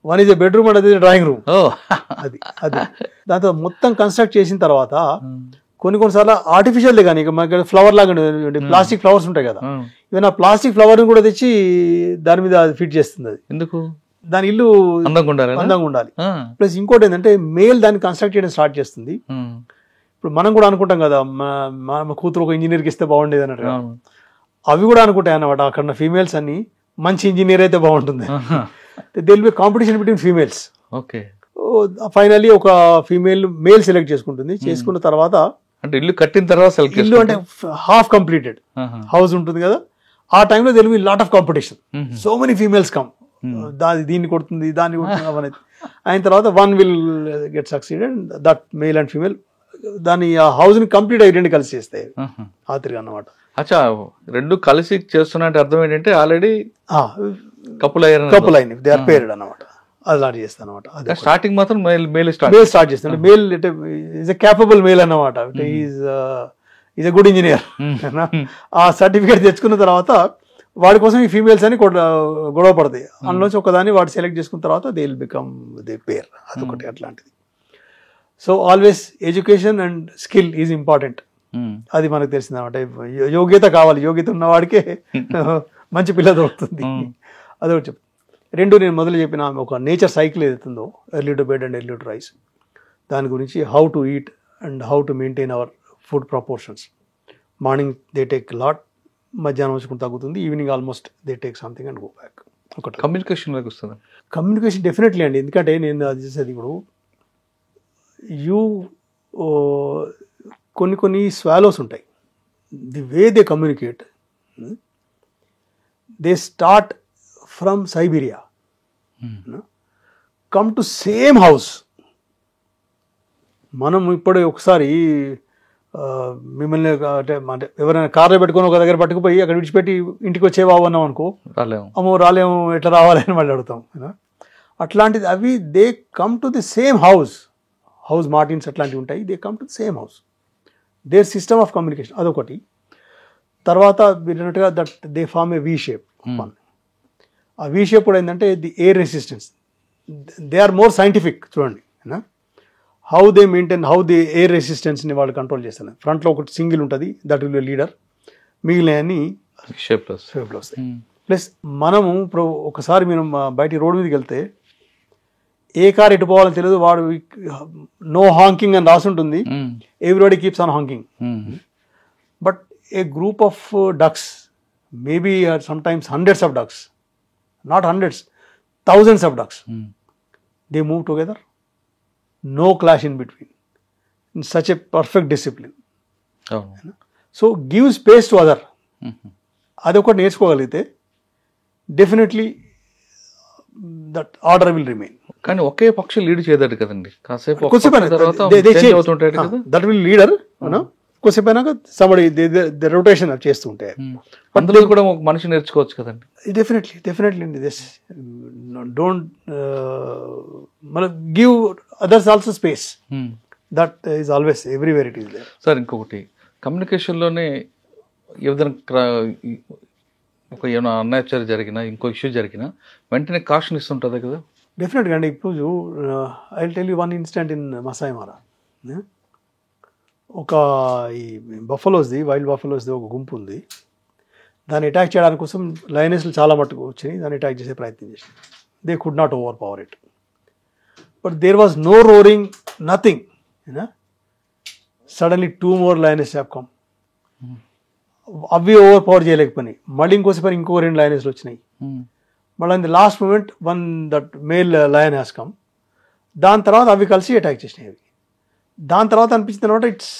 One is a bedroom and అది డ్రాయింగ్ రూమ్. అది దాంతో మొత్తం కన్స్ట్రక్ట్ చేసిన తర్వాత కొన్నిసార్లు ఆర్టిఫిషియల్ కానీ మనకి ఫ్లవర్ లాగా ప్లాస్టిక్ ఫ్లవర్స్ ఉంటాయి కదా, ఈవెన్ ఆ ప్లాస్టిక్ ఫ్లవర్ని కూడా తెచ్చి దాని మీద ఫిట్ చేస్తుంది. అది ఎందుకు? దాని ఇల్లు అందంగా ఉండాలి. ప్లస్ ఇంకోటి ఏంటంటే మేల్ దాన్ని కన్స్ట్రక్ట్ చేయడం స్టార్ట్ చేస్తుంది. ఇప్పుడు మనం కూడా అనుకుంటాం కదా మా కూతురు ఒక ఇంజనీర్కి ఇస్తే బాగుండేది అన్నట్టు, అవి కూడా అనుకుంటాయి అన్నమాట. అక్కడ ఫీమేల్స్ అన్ని మంచి ఇంజనీర్ అయితే బాగుంటుంది. They will be competition between females. Okay. Finally ఒక మేల్ సెలెక్ట్ చేసుకుంటుంది. చేసుకున్న తర్వాత అంటే ఇల్లు కట్టిన తర్వాత ఇల్లు అంటే హాఫ్ కంప్లీటెడ్ హౌస్ ఉంటుంది కదా, ఆ టైంలో they will be lot of competition. So many females come, దీన్ని కొడుతుంది దాన్ని కొడుతుంది అవన్నీ. అయిన తర్వాత one will get succeeded, that male and female దాన్ని ఆ హౌస్ ని కంప్లీట్ అయ్యి 2 కలిసి చేస్తాయి ఆఖరిగా అన్నమాట. అచ్చా, 2 కలిసి చేస్తున్నట్టు అర్థం ఏంటంటే ఆల్రెడీ కపుల్ అయిన దే ఆర్ పేర్డ్ అన్నమాట. అలాంటి చేస్తాను అనమాట. స్టార్టింగ్ మాత్రం మేల్ స్టార్ట్ చేస్తాను. Male is a capable male అన్నమాట. Is a good engineer. ఆ సర్టిఫికేట్ తెచ్చుకున్న తర్వాత వాడి కోసం ఈ ఫీమేల్స్ అని గొడవ పడతాయి. అందులోంచి ఒకదాన్ని వాడు సెలెక్ట్ చేసుకున్న తర్వాత దే విల్ బికమ్ దే పేర్. అదొకటి అట్లాంటిది. So always education and skill is important. అది మనకు తెలిసింది అనమాట. యోగ్యత కావాలి, యోగ్యత ఉన్నవాడికే మంచి పిల్ల దొరుకుతుంది. అదొకటి చెప్పు. 2 నేను మొదలు చెప్పిన ఒక నేచర్ సైకిల్ ఏదైతుందో, early to bed and early to rice, దాని గురించి how to eat and how to maintain our food proportions. Morning they take lot, మధ్యాహ్నం వచ్చి కొంచెం తగ్గుతుంది, evening almost they take something and go back. ఒకటి communication వస్తుంది. Communication definitely అండి, ఎందుకంటే నేను అది చేసేది ఇప్పుడు కొన్ని స్వాలోస్ ఉంటాయి. The way they communicate, they start from Siberia, come to same house. మనం ఇప్పుడు ఒకసారి మిమ్మల్ని అంటే ఎవరైనా కార్లో పెట్టుకొని ఒక దగ్గర పట్టుకుపోయి అక్కడ విడిచిపెట్టి ఇంటికి వచ్చేవా అన్నాం అనుకో, అమ్మో రాలేము, ఎట్లా రావాలి అని మళ్ళీ అడుగుతాం. అట్లాంటిది అవి they come to the same house martins అట్లాంటివి ఉంటాయి. They come to the same house, their system of communication. అదొకటి. తర్వాత విన్నట్టుగా that they form a V shape. ఆ వీ షేప్ కూడా ఏంటంటే the air resistance, they are more scientific. చూడండి how they maintain, how the air రెసిస్టెన్స్ని వాళ్ళు control చేస్తారు. ఫ్రంట్లో ఒకటి సింగిల్ ఉంటుంది, దట్ విల్ లీడర్, మిగిలినవన్నీ షేప్లో వస్తాయి. ప్లస్ మనము ఇప్పుడు ఒకసారి మీరు బయట రోడ్డు మీదకి వెళ్తే ఏ కార్ ఎటు పోవాలని తెలియదు, వాడు నో హాంకింగ్ అని రాసి ఉంటుంది, everybody keeps on Hawking. But A group of ducks, maybe sometimes hundreds of ducks, not hundreds, thousands of ducks, they move together, no clash in between, in such a perfect discipline. So give space to other. అదొకటి నేర్చుకోగలిగితే definitely that order will remain. కానీ ఒకే పక్షి lead చేయదట కదండి, కాసేపు that will leader, కొద్దిసేపు అయినాక somebody rotation చేస్తూ ఉంటాయి. అందులో కూడా ఒక మనిషి నేర్చుకోవచ్చు కదండి. Definitely this don't give others also space, that is always everywhere it is there. Sir ఇంకొకటి, కమ్యూనికేషన్లోనే ఏదైనా ఏమైనా అన్యాచురల్ జరిగినా, ఇంకో ఇష్యూ జరిగినా వెంటనే కాషన్ ఇస్తుంటుంది కదా. డెఫినెట్గా అండి. ఇప్పుడు I will tell you one incident in Maasai Mara. ఒక ఈ బఫలోస్ది, వైల్డ్ బఫలోస్ది ఒక గుంపు ఉంది. దాన్ని అటాక్ చేయడానికి కోసం లయనెస్లు చాలా మట్టుకు వచ్చి దాన్ని అటాక్ చేసే ప్రయత్నం చేసింది. They could not overpower it, but there was no roaring, nothing. Suddenly 2 more lioness have come. అవి ఓవర్ పవర్ చేయలేకపోయినాయి. మళ్ళీ ఇంకోసేపు ఇంకో 2 లయనెస్లు వచ్చినాయి. మళ్ళీ in the last moment one that male lion has come. దాని తర్వాత అవి కలిసి అటాక్ చేసినాయి. అవి దాని తర్వాత అనిపించింది అనమాట, ఇట్స్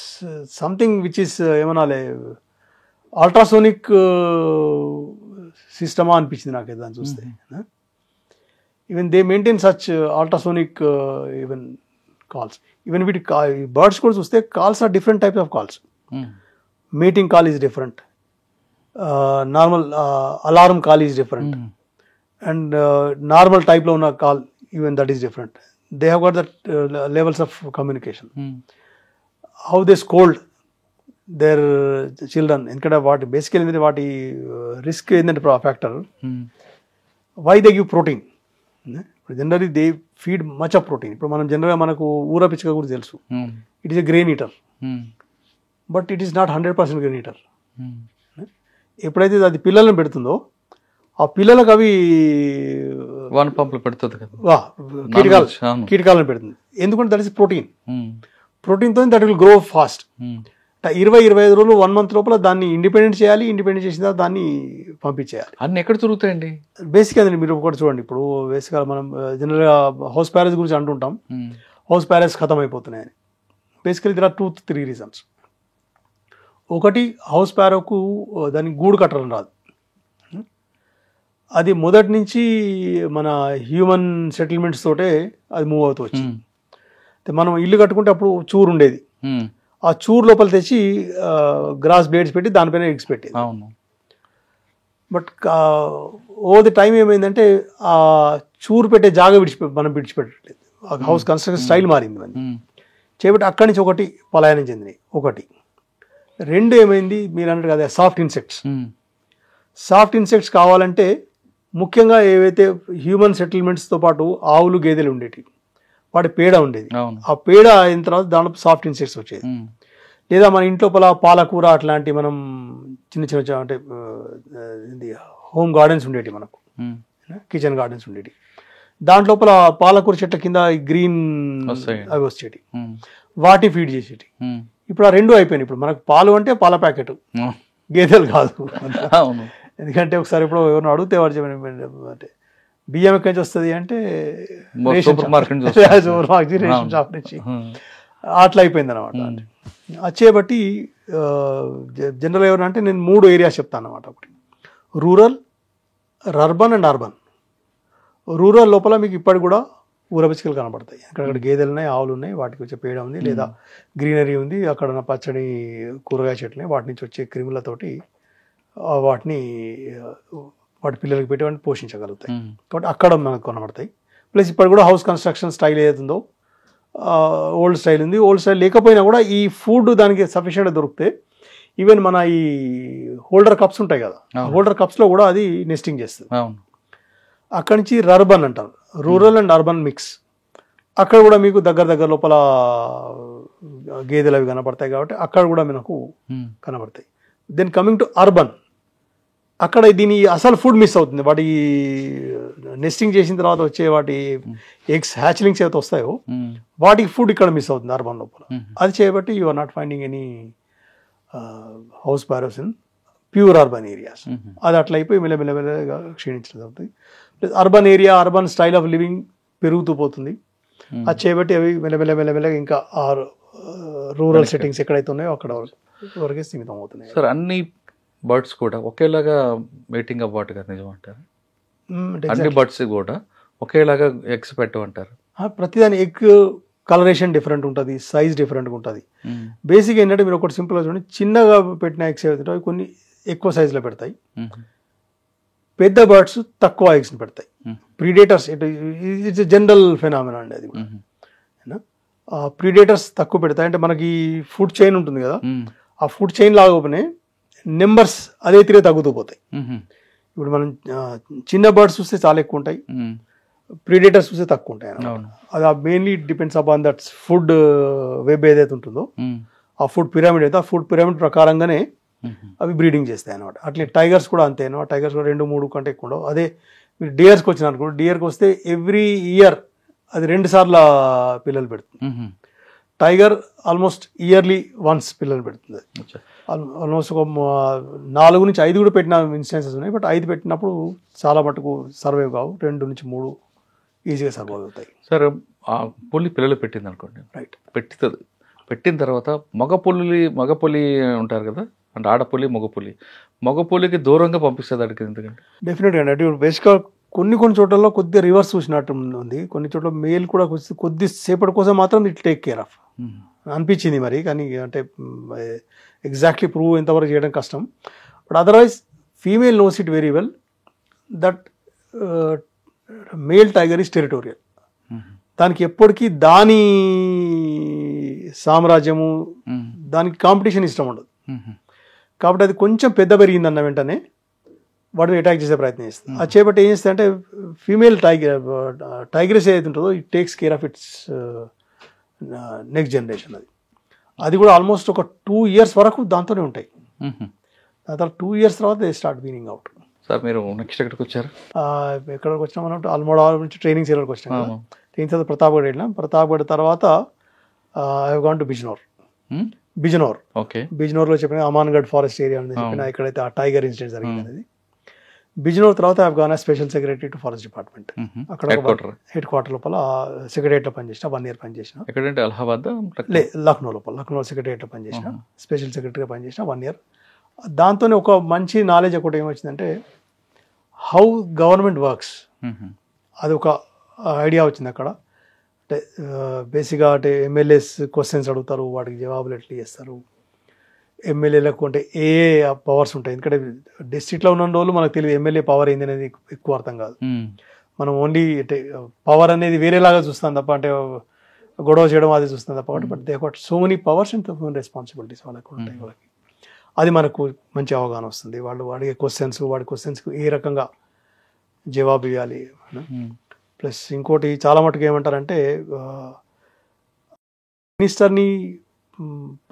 సంథింగ్ విచ్ ఇస్ ఏమనాలే అల్ట్రాసోనిక్ సిస్టమా అనిపించింది నాకు దాన్ని చూస్తే. Even they maintain such ultrasonic even calls. Even వీటి బర్డ్స్ కూడా చూస్తే calls are different types of calls. Meeting call is different, normal alarm call is different, and normal టైప్లో ఉన్న call even that is different. They have got that levels of communication. How they scold their children, ఎందుకంటే వాటి బేసికల్ ఏంటంటే వాటి risk ఏంటంటే factor, why they give protein. ఇప్పుడు generally they feed much of protein. ఇప్పుడు మనం జనరల్గా మనకు ఊర పిచ్చుక కూడా తెలుసు, it is a grain eater, but it is not 100% grain eater. ఎప్పుడైతే అది పిల్లలను పెడుతుందో ఆ పిల్లలకు అవి పంపులు పెడుతుంది కదా, కీటకాలను పెడుతుంది. ఎందుకంటే దట్ ఈస్ ప్రోటీన్. ప్రోటీన్తో దట్ విల్ గ్రో ఫాస్ట్. 20-25 రోజులు 1 month లోపల దాన్ని ఇండిపెండెంట్ చేయాలి. ఇండిపెండెంట్ చేసిన తర్వాత దాన్ని పంపించేయాలి. అన్ని ఎక్కడ తిరుగుతాయండి బేసిక్గా. మీరు ఒకటి చూడండి, ఇప్పుడు బేసిక్గా మనం జనరల్గా హౌస్ ప్యారెస్ గురించి అంటుంటాం, హౌస్ ప్యారెస్ ఖతం అయిపోతున్నాయని. Basically there are 2-3 reasons. ఒకటి, హౌస్ ప్యారోకు దానికి గూడు కట్టడం రాదు. అది మొదటి నుంచి మన హ్యూమన్ సెటిల్మెంట్స్ తోటే అది మూవ్ అవుతూ వచ్చింది. మనం ఇల్లు కట్టుకుంటే అప్పుడు చూరు ఉండేది, ఆ చూరు లోపల తెచ్చి గ్రాస్ బ్లేడ్స్ పెట్టి దానిపైన ఎగ్స్ పెట్టేది. బట్ ఓవర్ ది టైం ఏమైందంటే ఆ చూరు పెట్టే జాగా మనం విడిచిపెట్టట్లేదు. హౌస్ కన్స్ట్రక్షన్ స్టైల్ మారింది మనది చేపట్టి. అక్కడి నుంచి ఒకటి పలాయనం చెందినాయి. ఒకటి. 2 ఏమైంది, మీరు అన్నట్టు కదా సాఫ్ట్ ఇన్సెక్ట్స్. సాఫ్ట్ ఇన్సెక్ట్స్ కావాలంటే ముఖ్యంగా ఏవైతే హ్యూమన్ సెటిల్మెంట్స్తో పాటు ఆవులు గేదెలు ఉండేవి, వాటి పేడ ఉండేది. ఆ పేడ అయిన తర్వాత దాంట్లో సాఫ్ట్ ఇన్సెక్ట్స్ వచ్చేది. లేదా మన ఇంట్లో పాలకూర అట్లాంటి మనం చిన్న చిన్న అంటే హోమ్ గార్డెన్స్ ఉండేవి, మనకు కిచెన్ గార్డెన్స్ ఉండేవి. దాంట్లోపల పాలకూర చెట్ల కింద గ్రీన్ అవి వచ్చేటి, వాటి ఫీడ్ చేసేటి. ఇప్పుడు ఆ 2 అయిపోయినాయి. ఇప్పుడు మనకు పాలు అంటే పాల ప్యాకెట్, గేదెలు కాదు. ఎందుకంటే ఒకసారి ఇప్పుడు ఎవరిని అడిగితే వాడు అంటే బియ్యం ఎక్కడి నుంచి వస్తుంది అంటే సూపర్ మార్కెట్ రేషన్ షాప్ నుంచి అట్లా అయిపోయింది అనమాట. వచ్చేబట్టి జనరల్ ఎవరు అంటే నేను 3 ఏరియాస్ చెప్తాను అనమాట. ఒకటి rural, urban and urban. Rural లోపల మీకు ఇప్పటికి కూడా ఊరపిచ్చుకలు కనబడతాయి. అక్కడ గేదెలు ఉన్నాయి, ఆవులు ఉన్నాయి, వాటికి వచ్చే పేడ ఉంది, లేదా గ్రీనరీ ఉంది, అక్కడ ఉన్న పచ్చడి కూరగాయ చెట్లు, వాటి నుంచి వచ్చే క్రిములతోటి వాటిని వాటి పిల్లలకి పెట్టి వాటిని పోషించగలుగుతాయి. కాబట్టి అక్కడ మనకు కనబడతాయి. ప్లస్ ఇప్పుడు కూడా హౌస్ కన్స్ట్రక్షన్ స్టైల్ ఏదైతుందో ఓల్డ్ స్టైల్ ఉంది. ఓల్డ్ స్టైల్ లేకపోయినా కూడా ఈ ఫుడ్ దానికి సఫిషియెంట్గా దొరికితే ఈవెన్ మన ఈ హోల్డర్ కప్స్ ఉంటాయి కదా, హోల్డర్ కప్స్లో కూడా అది నెస్టింగ్ చేస్తుంది. అక్కడి నుంచి రర్బన్ అంటారు, రూరల్ అండ్ అర్బన్ మిక్స్. అక్కడ కూడా మీకు దగ్గర లోపల గేదెలు అవి కనబడతాయి కాబట్టి అక్కడ కూడా మనకు కనబడతాయి. దెన్ కమింగ్ టు అర్బన్, అక్కడ దీని అసలు ఫుడ్ మిస్ అవుతుంది. వాటి నెస్టింగ్ చేసిన తర్వాత వచ్చే వాటి ఎగ్స్ హ్యాచ్లింగ్స్ ఏవైతే వస్తాయో వాటికి ఫుడ్ ఇక్కడ మిస్ అవుతుంది అర్బన్ లోపల. అది చేయబట్టి you are not finding any house sparrows in pure urban areas. అది అట్లా అయిపోయి మెల్లమెల్లగా క్షీణించడం అవుతుంది. Plus urban area, urban style of living పెరుగుతూ పోతుంది. అది చేయబట్టి అవి మెల్లమెల్లగా ఇంకా రూరల్ సెట్టింగ్స్ ఎక్కడైతే ఉన్నాయో అక్కడ వరకే సీమితం అవుతున్నాయి. సార్ అన్ని బర్డ్స్ కూడా ఒకేలాగా మీటింగ్ అవ్వటు కదా, నిజం అంటారు? అన్ని బర్డ్స్ కూడా ఒకేలాగా ఎగ్స్ పెట్టమంటారు? ప్రతిదాని ఎగ్ కలరేషన్ డిఫరెంట్ ఉంటుంది, సైజ్ డిఫరెంట్గా ఉంటుంది. బేసిక్గా ఏంటంటే మీరు ఒకటి సింపుల్గా చూడండి, చిన్నగా పెట్టిన ఎగ్స్ ఏవైతే అవి కొన్ని ఎక్కువ సైజులో పెడతాయి, పెద్ద బర్డ్స్ తక్కువ ఎగ్స్ని పెడతాయి. ప్రీడేటర్స్ ఇట్స్ జనరల్ ఫెనామినా అండి అది కూడా. ప్రీడేటర్స్ తక్కువ పెడతాయి అంటే మనకి ఫుడ్ చైన్ ఉంటుంది కదా, ఆ ఫుడ్ చైన్ లాగానే నెంబర్స్ అదే తిరిగి తగ్గుతూ పోతాయి. ఇప్పుడు మనం చిన్న బర్డ్స్ చూస్తే చాలా ఎక్కువ ఉంటాయి, ప్రీడేటర్స్ చూస్తే తక్కువ ఉంటాయి. అది mainly depends upon that food web ఏదైతే ఉంటుందో, ఆ ఫుడ్ పిరమిడ్ అయితే ఆ ఫుడ్ పిరమిడ్ ప్రకారంగానే అవి బ్రీడింగ్ చేస్తాయి అనమాట. అట్లే టైగర్స్ కూడా అంతే, టైగర్స్ కూడా 2-3 కంటే ఎక్కువ ఉండవు. అదే మీరు డియర్స్కి వచ్చిన అనుకోండి, డియర్కి వస్తే ఎవ్రీ ఇయర్ అది 2 సార్లు పిల్లలు పెడుతుంది. టైగర్ ఆల్మోస్ట్ ఇయర్లీ వన్స్ పిల్లలు పెడుతుంది. ఆల్మోస్ట్ ఒక 4-5 కూడా పెట్టిన ఇన్స్టెన్సెస్ ఉన్నాయి. బట్ 5 పెట్టినప్పుడు చాలా మటుకు సర్వైవ్ కావు, 2-3 ఈజీగా సర్వైవ్ అవుతాయి. సార్ ఆ పులి పిల్లలు పెట్టింది అనుకోండి, రైట్, పెట్టిన తర్వాత మగపులి ఉంటారు కదా, అంటే ఆడపులి మగపులికి దూరంగా పంపిస్తుంది అడిగి. ఎందుకంటే డెఫినెట్గా అండి, బేసిక్గా కొన్ని చోట్లలో కొద్దిగా రివర్స్ చూసినట్టు ఉంది. కొన్ని చోట్ల మేల్ కూడా కొద్దిసేపటి కోసం మాత్రం ఇట్ టేక్ కేర్ ఆఫ్ అనిపించింది మరి. కానీ అంటే ఎగ్జాక్ట్లీ ప్రూవ్ ఎంతవరకు చేయడం కష్టం. But otherwise female knows it very well that male tiger is territorial. దానికి ఎప్పటికీ దాని సామ్రాజ్యము, దానికి కాంపిటీషన్ ఇష్టం ఉండదు. కాబట్టి అది కొంచెం పెద్ద పెరిగిందన్న వెంటనే వాటిని అటాక్ చేసే ప్రయత్నం చేస్తుంది. అది చేపట్టి ఏం చేస్తుంది అంటే ఫీమేల్ టైగర్స్ ఏదైతే ఉంటుందో it takes care of it's next generation. అది కూడా ఆల్మోస్ట్ ఒక 2 years వరకు దాంతోనే ఉంటాయి. దాని తర్వాత 2 years తర్వాత they start weaning out. Sir మీరు నెక్స్ట్ ఎక్కడికి వచ్చారు? ఎక్కడికి వచ్చినాం మనం ఆల్మోడా నుంచి ట్రైనింగ్ సెంటర్కి వచ్చినాం. ట్రైనింగ్ సెంటర్ ప్రతాప్గఢ్ వెళ్ళాం. ప్రతాప్గఢ్ తర్వాత I have gone to Bijnor. Okay. బిజ్నోర్లో చెప్పిన అమాన్గఢ్ ఫారెస్ట్ ఏరియా అని చెప్పిన ఎక్కడైతే ఆ టైగర్ ఇన్సిడెంట్ జరిగింది అనేది. బిజ్నోర్ తర్వాత I have gone special secretary to forest department. అక్కడ హెడ్ క్వార్టర్ లోపల సెక్రటరీలో పనిచేసిన 1 year పనిచేసిన. ఎక్కడంటే అలహాబాద్ లక్నో లోపల లక్నో సెక్రటరీలో పనిచేసిన, స్పెషల్ సెక్రటరీగా పనిచేసిన 1 year. దాంతోనే ఒక మంచి నాలెడ్జ్ ఒకటి ఏమొచ్చిందంటే హౌ గవర్నమెంట్ వర్క్స్, అది ఒక ఐడియా వచ్చింది అక్కడ. అంటే బేసిక్గా అంటే ఎమ్మెల్యేస్ క్వశ్చన్స్ అడుగుతారు, వాటికి జవాబులు ఎట్లా చేస్తారు, ఎమ్మెల్యేలకు అంటే ఏ పవర్స్ ఉంటాయి. ఎందుకంటే డిస్ట్రిక్ట్లో ఉన్న రోజులు మనకు తెలియదు ఎమ్మెల్యే పవర్ ఏంది అనేది ఎక్కువ అర్థం కాదు. మనం ఓన్లీ అంటే పవర్ అనేది వేరేలాగా చూస్తాం తప్ప, అంటే గొడవ చేయడం అది చూస్తాం తప్ప. But they got so many powers and so many responsibilities వాళ్ళకు ఉంటాయి. వాళ్ళకి అది మనకు మంచి అవగాహన వస్తుంది. వాళ్ళు అడిగే వాడి క్వశ్చన్స్కి ఏ రకంగా జవాబు ఇవ్వాలి. ప్లస్ ఇంకోటి చాలా మటుకు ఏమంటారంటే మినిస్టర్ని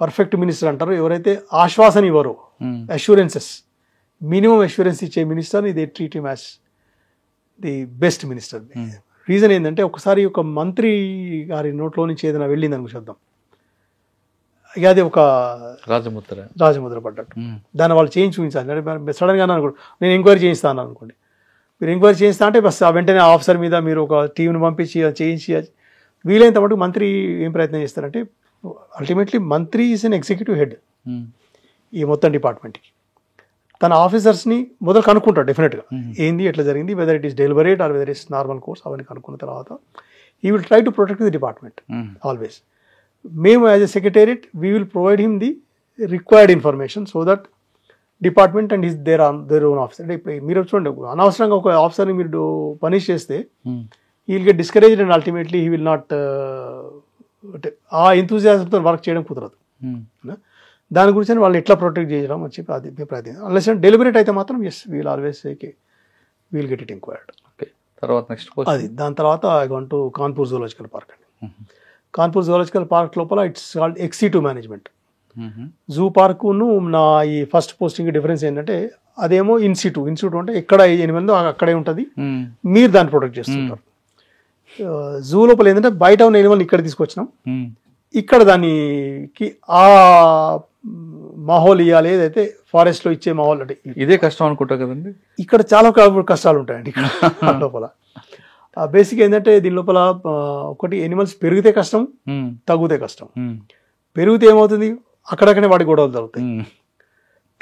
పర్ఫెక్ట్ మినిస్టర్ అంటారు ఎవరైతే ఆశ్వాసన ఇవ్వరో, అష్యూరెన్సెస్, మినిమం అష్యూరెన్స్ ఇచ్చే మినిస్టర్ని they treat him as the best minister. Reason ఏంటంటే ఒకసారి ఒక మంత్రి గారి నోట్లో నుంచి ఏదైనా వెళ్ళింది అనుకో శబ్దం, ఇక అది ఒక రాజముద్ర పడ్డట్టు. దాన్ని వాళ్ళు చేయించి చూపించాలి. అంటే సడన్గా అనుకోండి నేను ఎంక్వైరీ చేయిస్తాను అనుకోండి, మీరు ఎంక్వైరీ చేయిస్తా అంటే బస్ వెంటనే ఆఫీసర్ మీద మీరు ఒక టీంని పంపించి చేయించి వీలైనంత మటుకు మంత్రి ఏం ప్రయత్నం చేస్తారంటే అల్టిమేట్లీ మంత్రి ఈజ్ అన్ ఎగ్జిక్యూటివ్ హెడ్ ఈ మొత్తం డిపార్ట్మెంట్కి. తన ఆఫీసర్స్ని మొదలు కనుక్కుంటాడు డెఫినెట్గా ఏంది ఎట్లా జరిగింది, whether it is deliberate or whether it's normal course, అవన్నీ కనుక్కున్న తర్వాత he will try to protect the department always. మేము as a secretariat we will provide him the required information so that department and is their own officer. అంటే ఇప్పుడు మీరు చూడండి అనవసరంగా ఒక ఆఫీసర్ని మీరు పనిష్ చేస్తే he will get discouraged and ultimately he will not అంటే ఆ ఎంతూజియాజంతో వర్క్ చేయడం కుదరదు. దాని గురించి వాళ్ళు ఎట్లా ప్రొటెక్ట్ చేయడం అని చెప్పి అది ప్రయత్నం. అన్లెస్ డెలిబరేట్ అయితే మాత్రం yes we'll always we'll get it enquired. తర్వాత నెక్స్ట్ అది దాని తర్వాత I want to Kanpur zoological park అండి. కాన్పూర్ జూలాజికల్ పార్క్ లోపల it's called XC2 management. Zoo పార్కును నా ఈ ఫస్ట్ పోస్టింగ్ డిఫరెన్స్ ఏంటంటే అదేమో ఇన్స్టిట్యూట్ అంటే ఎక్కడ ఎనిమిదో అక్కడే ఉంటుంది, మీరు దాన్ని ప్రొటెక్ట్ చేస్తుంటారు. జూ లోపల ఏంటంటే బయట ఉన్న ఎనిమల్ని ఇక్కడ తీసుకొచ్చినాం, ఇక్కడ దానికి ఆ మాహోల్ ఇవ్వాలి, ఏదైతే ఫారెస్ట్ లో ఇచ్చే మాహోల్ అంటే ఇదే కష్టం అనుకుంటా కదండి. ఇక్కడ చాలా కష్టాలు ఉంటాయండి ఇక్కడ లోపల. బేసిక్ ఏంటంటే దీని లోపల ఒకటి ఎనిమల్స్ పెరిగితే కష్టం, తగ్గితే కష్టం. పెరిగితే ఏమవుతుంది, అక్కడక్కడే వాటి గొడవలు జరుగుతాయి.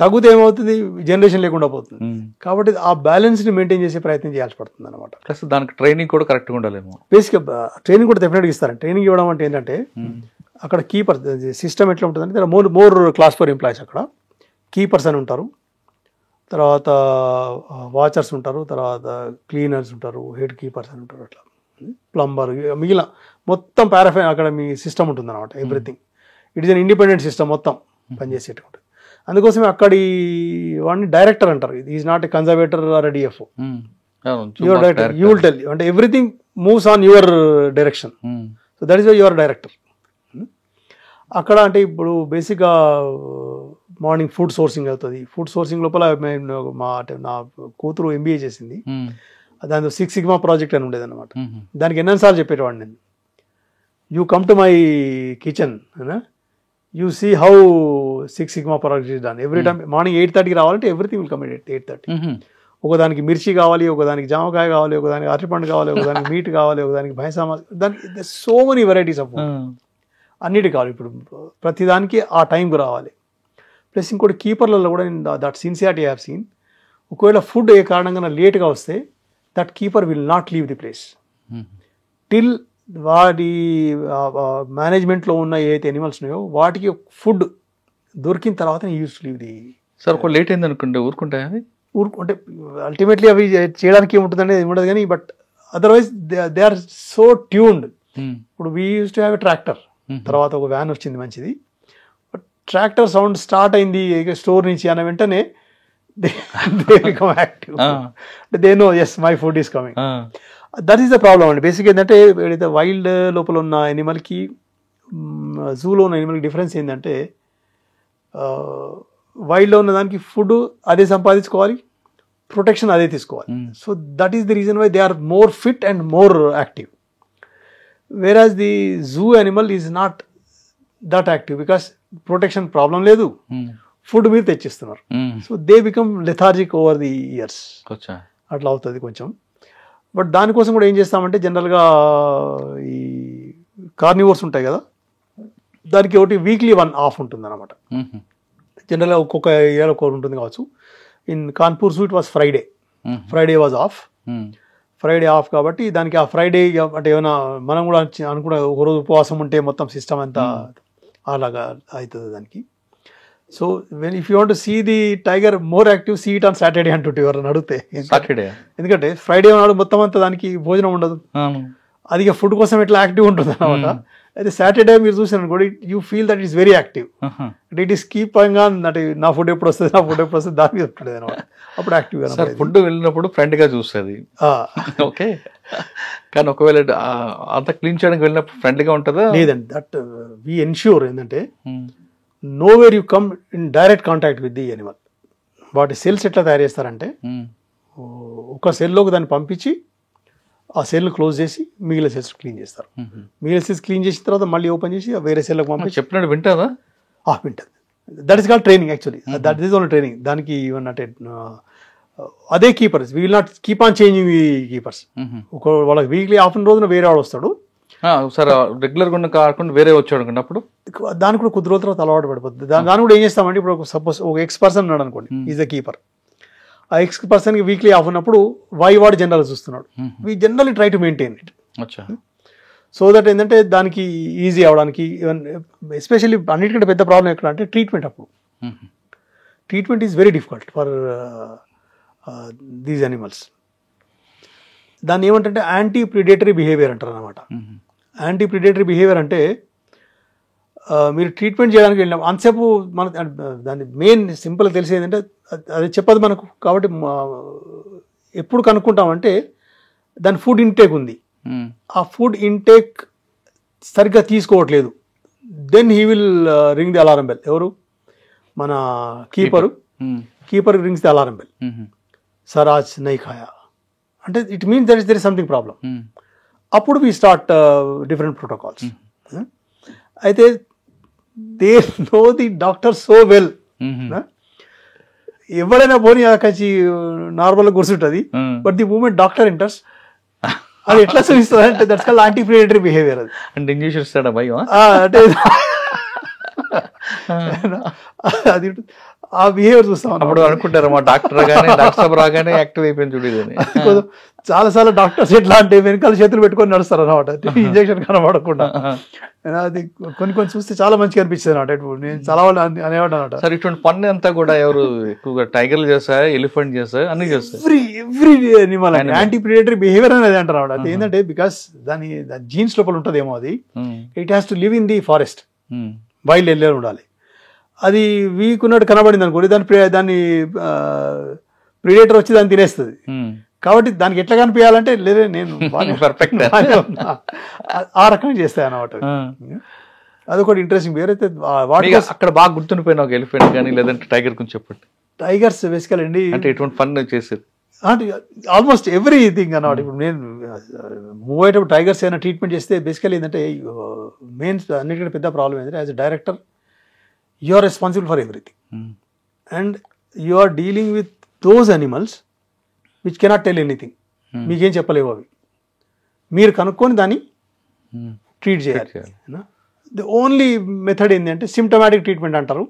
తగ్గితే ఏమవుతుంది, జనరేషన్ లేకుండా పోతుంది. కాబట్టి ఆ బ్యాలెన్స్ ని మెయింటైన్ చేసే ప్రయత్నం చేయాల్సి పడుతుంది అనమాట. ప్లస్ దానికి ట్రైనింగ్ కూడా కరెక్ట్గా ఉండాలేమో. బేసిక్ ట్రైనింగ్ కూడా డెఫినెట్గా ఇస్తారు. ట్రైనింగ్ ఇవ్వడం అంటే ఏంటంటే అక్కడ కీపర్ సిస్టమ్ ఎట్లా ఉంటుందంటే మోర్ క్లాస్ 4 ఎంప్లాయీస్ అక్కడ కీపర్స్ అని ఉంటారు, తర్వాత వాచర్స్ ఉంటారు, తర్వాత క్లీనర్స్ ఉంటారు, హెడ్ కీపర్స్ అని ఉంటారు, అట్లా ప్లంబర్, మిగిలిన మొత్తం పారాఫైన్ అక్కడ మీ సిస్టమ్ ఉంటుంది అనమాట. Everything it is an independent system మొత్తం పనిచేసేటువంటి. అందుకోసమే అక్కడి వాడిని డైరెక్టర్ అంటారు. Is not a conservator or DF, your director. You will tell అంటే everything moves on your direction. So that is your director. అక్కడ అంటే ఇప్పుడు బేసిక్గా మార్నింగ్ ఫుడ్ సోర్సింగ్ అవుతుంది. ఫుడ్ సోర్సింగ్ లోపల నా కూతురు MBA చేసింది, దాని 6 సిగ్మా ప్రాజెక్ట్ అని ఉండేది అనమాట. దానికి ఎన్నోసార్లు చెప్పేటవాడిని నేను, you come to my kitchen, you see how 6 sigma project is done. Every time morning 8:30కి రావాలంటే ఎవ్రీథింగ్ విల్ కమ్ ఎట్ 8:30. ఒకదానికి మిర్చి కావాలి, ఒకదానికి జామకాయ కావాలి, ఒకదానికి అరటిపండు కావాలి, ఒకదానికి మీట్ కావాలి, ఒకదానికి భైసామా, దానికి సో మెనీ వెరైటీస్ ఆఫ్ అన్నిటి కావాలి. ఇప్పుడు ప్రతిదానికి ఆ టైంకి రావాలి. ప్లస్ ఇంకోటి కీపర్లలో కూడా నేను దట్ సిన్సియారిటీ హ్యావ్ సీన్. ఒకవేళ ఫుడ్ ఏ కారణంగా లేట్గా వస్తే that keeper will not leave the place till వాటి మేనేజ్మెంట్లో ఉన్న ఏదైతే ఎనిమల్స్ ఉన్నాయో వాటికి ఫుడ్ దొరికిన తర్వాత use to leave the. Sir ఒక లేట్ అయింది అనుకుంటే ఊరుకుంటాయా? అంటే అల్టిమేట్లీ అవి చేయడానికి ఏముంటుందంటే ఉండదు కానీ, but otherwise they are so tuned. ఇప్పుడు we use to have a tractor, తర్వాత ఒక వ్యాన్ వచ్చింది మంచిది. బట్ ట్రాక్టర్ సౌండ్ స్టార్ట్ అయింది స్టోర్ నుంచి అన్న వెంటనే they become active. They know yes my food is coming. That is the problem అండి. బేసిక్ ఏంటంటే ఏదైతే వైల్డ్ లోపల ఉన్న ఎనిమల్కి జూలో ఉన్న ఎనిమల్కి డిఫరెన్స్ ఏంటంటే వైల్డ్లో ఉన్న దానికి ఫుడ్ అదే సంపాదించుకోవాలి, ప్రొటెక్షన్ అదే తీసుకోవాలి. So that is the reason why they are more fit and more active. whereas the zoo animal is not that active because protection problem లేదు, ఫుడ్ మీరు తెచ్చిస్తున్నారు. So they become lethargic over the years, అట్లా అవుతుంది కొంచెం. But దానికోసం కూడా ఏం చేస్తామంటే జనరల్గా ఈ కార్నివోర్స్ ఉంటాయి కదా, దానికి ఒకటి వీక్లీ 1 ఆఫ్ ఉంటుంది అనమాట. జనరల్గా ఒక్కొక్క ఏరియాలో ఒకటి ఉంటుంది కావచ్చు. In Kanpur zoo it was Friday was of. Friday of కాబట్టి దానికి ఆ ఫ్రైడే అంటే ఏమైనా మనం కూడా అనుకున్న ఒకరోజు ఉపవాసం ఉంటే మొత్తం సిస్టమ్ అంతా అలాగా అవుతుంది దానికి. So if you want to see the tiger more active, see it on Saturday అంటుంటే ఎవరైనా అడిగితే. ఎందుకంటే ఫ్రైడే నాడు మొత్తం అంతా దానికి భోజనం ఉండదు, అది ఫుడ్ కోసం ఎట్లా యాక్టివ్ ఉంటుంది అనమాట. అయితే సాటర్డే మీరు చూసారు కూడా you feel that is very active. అంటే ఇట్ ఈస్ కీపింగ్ ఆన్, అంటే నా ఫుడ్ ఎప్పుడు వస్తుంది దాని మీద ఉంటుంది అనమాట. అప్పుడు యాక్టివ్గా ఫుడ్ వెళ్ళినప్పుడు ఫ్రెండ్గా చూస్తుంది. ఓకే, కానీ ఒకవేళ అంత క్లీన్ చేయడానికి వెళ్ళినప్పుడు ఫ్రెండ్లీగా ఉంటుందా? లేదండి, దట్ వీ ఎన్ష్యూర్ ఏంటంటే know where you come in direct contact with the Animal. వాటి సెల్స్ ఎట్లా తయారు చేస్తారంటే ఒక సెల్లోకి దాన్ని పంపించి ఆ సెల్ క్లోజ్ చేసి మిగిలిన సెల్స్ క్లీన్ చేస్తారు. మిగిలిన సెల్స్ క్లీన్ చేసిన తర్వాత మళ్ళీ ఓపెన్ చేసి వేరే సెల్లోకి పంపించి చెప్పినట్టు వింటుందా? వింటుంది. That is called training actually. That is only training. దానికి ఈవెన్ అంటే అదే keepers we will not keep on changing the keepers. వాళ్ళకి వీక్లీ ఆఫ్ రోజున వేరే వాడు వస్తాడు సార్, రెగ్యులర్గా కాకుండా వేరే వచ్చాడు అనుకున్నప్పుడు దానికి కూడా కొద్ది రోజుల తర్వాత అలవాటు పడిపోతుంది. దాన్ని కూడా ఏం చేస్తామంటే ఇప్పుడు సపోజ్ ఒక ఎక్స్-పర్సన్ ఉన్నాడు అనుకోండి, ఈజ్ ద కీపర్. ఆ ఎక్స్-పర్సన్కి వీక్లీ ఆఫ్ ఉన్నప్పుడు వాడు జనరల్ చూస్తున్నాడు. We generally try to maintain it so that ఏంటంటే దానికి ఈజీ అవడానికి. ఈవెన్ ఎస్పెషల్లీ అన్నిటికంటే పెద్ద ప్రాబ్లం ఎక్కడ అంటే ట్రీట్మెంట్. అప్పుడు treatment is very difficult for these animals. దాన్ని ఏమంటే యాంటీ ప్రిడేటరీ బిహేవియర్ అంటారు అనమాట. యాంటీ ప్రిడేటరీ బిహేవియర్ అంటే మీరు ట్రీట్మెంట్ చేయడానికి వెళ్ళిన అంతసేపు మన దాని మెయిన్ సింపుల్గా తెలిసేది ఏంటంటే అది చెప్పదు మనకు. కాబట్టి ఎప్పుడు కనుక్కుంటామంటే దాని ఫుడ్ ఇంటేక్ ఉంది, ఆ ఫుడ్ ఇంటేక్ సరిగ్గా తీసుకోవట్లేదు, then he will ring the alarm bell. ఎవరు? మన keeper rings the alarm bell. Sir ఆజ్ నహీ ఖాయా అంటే it means that there is something problem. అప్పుడు వీ స్టార్ట్ డిఫరెంట్ ప్రోటోకాల్స్. అయితే they know the doctor so well. ఎవరైనా పోనీ కలిసి నార్మల్గా కూర్చుంటుంది, but the moment doctor enters అది ఎట్లా చూపిస్తుంది అంటే that's called anti predatory behaviour. అది అంటే ఇంగ్లీష్ ఇస్తాడా భయం? అంటే అది ఆ బిహేవియర్ చూస్తాం. అప్పుడు అనుకుంటారు మా డాక్టర్ రాగానే యాక్టివ్ అయిపోయింది చూడేదని. చాలా సార్లు డాక్టర్స్ ఎట్లా అంటే వెనకాల చేతులు పెట్టుకొని నడుస్తారు అనమాట, ఇంజక్షన్ కనబడకుండా. అది కొన్ని చూస్తే చాలా మంచిగా అనిపిస్తుంది అనమాట. నేను చాలా వాళ్ళు అనేవాడు అనమాట. సార్ ఇటువంటి పన్ను అంతా కూడా ఎవరు ఎక్కువగా టైగర్లు చేస్తారా, ఎలిఫెంట్ చేస్తారా, అన్ని చేస్తారు? Every Animal anti predatory behaviour అనేది అంటారు అనమాట. అది ఏంటంటే బికాస్ దాని జీన్స్ లోపల ఉంటుందేమో, అది it has to live in the forest, wild area ఉండాలి. అది వీక్ ఉన్నట్టు కనబడింది అనుకోండి, దాన్ని ప్రిడేటర్ వచ్చి దాన్ని తినేస్తుంది. కాబట్టి దానికి ఎట్లా కనిపించాలంటే లేదే నేను పర్ఫెక్ట్ ఆ రకంగా చేస్తాయి అన్నమాట. అదొకటి ఇంట్రెస్టింగ్. వేరైతే అక్కడ బాగా గుర్తుండిపోయిన ఒక ఎలిఫెంట్ కానీ లేదంటే టైగర్ గురించి చెప్పండి. టైగర్స్ బేసికల్ అండి అంటే ఎటువంటి ఫన్ చేసేది అంటే ఆల్మోస్ట్ ఎవ్రీథింగ్ అన్నమాట. ఇప్పుడు నేను మూవ్ అయ్యేటప్పుడు టైగర్స్ ఏమైనా ట్రీట్మెంట్ చేస్తే బేసికల్ ఏంటంటే మెయిన్ అన్నిటికంటే పెద్ద ప్రాబ్లం ఏంటంటే as a director you are responsible for everything and you are dealing with those animals which cannot tell anything. మీకేం చెప్పలేవు అవి, మీరు కనుక్కొని దాన్ని ట్రీట్ చేయాలి. ది ఓన్లీ మెథడ్ ఏంటి అంటే సిమ్టమాటిక్ ట్రీట్మెంట్ అంటారు.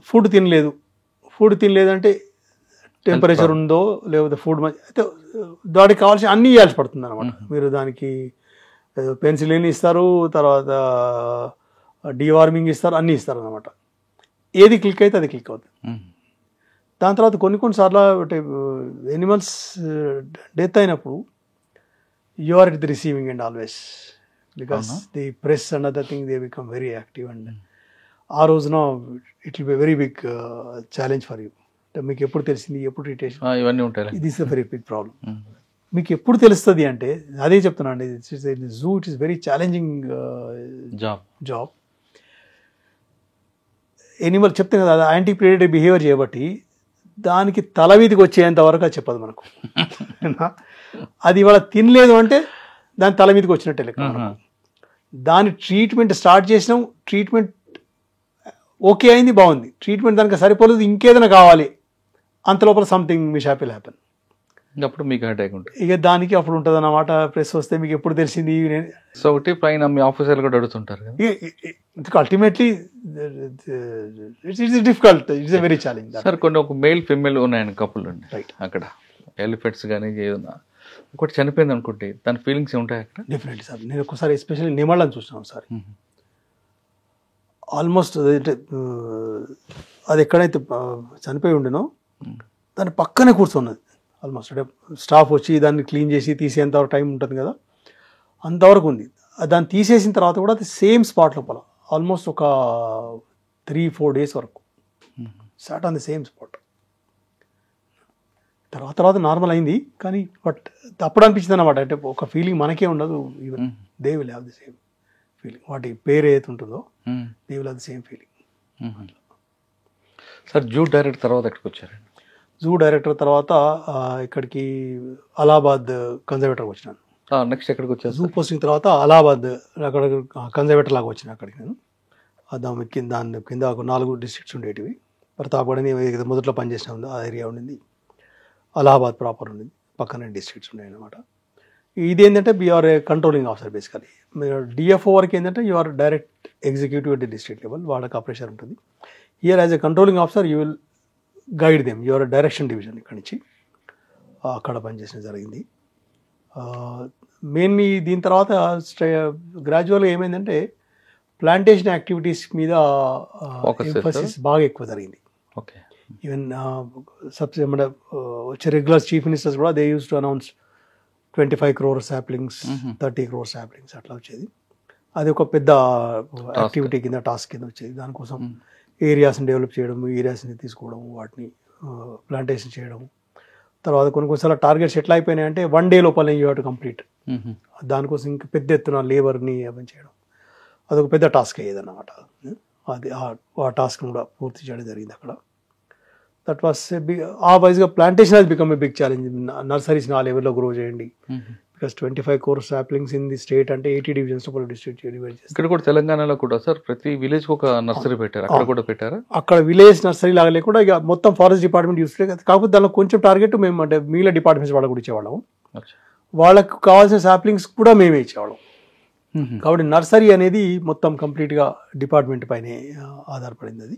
ఫుడ్ తినలేదు అంటే టెంపరేచర్ ఉందో లేకపోతే ఫుడ్ అయితే దానికి కావాల్సిన అన్నీ ఇవ్వాల్సి పడుతుంది అనమాట. మీరు దానికి పెన్సిలిన్ ఇస్తారు, తర్వాత డీవార్మింగ్ ఇస్తారు, అన్నీ ఇస్తారు అనమాట. ఏది క్లిక్ అయితే అది క్లిక్ అవుతుంది. దాని తర్వాత కొన్నిసార్లు అంటే ఎనిమల్స్ డెత్ అయినప్పుడు you are at the receiving and always because the press and other thing they become very active and ఆ రోజున it will be very big challenge for you. మీకు ఎప్పుడు తెలిసింది, ఎప్పుడు ట్రీటేషన్, ఇవన్నీ ఉంటాయి. ఇది is a very big problem. మీకు ఎప్పుడు తెలుస్తుంది అంటే అదే చెప్తున్నా అండి, zoo it is very challenging job. Animal చెప్తాను కదా యాంటీ ప్రిడేటరీ బిహేవియర్ చేయబట్టి దానికి తల వీధికి వచ్చేంత వరకు అది చెప్పదు మనకు. అది ఇవాళ తినలేదు అంటే దాని తల మీదకి వచ్చినట్టే లెక్క. దాని ట్రీట్మెంట్ స్టార్ట్ చేసినాం, ట్రీట్మెంట్ ఓకే అయింది, బాగుంది. ట్రీట్మెంట్ దానికి సరిపోలేదు, ఇంకేదైనా కావాలి, అంత లోపల సంథింగ్ మిషాప్ విల్ హ్యాపెన్. అప్పుడు మీకు అటాక్ ఉంటుంది. ఇక దానికి అప్పుడు ఉంటుంది అన్నమాట. ప్రెస్ వస్తే మీకు ఎప్పుడు తెలిసింది. సో ఒకటి పైన మీ ఆఫీసర్లు కూడా అడుగుతుంటారు. Ultimately it's difficult, it's a very challenge. Sir కొన్ని ఒక మేల్ ఫిమేల్ ఉన్నాయని కపుల్ అండి రైట్ అక్కడ ఎలిఫెంట్స్ కానీ ఏదన్నా ఒకటి చనిపోయింది అనుకుంటే దాని ఫీలింగ్స్ ఉంటాయి అక్కడ? Definitely sir. నేను ఒకసారి ఎస్పెషల్లీ నిమళ్ళని చూసినాను సార్. ఆల్మోస్ట్ అది ఎక్కడైతే చనిపోయి ఉండినో దాని పక్కనే కూర్చున్నది. ఆల్మోస్ట్ అంటే స్టాఫ్ వచ్చి దాన్ని క్లీన్ చేసి తీసేంత టైం ఉంటుంది కదా, అంతవరకు ఉంది. దాన్ని తీసేసిన తర్వాత కూడా అది సేమ్ స్పాట్ లోపల ఆల్మోస్ట్ ఒక 3-4 days వరకు sat on the same spot. తర్వాత నార్మల్ అయింది, కానీ బట్ అప్పుడు అనిపించింది అనమాట. అంటే ఒక ఫీలింగ్ మనకే ఉండదు, even they will have the same feeling. వాటి పేరు ఏదైతే ఉంటుందో they will have the same feeling. Sir zoo director తర్వాత ఎక్కడికి వచ్చారండి? జూ డైరెక్టర్ తర్వాత ఇక్కడికి అలహాబాద్ కన్జర్వేటర్కి వచ్చినాను. నెక్స్ట్ ఎక్కడికి వచ్చాను? జూ పోస్టింగ్ తర్వాత అలహాబాద్ అక్కడ కన్జర్వేటర్ లాగా వచ్చిన అక్కడికి నేను. దాని కింద ఒక 4 districts ఉండేటివి. ప్రతాప్గఢ్ మొదట్లో పనిచేసిన ఉంది, ఆ ఏరియా ఉండింది. అలహాబాద్ ప్రాపర్ ఉండింది, పక్కన districts ఉన్నాయి అన్నమాట. ఇది ఏంటంటే you are a controlling officer basically. DFO వరకు ఏంటంటే you are direct executive at the district level, వాళ్ళకి ఆ ప్రెషర్ ఉంటుంది. Here as a controlling officer you will guide them, your direction division. ఇక్కడి నుంచి అక్కడ పనిచేసిన జరిగింది. మెయిన్లీ దీని తర్వాత గ్రాడ్యువల్గా ఏమైందంటే ప్లాంటేషన్ యాక్టివిటీస్ మీద ఎంఫసిస్ బాగా ఎక్కువ జరిగింది. ఓకే. ఈవెన్ మన వచ్చే రెగ్యులర్ చీఫ్ మినిస్టర్స్ కూడా they use to announce 25 crore saplings, 30 crore saplings అట్లా వచ్చేది. అది ఒక పెద్ద యాక్టివిటీ కింద, టాస్క్ కింద వచ్చేది. దానికోసం ఏరియాస్ని డెవలప్ చేయడం, ఏరియాస్ని తీసుకోవడం, వాటిని ప్లాంటేషన్ చేయడం. తర్వాత కొన్నిసార్లు టార్గెట్స్ ఎట్లా అయిపోయినాయంటే 1 day లోపల యూ హ్యావ్ టు కంప్లీట్. దానికోసం ఇంకా పెద్ద ఎత్తున లేబర్ని అవన్నీ చేయడం. అదొక పెద్ద టాస్క్ అయ్యేది అన్నమాట. అది ఆ టాస్క్ కూడా పూర్తి చేయడం జరిగింది అక్కడ. దట్ వాస్ ఆ వైజ్గా plantation has become a big challenge. Nurseries ఆ లెవెల్లో గ్రో చేయండి, because 25 crore saplings in the state అంటే 80 divisions లో డిస్ట్రిక్ట్ డివైడ్ చేస్తారు. ఇక్కడ కూడా తెలంగాణలో కూడా సార్ ప్రతి విలేజ్ కి ఒక నర్సరీ పెట్టారు, అక్కడ కూడా పెట్టారా? అక్కడ విలేజ్ నర్సరీ లాగా లేకుండా ఇక మొత్తం ఫారెస్ట్ డిపార్ట్మెంట్ యూస్ లేదు. కాకపోతే దానిలో కొంచెం టార్గెట్ మేము అంటే మిగిలిన డిపార్ట్మెంట్స్ వాళ్ళకు కూడా ఇచ్చేవాళ్ళం. వాళ్ళకు కావాల్సిన సాప్లింగ్స్ కూడా మేమే ఇచ్చేవాళ్ళం. కాబట్టి నర్సరీ అనేది మొత్తం కంప్లీట్గా డిపార్ట్మెంట్ పైనే ఆధారపడింది అది.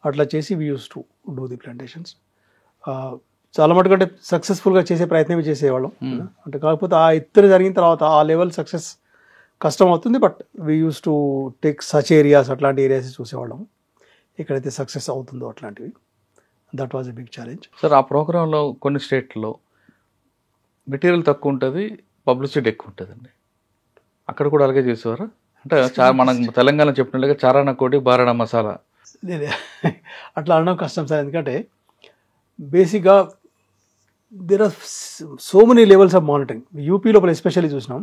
అట్లా చేసి we use to do the plantations. చాలా మటుకు అంటే సక్సెస్ఫుల్గా చేసే ప్రయత్నం చేసేవాళ్ళం. అంటే కాకపోతే ఆ ఎత్తున జరిగిన తర్వాత ఆ లెవెల్ సక్సెస్ కష్టం అవుతుంది. But we use to take such areas, అట్లాంటి ఏరియాస్ చూసేవాళ్ళం ఎక్కడైతే సక్సెస్ అవుతుందో అట్లాంటివి. That was a big challenge. Sir ఆ ప్రోగ్రాంలో కొన్ని స్టేట్లో మెటీరియల్ తక్కువ ఉంటుంది, పబ్లిసిటీ ఎక్కువ ఉంటుందండి. అక్కడ కూడా అలాగే చేసేవారు అంటే మనం తెలంగాణ చెప్పినట్టుగా చారానా కోటి బారాణ మసాలా అట్లా అనడం కష్టం సార్. ఎందుకంటే బేసిక్గా there are so many levels of monitoring. UP లోపల ఎస్పెషల్లీ చూసినాం,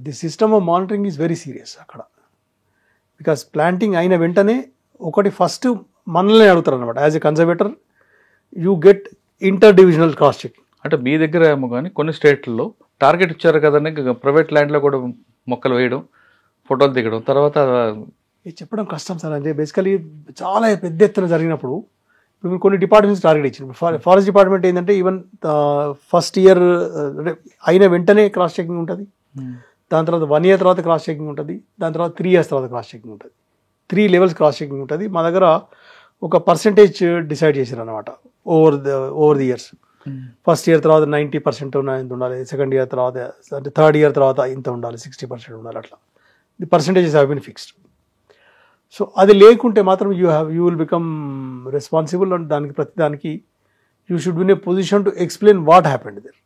the system of monitoring is very serious అక్కడ. బికాస్ ప్లాంటింగ్ అయిన వెంటనే ఒకటి ఫస్ట్ మనల్ని అడుగుతారు అనమాట. As a conservator you get inter divisional cross check. అంటే మీ దగ్గర ఏమో కానీ కొన్ని స్టేట్లలో టార్గెట్ ఇచ్చారు కదండి, ప్రైవేట్ ల్యాండ్లో కూడా మొక్కలు వేయడం, ఫోటోలు దిగడం, తర్వాత ఇది చెప్పడం కష్టం సార్. అంటే బేసికలీ చాలా పెద్ద ఎత్తున జరిగినప్పుడు ఇప్పుడు కొన్ని డిపార్ట్మెంట్స్ టార్గెట్ ఇచ్చింది. ఫారెస్ట్ డిపార్ట్మెంట్ ఏంటంటే ఈవెన్ ఫస్ట్ ఇయర్ అంటే అయిన వెంటనే క్రాస్ చెకింగ్ ఉంటుంది, దాని తర్వాత 1 year తర్వాత క్రాస్ చెకింగ్ ఉంటుంది, దాని తర్వాత 3 years తర్వాత క్రాస్ చెకింగ్ ఉంటుంది. 3 levels క్రాస్ చెకింగ్ ఉంటుంది. మా దగ్గర ఒక పర్సంటేజ్ డిసైడ్ చేశారు అనమాట over the years. First year తర్వాత 90% ఇంత ఉండాలి, సెకండ్ ఇయర్ తర్వాత అంటే థర్డ్ ఇయర్ తర్వాత ఇంత ఉండాలి, 60% ఉండాలి. అట్లా the percentages have been fixed. So అది లేకుంటే మాత్రం you will become responsible. And ప్రతి దానికి you should be in a position to explain what happened there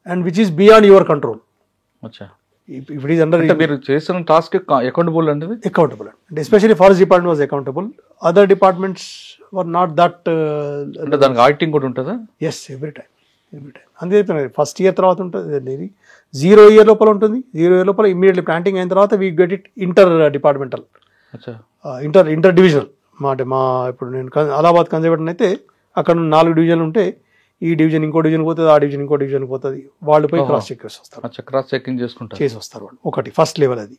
and which is beyond your control. ఇప్పుడు ఈజ్ అండర్ మీరు చేసిన టాస్క్ అకౌంటబుల్ అండి, accountable and especially forest department was accountable. Other departments were not that. అంటే దానికి auditing కూడా ఉంటుందా? Yes, every time. అందుకే చెప్పిన ఫస్ట్ ఇయర్ తర్వాత ఉంటుంది, 0 year లోపల ఉంటుంది. 0 year లోపల ఇమీడియట్లీ ప్లాంటింగ్ అయిన తర్వాత we get it inter departmental, inter divisional. మా ఇప్పుడు నేను అలహాబాద్ కన్జర్వేటర్ అయితే అక్కడ 4 divisions ఉంటే ఈ డివిజన్ ఇంకో డివిజన్ పోతుంది, ఆ డివిజన్ ఇంకో డివిజన్ పోతుంది. వాళ్ళు పోయి క్రాస్ చెక్ చేసి వస్తారు, క్రాస్ చెకింగ్ చేసి వస్తారు వాళ్ళు. ఒకటి ఫస్ట్ లెవెల్ అది.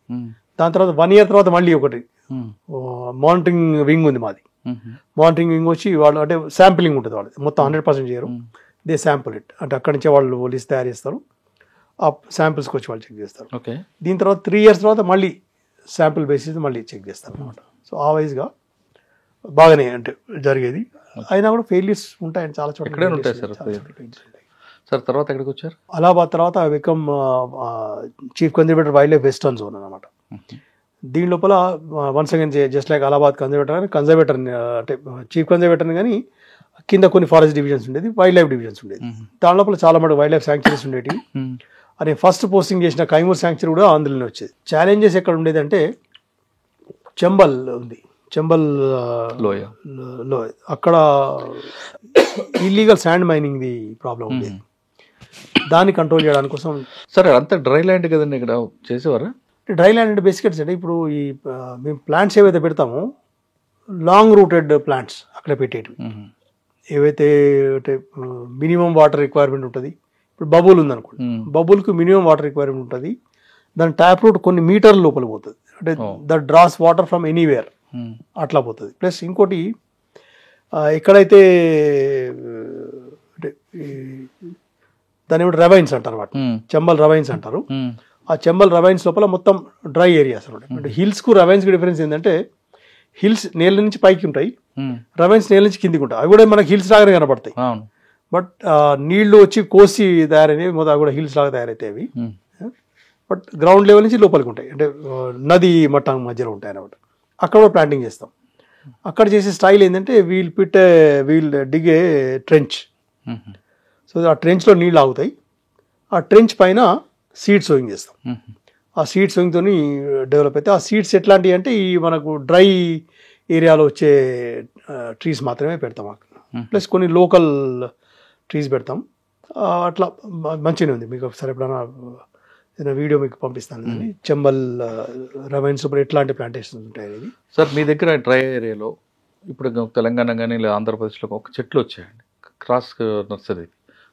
దాని తర్వాత 1 year తర్వాత మళ్ళీ ఒకటి మానిటరింగ్ వింగ్ ఉంది మాది. మానిటరింగ్ వింగ్ వచ్చి వాళ్ళు అంటే శాంపిలింగ్ ఉంటుంది, వాళ్ళు మొత్తం 100% చేయరు, దే శాంపుల్ ఇట్. అంటే అక్కడి నుంచే వాళ్ళు లిస్ట్ తయారు చేస్తారు, ఆ శాంపిల్స్కి వచ్చి వాళ్ళు చెక్ చేస్తారు. దీని తర్వాత 3 years తర్వాత మళ్ళీ శాంపిల్ బేసిస్ మళ్ళీ చెక్ చేస్తారు అనమాట. సో ఆ వైజ్గా బాగానే అంటే జరిగేది. అయినా కూడా ఫెయిల్యూర్స్ ఉంటాయని చాలా చోట్ల ఉంటాయి సార్. సార్ తర్వాత ఎక్కడికి వచ్చారు? అలహాబాద్ తర్వాత become chief conservator wild life western zone అనమాట. దీని లోపల once again just like Allahabad conservator అంటే చీఫ్ కన్జర్వేటర్ని కానీ కింద కొన్ని ఫారెస్ట్ డివిజన్స్ ఉండేది, వైల్డ్ లైఫ్ డివిజన్స్ ఉండేది. దాని లోపల చాలా మటుకు వైల్డ్ లైఫ్ శాంక్చురీస్ ఉండేవి. అనే ఫస్ట్ పోస్టింగ్ చేసిన కైమూర్ శాంక్చురీ కూడా అందులోనే వచ్చేది. ఛాలెంజెస్ ఎక్కడ ఉండేది అంటే చంబల్ ఉంది, చంబల్ లోయ, అక్కడ illegal sand mining the problem ఉండేది. దాన్ని కంట్రోల్ చేయడానికి కోసం. సరే, అంతా డ్రై ల్యాండ్ కదండి ఇక్కడ చేసేవారు? డ్రై ల్యాండ్ అంటే బేసిక్స్ అంటే ఇప్పుడు ఈ మేము ప్లాంట్స్ ఏవైతే పెడతామో లాంగ్ రూటెడ్ ప్లాంట్స్ అక్కడ పెట్టేవి, ఏవైతే అంటే మినిమం వాటర్ రిక్వైర్మెంట్ ఉంటుంది. ఇప్పుడు బబుల్ ఉందనుకోండి, బబుల్కి మినిమం వాటర్ రిక్వైర్మెంట్ ఉంటుంది. దాని ట్యాప్ రూట్ కొన్ని మీటర్ల లోపల పోతుంది, అంటే the draws water from anywhere అట్లా పోతుంది. ప్లస్ ఇంకోటి ఎక్కడైతే అంటే దాని ఏమిటి రవైన్స్ అంటారు, వాటి చంబల్ రవైన్స్ అంటారు. ఆ చంబల్ రవైన్స్ లోపల మొత్తం డ్రై ఏరియాస్ అనమాట. అంటే హిల్స్కు రవైన్స్కి డిఫరెన్స్ ఏంటంటే హిల్స్ నేల నుంచి పైకి ఉంటాయి, రవైన్స్ నేల నుంచి కిందికి ఉంటాయి. అవి కూడా మనకి హిల్స్ లాగానే కనబడతాయి. బట్ నీళ్లు వచ్చి కోసి తయారైనవి మొత్తం అవి కూడా హిల్స్ లాగా తయారైతాయి అవి. బట్ గ్రౌండ్ లెవెల్ నుంచి లోపలికి ఉంటాయి, అంటే నది మట్టం మధ్యలో ఉంటాయి అన్నమాట. అక్కడ కూడా ప్లాంటింగ్ చేస్తాం. అక్కడ చేసే స్టైల్ ఏంటంటే వీల్ డిగ్ ఏ ట్రెంచ్. సో ఆ ట్రెంచ్లో నీళ్ళు ఆగుతాయి, ఆ ట్రెంచ్ పైన సీడ్ సోయింగ్ చేస్తాం. ఆ సీడ్ సోయింగ్తో డెవలప్ అయితే ఆ సీడ్స్ ఎట్లాంటివి అంటే ఈ మనకు డ్రై ఏరియాలో వచ్చే ట్రీస్ మాత్రమే పెడతాం. ప్లస్ కొన్ని లోకల్ ట్రీస్ పెడతాం. అట్లా మంచిగానే ఉంది. మీకు ఒకసారి ఎప్పుడైనా ఏదైనా వీడియో మీకు పంపిస్తాను. చెంబల్ రవైన్ సూపర్ ఎట్లాంటి ప్లాంటేషన్స్ ఉంటాయి అనేది. సార్ మీ దగ్గర డ్రై ఏరియాలో ఇప్పుడు తెలంగాణ కానీ లేదా ఆంధ్రప్రదేశ్లో ఒక చెట్లు వచ్చాయండి, క్రాస్ నర్సరీ,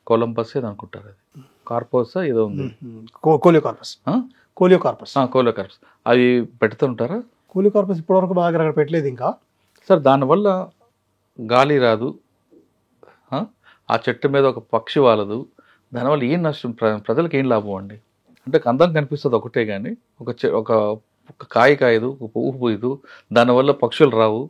కొలంబస్ ఏదో అనుకుంటారు, అది కార్పోస్ ఏదో ఉంది, కోలియోకార్పస్. కోలియోకార్పస్ అవి పెడుతుంటారా? కోలియోకార్పస్ ఇప్పటివరకు బాగా అక్కడ పెట్టలేదు ఇంకా. సార్ దానివల్ల గాలి రాదు, ఆ చెట్టు మీద ఒక పక్షి వాలదు, దానివల్ల ఏం నష్టం, ప్రజలకు ఏం లాభం అండి? అంటే అందం కనిపిస్తుంది ఒకటే కానీ ఒక కాయ కాయదు, ఒక పువ్వు పూయదు, దానివల్ల పక్షులు రావు.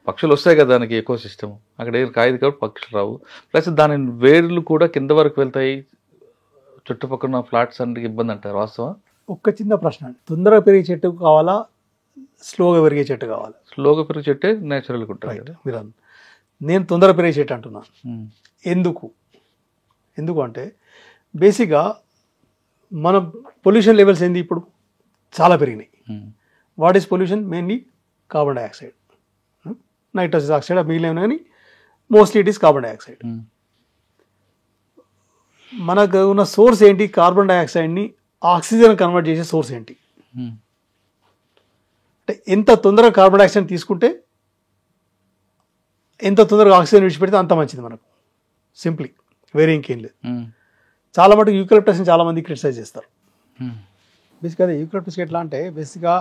పక్షులు వస్తాయి కదా దానికి ఎకో సిస్టమ్, అక్కడ ఏం కాయదు కాబట్టి పక్షులు రావు. ప్లస్ దాని వేర్లు కూడా కింద వరకు వెళ్తాయి, చుట్టుపక్కల ఫ్లాట్స్ అన్నిటికి ఇబ్బంది అంటారు, వాస్తవం? ఒక్క చిన్న ప్రశ్న అండి, తొందరగా పెరిగే చెట్టు కావాలా స్లోగా పెరిగే చెట్టు కావాలా? స్లోగా పెరిగే చెట్టే నేచురల్గా ఉంటుంది. మీరు నేను తొందరగా పెరిగే చెట్టు అంటున్నాను. ఎందుకు అంటే బేసిక్గా మన పొల్యూషన్ లెవెల్స్ ఏంది ఇప్పుడు చాలా పెరిగినాయి. What is pollution? Mainly carbon dioxide, nitrous oxide మిగిలిన, కానీ mostly it is carbon dioxide. మనకు ఉన్న సోర్స్ ఏంటి? కార్బన్ డైఆక్సైడ్ని ఆక్సిజన్ కన్వర్ట్ చేసే సోర్స్ ఏంటి? అంటే ఎంత తొందరగా కార్బన్ డైఆక్సైడ్ తీసుకుంటే ఎంత తొందరగా ఆక్సిజన్ విడిచిపెడితే అంత మంచిది మనకు. సింప్లీ, వేరే ఇంకేం లేదు. చాలా మటుకు యూకలిప్టస్ని చాలామంది క్రిటిసైజ్ చేస్తారు. బేసిక్గా యూకలిప్టస్కి ఎట్లా అంటే బేసిక్గా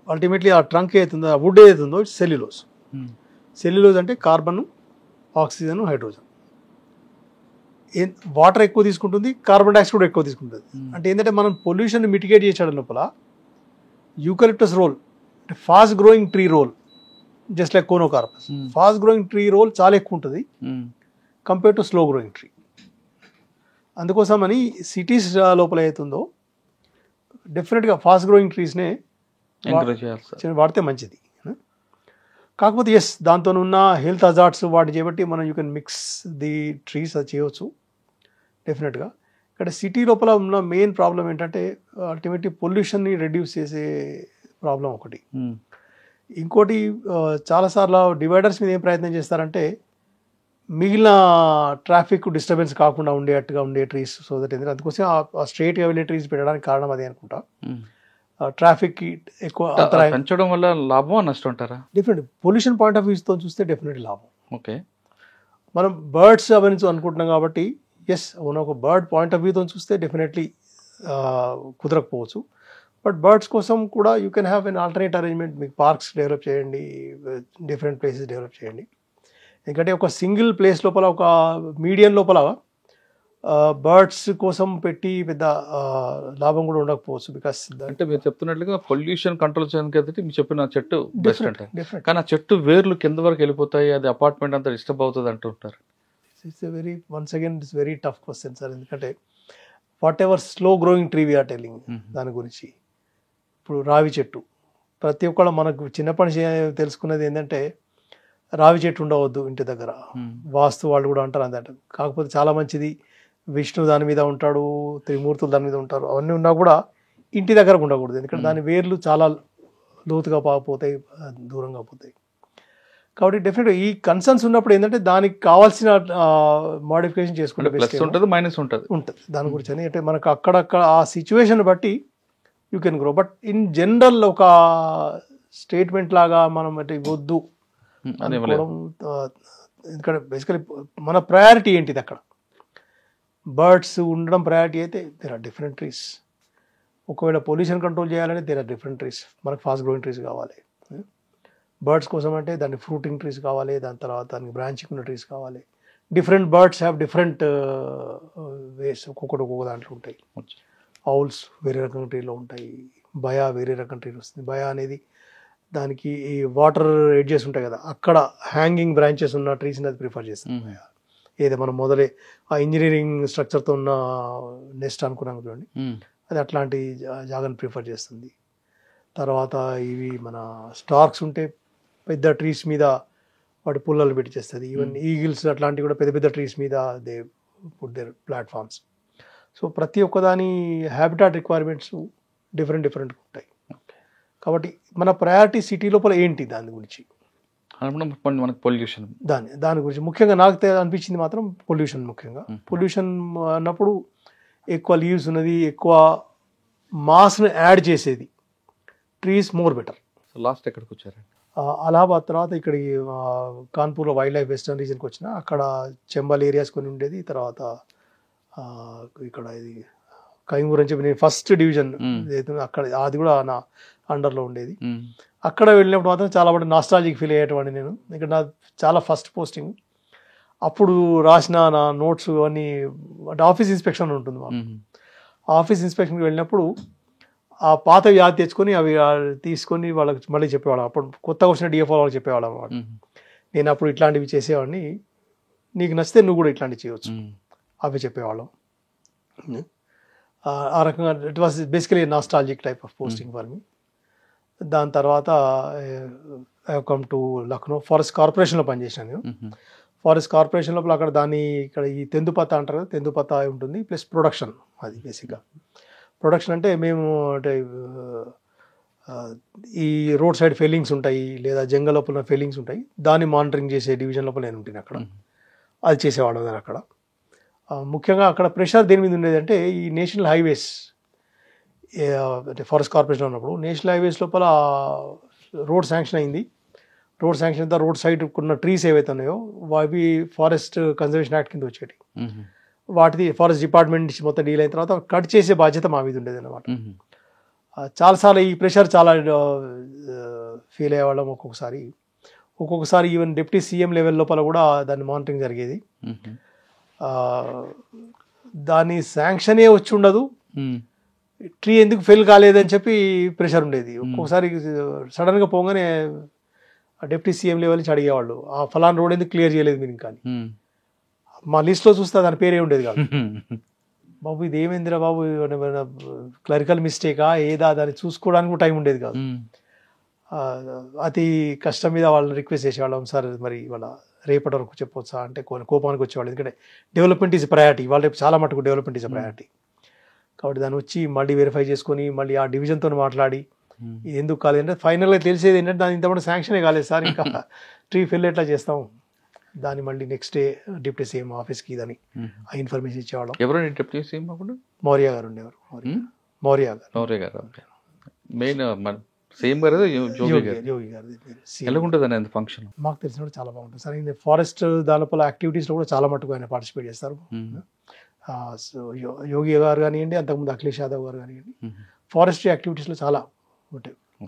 అల్టిమేట్లీ ఆ ట్రంక్ ఏదైతుందో, ఆ వుడ్ ఏదైతుందో సెల్యులోజ్. సెల్యులోజ్ అంటే కార్బన్, ఆక్సిజన్, హైడ్రోజన్. వాటర్ ఎక్కువ తీసుకుంటుంది, కార్బన్ డైఆక్సైడ్ కూడా ఎక్కువ తీసుకుంటుంది. అంటే ఏంటంటే మనం పొల్యూషన్ మిటిగేట్ చేసే లోపల యూకలిప్టస్ రోల్, అంటే fast growing tree role, just like conocarpus, fast growing tree role చాలా ఎక్కువ ఉంటుంది compare to slow growing tree. అందుకోసమని సిటీస్ లోపల అవుతుందో డెఫినెట్గా ఫాస్ట్ గ్రోయింగ్ ట్రీస్నే వాడితే మంచిది. కాకపోతే ఎస్, దాంతో ఉన్న హెల్త్ హజార్డ్స్ వాటిని చేపట్టి మనం you can mix the trees, అది చేయవచ్చు డెఫినెట్గా. ఇక్కడ సిటీ లోపల ఉన్న మెయిన్ ప్రాబ్లం ఏంటంటే అల్టిమేట్లీ పొల్యూషన్ని రెడ్యూస్ చేసే ప్రాబ్లం ఒకటి. ఇంకోటి చాలాసార్లు డివైడర్స్ మీద ఏం ప్రయత్నం చేస్తారంటే మిగిలిన ట్రాఫిక్ డిస్టర్బెన్స్ కాకుండా ఉండేట్టుగా ఉండే ట్రీస్, సో దట్ ఎందుకంటే అందుకోసం ఆ స్ట్రైట్గా వెళ్ళే ట్రీస్ పెట్టడానికి కారణం అదే అనుకుంటా. ట్రాఫిక్ ఎక్కువ పెంచడం వల్ల లాభం నష్టం అంటారా? డిఫరెంట్ పొల్యూషన్ పాయింట్ ఆఫ్ వ్యూస్తో చూస్తే డెఫినెట్లీ లాభం. ఓకే, మనం బర్డ్స్ అవన్నీ అనుకుంటున్నాం కాబట్టి ఎస్, ఒక బర్డ్ పాయింట్ ఆఫ్ వ్యూతో చూస్తే డెఫినెట్లీ కుదరకపోవచ్చు. బట్ బర్డ్స్ కోసం కూడా you can have an alternate arrangement. మీకు పార్క్స్ డెవలప్ చేయండి, డిఫరెంట్ ప్లేసెస్ డెవలప్ చేయండి. ఎందుకంటే ఒక సింగిల్ ప్లేస్ లోపల, ఒక మీడియం లోపల బర్డ్స్ కోసం పెట్టి పెద్ద లాభం కూడా ఉండకపోవచ్చు. బికాస్ అంటే మీరు చెప్తున్నట్లుగా పొల్యూషన్ కంట్రోల్ చేయడానికి మీరు చెప్పిన చెట్టు బెస్ట్ అంటారు, కానీ ఆ చెట్టు వేర్లు కింద వరకు వెళ్ళిపోతాయి, అది అపార్ట్మెంట్ అంతా డిస్టర్బ్ అవుతుంది అంటుంటారు. It's once again it's very tough question sir. ఎందుకంటే whatever slow growing tree we are telling దాని గురించి. ఇప్పుడు రావి చెట్టు, ప్రతి ఒక్కళ్ళు మనకు చిన్నప్పటి నుంచి తెలుసుకున్నది ఏంటంటే రావి చెట్టు ఉండవద్దు ఇంటి దగ్గర, వాస్తు వాళ్ళు కూడా అంటారు అందంట. కాకపోతే చాలా మంచిది, విష్ణు దాని మీద ఉంటాడు, త్రిమూర్తులు దాని మీద ఉంటారు, అవన్నీ ఉన్నా కూడా ఇంటి దగ్గర ఉండకూడదు. ఎందుకంటే దాని వేర్లు చాలా లోతుగా పోతాయి, దూరంగా పోతాయి. కాబట్టి డెఫినెట్గా ఈ కన్సర్న్స్ ఉన్నప్పుడు ఏంటంటే దానికి కావాల్సిన మోడిఫికేషన్ చేసుకుంటే ఉంటుంది దాని గురించి అని. అంటే మనకు అక్కడక్కడ ఆ సిచ్యువేషన్ బట్టి you can grow. But in general ఒక స్టేట్మెంట్ లాగా మనం అంటే వద్దు అనుకోవడం, ఎందుకంటే బేసికలీ మన ప్రయారిటీ ఏంటిది అక్కడ. బర్డ్స్ ఉండడం ప్రయారిటీ అయితే దేర్ ఆర్ డిఫరెంట్ ట్రీస్. ఒకవేళ పొల్యూషన్ కంట్రోల్ చేయాలంటే దేర్ ఆర్ డిఫరెంట్ ట్రీస్. మనకు ఫాస్ట్ గ్రోయింగ్ ట్రీస్ కావాలి. బర్డ్స్ కోసం అంటే దాన్ని ఫ్రూటింగ్ ట్రీస్ కావాలి, దాని తర్వాత దానికి బ్రాంచింగ్ ఉన్న ట్రీస్ కావాలి. Different birds have different ways, ఒక్కొక్కటి ఒక్కొక్క దాంట్లో ఉంటాయి. ఔల్స్ వేరే రకం ట్రీలో ఉంటాయి, బయా వేరే రకం ట్రీలో వస్తుంది. బయా అనేది దానికి ఈ వాటర్ ఎడ్జెస్ ఉంటాయి కదా, అక్కడ హ్యాంగింగ్ బ్రాంచెస్ ఉన్న ట్రీస్ని అది ప్రిఫర్ చేస్తుంది. ఏదో మనం మొదలే ఆ ఇంజనీరింగ్ స్ట్రక్చర్తో ఉన్న నెస్ట్ అనుకున్నాం చూడండి, అది అట్లాంటి జాగాను ప్రిఫర్ చేస్తుంది. తర్వాత ఇవి మన స్టార్క్స్ ఉంటే పెద్ద ట్రీస్ మీద వాటి పుల్లలు పెట్టి చేస్తుంది. ఈవెన్ ఈగిల్స్ అట్లాంటివి కూడా పెద్ద పెద్ద ట్రీస్ మీద they put there platforms. So ప్రతి ఒక్కదాని హ్యాబిటాట్ రిక్వైర్మెంట్స్ డిఫరెంట్గా ఉంటాయి. కాబట్టి మన ప్రయారిటీ సిటీ లోపల ఏంటి దాని గురించి, మనకు పొల్యూషన్, దాని గురించి ముఖ్యంగా నాకు అనిపించింది మాత్రం పొల్యూషన్. ముఖ్యంగా పొల్యూషన్ అన్నప్పుడు ఎక్కువ లీవ్స్ ఉన్నది, ఎక్కువ మాస్ని యాడ్ చేసేది. Trees more better. So last ఎక్కడికి వచ్చారండి? అలహాబాద్ తర్వాత ఇక్కడికి కాన్పూర్లో వైల్డ్ లైఫ్ వెస్టర్న్ రీజన్కి వచ్చిన. అక్కడ చెంబల్ ఏరియాస్ కొన్ని ఉండేది. తర్వాత ఇక్కడ ఇది కైమూర్ అని చెప్పి నేను ఫస్ట్ డివిజన్ అక్కడ, అది కూడా నా అండర్లో ఉండేది. అక్కడ వెళ్ళినప్పుడు మాత్రం చాలా బాగా నాస్టాలజిక్ ఫీల్ అయ్యేటువంటి నేను. ఇక్కడ నా చాలా ఫస్ట్ పోస్టింగ్. అప్పుడు రాసిన నా నోట్స్ అన్నీ అంటే ఆఫీస్ ఇన్స్పెక్షన్ ఉంటుంది మాకు. ఆఫీస్ ఇన్స్పెక్షన్కి వెళ్ళినప్పుడు ఆ పాత యాది తెచ్చుకొని అవి తీసుకొని వాళ్ళకి మళ్ళీ చెప్పేవాళ్ళం. అప్పుడు కొత్తగా వచ్చిన డిఎఫ్ఓ వాళ్ళకి చెప్పేవాళ్ళం అన్నమాట. నేను అప్పుడు ఇట్లాంటివి చేసేవాడిని, నీకు నచ్చితే నువ్వు కూడా ఇట్లాంటివి చేయవచ్చు అవి చెప్పేవాళ్ళం. ఆ రకంగా it was basically nostalgic type of posting for me. దాని తర్వాత I come to Lucknow. Forest కార్పొరేషన్లో పనిచేసాను నేను. ఫారెస్ట్ కార్పొరేషన్ లోపల అక్కడ దాన్ని ఇక్కడ ఈ తెందుపత్త అంటారు కదా, తెందుపత్త ఉంటుంది ప్లస్ ప్రొడక్షన్. అది బేసిక్గా ప్రొడక్షన్ అంటే మేము అంటే ఈ రోడ్ సైడ్ ఫెయిలింగ్స్ ఉంటాయి లేదా జంగల్ లోపల ఫెయిలింగ్స్ ఉంటాయి, దాన్ని మానిటరింగ్ చేసే డివిజన్ లోపల నేను ఉంటాను అక్కడ. అది చేసేవాడు నేను అక్కడ. ముఖ్యంగా అక్కడ ప్రెషర్ దేని మీద ఉండేది అంటే ఈ నేషనల్ హైవేస్, అంటే ఫారెస్ట్ కార్పొరేషన్ ఉన్నప్పుడు నేషనల్ హైవేస్ లోపల రోడ్ శాంక్షన్ అయింది. రోడ్ శాంక్షన్ అయితే రోడ్ సైడ్ ఉన్న ట్రీస్ ఏవైతే ఉన్నాయో అవి ఫారెస్ట్ కన్జర్వేషన్ యాక్ట్ కింద వచ్చేటి. వాటిది ఫారెస్ట్ డిపార్ట్మెంట్ నుంచి మొత్తం డీల్ అయిన తర్వాత కట్ చేసే బాధ్యత మా మీద ఉండేది అన్నమాట. చాలాసార్లు ఈ ప్రెషర్ చాలా ఫీల్ అయ్యేవాళ్ళం. ఒక్కొక్కసారి ఈవెన్ డిప్యూటీ సీఎం లెవెల్ లోపల కూడా దాన్ని మానిటరింగ్ జరిగేది. దాని శాంక్షనే వచ్చి ఉండదు, ట్రీ ఎందుకు ఫెయిల్ కాలేదని చెప్పి ప్రెషర్ ఉండేది. ఒక్కొక్కసారి సడన్గా పోగానే డిప్యూటీ సీఎం లెవెల్ నుంచి అడిగేవాళ్ళు, ఆ ఫలానా రోడ్ ఎందుకు క్లియర్ చేయలేదు మీరు ఇంకా అని. మా లిస్ట్లో చూస్తే దాని పేరే ఉండేది కాదు. బాబు ఇది ఏమైందిరా బాబు, క్లరికల్ మిస్టేకా ఏదా, దాన్ని చూసుకోవడానికి కూడా టైం ఉండేది కాదు. అతి కష్టం మీద వాళ్ళని రిక్వెస్ట్ చేసేవాళ్ళం, సార్ మరి వాళ్ళ రేపటి వరకు చెప్పొచ్చా అంటే కోపానికి వచ్చేవాళ్ళు. ఎందుకంటే డెవలప్మెంట్ ఈజ్ ప్రయారిటీ, వాళ్ళ రేపు చాలా మటుకు డెవలప్మెంట్ ఈజ్ ప్రయారిటీ. కాబట్టి దాన్ని వచ్చి మళ్ళీ వెరిఫై చేసుకొని మళ్ళీ ఆ డివిజన్తో మాట్లాడి ఇది ఎందుకు కాలేదు అంటే ఫైనల్గా తెలిసేది ఏంటంటే దాని ఇంతమంది శాంక్షనే కాలేదు సార్, ఇంకా ట్రీ ఫెయిల్ ఎట్లా చేస్తాం. దాన్ని మళ్ళీ నెక్స్ట్ డే డిప్యూటీ సీఎం ఆఫీస్కి దాన్ని ఆ ఇన్ఫర్మేషన్ ఇచ్చేవాళ్ళం. ఎవరు డిప్యూటీ సీఎం అప్పుడు? మౌర్య గారు ఉండేవారు. మౌర్య గారు మెయిన్ సీఎం గారు యోగి గారు. ఎలాగుంటుంది అనేది ఫంక్షన్ మాకు తెలిసిన చాలా బాగుంటుంది సార్. ఇది ఫారెస్ట్ దానిపల యాక్టివిటీస్లో కూడా చాలా మటుకు ఆయన పార్టిసిపేట్ చేస్తారు. యోగి గారు కానివ్వండి, అంతకుముందు అఖిలేష్ యాదవ్ గారు కానివ్వండి, ఫారెస్ట్రీ యాక్టివిటీస్లో చాలా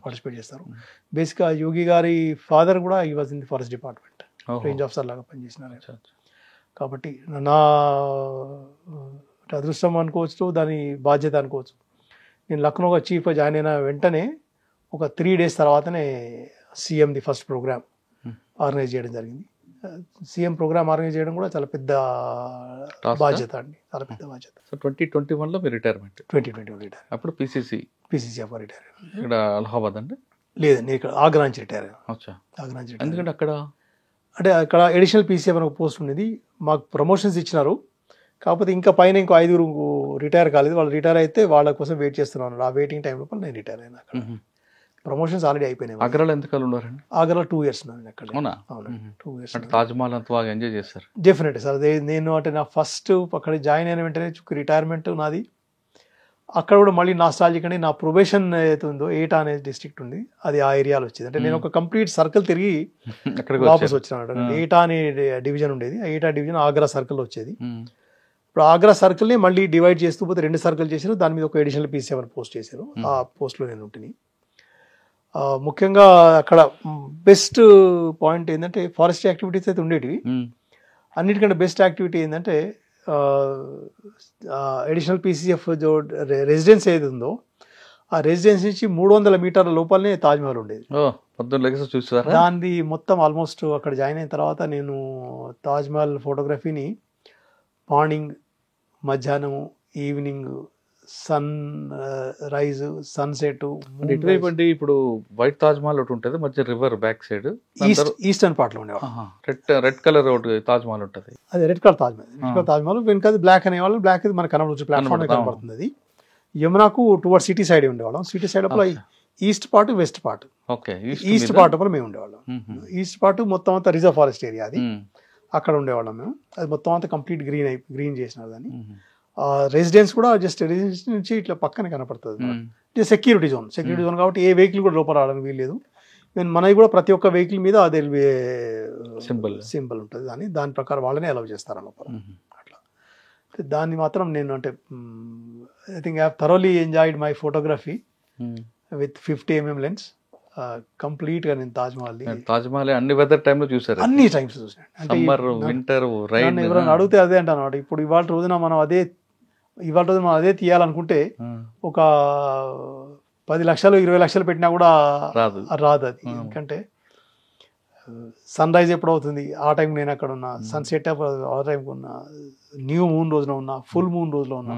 పార్టిసిపేట్ చేస్తారు. బేసిక్గా యోగి గారి ఫాదర్ కూడా ఈ was in the forest department, range officer లాగా పనిచేసినారు. కాబట్టి నా అదృష్టం అనుకోవచ్చు, దాని బాధ్యత అనుకోవచ్చు. నేను లక్నోగా చీఫ్గా జాయిన్ అయిన వెంటనే ఒక 3 days తర్వాతనే సీఎంది ఫస్ట్ ప్రోగ్రామ్ ఆర్గనైజ్ చేయడం జరిగింది. సీఎం ప్రోగ్రామ్ ఆర్గనైజ్ చేయడం కూడా చాలా పెద్ద బాధ్యత అండి, చాలా పెద్ద బాధ్యత. సో 2021లో మీరు రిటైర్మెంట్? 2021 రిటైర్. అప్పుడు పీసీసీ ఆఫ్ రిటైర్. ఇక్కడ అలహాబాద్ అండి? లేదండి, నేను ఇక్కడ ఆగ్రా నుంచి రిటైర్ అయ్యాను. ఆగ్రా నుంచి. ఎందుకంటే అక్కడ ఎడిషనల్ పీసీఎఫ్ అని ఒక పోస్ట్ ఉండేది, మాకు ప్రమోషన్స్ ఇచ్చినారు. కాకపోతే ఇంకా పైన ఇంకో 5 రిటైర్ కాలేదు. వాళ్ళు రిటైర్ అయితే వాళ్ళ కోసం వెయిట్ చేస్తున్నాను. ఆ వెయిటింగ్ టైం లోపల నేను రిటైర్ అయినా. అక్కడ ప్రమోషన్స్ ఆల్రెడీ అయిపోయినాయి. ఆగ్రాలో ఎంతకాలం ఉన్నారండి? ఆగ్రాలో 2 years ఉన్నాను అక్కడ. అవునండి, 2 years. తాజ్మహల్ అంత బాగా ఎంజాయ్ చేస్తారు? Definite sir. అదే నేను అంటే నా ఫస్ట్ అక్కడ జాయిన్ అయిన వెంటనే రిటైర్మెంట్ నాది. అక్కడ కూడా మళ్ళీ నాస్టాలజిక్ అని నా ప్రొబేషన్ ఏదైతే ఉందో ఏటా అనే డిస్ట్రిక్ట్ ఉంది, అది ఆ ఏరియాలో వచ్చేది. అంటే నేను ఒక కంప్లీట్ సర్కిల్ తిరిగి వాపస్ వచ్చిన. ఏటా అనే డివిజన్ ఉండేది, ఆ ఏటా డివిజన్ ఆగ్రా సర్కిల్లో వచ్చేది. ఇప్పుడు ఆగ్రా సర్కిల్ని మళ్ళీ డివైడ్ చేస్తూ పోతే 2 circles చేశారు. దాని మీద ఒక ఎడిషనల్ పీసీఎఫ్ పోస్ట్ చేశారు. ఆ పోస్ట్లో నేను ఉంటుంది. ముఖ్యంగా అక్కడ బెస్ట్ పాయింట్ ఏంటంటే ఫారెస్ట్ యాక్టివిటీస్ అయితే ఉండేటివి. అన్నిటికంటే బెస్ట్ యాక్టివిటీ ఏంటంటే ఎడిషనల్ పీసీఎఫ్ రెసిడెన్స్ ఏది ఉందో ఆ రెసిడెన్స్ నుంచి 300 meterల లోపలనే తాజ్మహల్ ఉండేది. దాన్ని మొత్తం ఆల్మోస్ట్ అక్కడ జాయిన్ అయిన తర్వాత నేను తాజ్మహల్ ఫోటోగ్రఫీని మార్నింగ్, మధ్యాహ్నం, ఈవినింగ్, సన్ రైజ్, సన్సెట్. ఇప్పుడు వైట్ తాజ్మహల్ ఒకటి ఉంటుంది, మధ్య river back side eastern part లో ఉండేవాళ్ళు. రెడ్ కలర్ ఒకటి తాజ్మహల్ ఉంటుంది, అదే రెడ్ కలర్ తాజ్మహల్. వెనుక బ్లాక్ అనేవాళ్ళు, బ్లాక్ మన కనబడుతుంది, ప్లాట్ఫామ్ కనబడుతుంది. అది యమునాకు టువర్డ్ సిటీ సైడ్ ఉండేవాళ్ళం. సిటీ సైడ్ లోపల east part, west part. East part లోపల మేము ఉండేవాళ్ళం. ఈస్ట్ పార్ట్ మొత్తం అంతా రిజర్వ్ ఫారెస్ట్ ఏరియా, అది అక్కడ ఉండేవాళ్ళం మేము. అది మొత్తం అంతా కంప్లీట్ గ్రీన్ చేసినారు దాన్ని. రెసిడెన్స్ కూడా జస్ట్ రెసిడెన్స్ నుంచి ఇట్లా పక్కనే కనపడుతుంది. సెక్యూరిటీ జోన్ కాబట్టి ఏ వెహికల్ కూడా లోపల రావడానికి వీల్లేదు. మనది కూడా ప్రతి ఒక్క వెహికల్ మీద అది సింబల్ ఉంటుంది, దాని ప్రకారం వాళ్ళనే అలౌ చేస్తారు లోపల. అట్లా దాన్ని మాత్రం నేను అంటే I think I have thoroughly enjoyed my photography with 50mm lens. Complete గా నేను తాజ్మహల్ అన్ని వెదర్ టైంలో చూసారు, అన్ని టైమ్స్ చూసాను. Summer, winter, rain. ఎవరైనా అడిగితే అదే అంటాను. ఇప్పుడు ఇవాళ రోజున మనం అదే తీయాలనుకుంటే ఒక 10 లక్షలు 20 లక్షలు పెట్టినా కూడా రాదు అది. ఎందుకంటే సన్ రైజ్ ఎప్పుడు అవుతుంది ఆ టైం నేను అక్కడ ఉన్నా, సన్సెట్ ఆ టైంకి ఉన్నా, న్యూ మూన్ రోజున ఉన్నా, ఫుల్ మూన్ రోజులో ఉన్నా.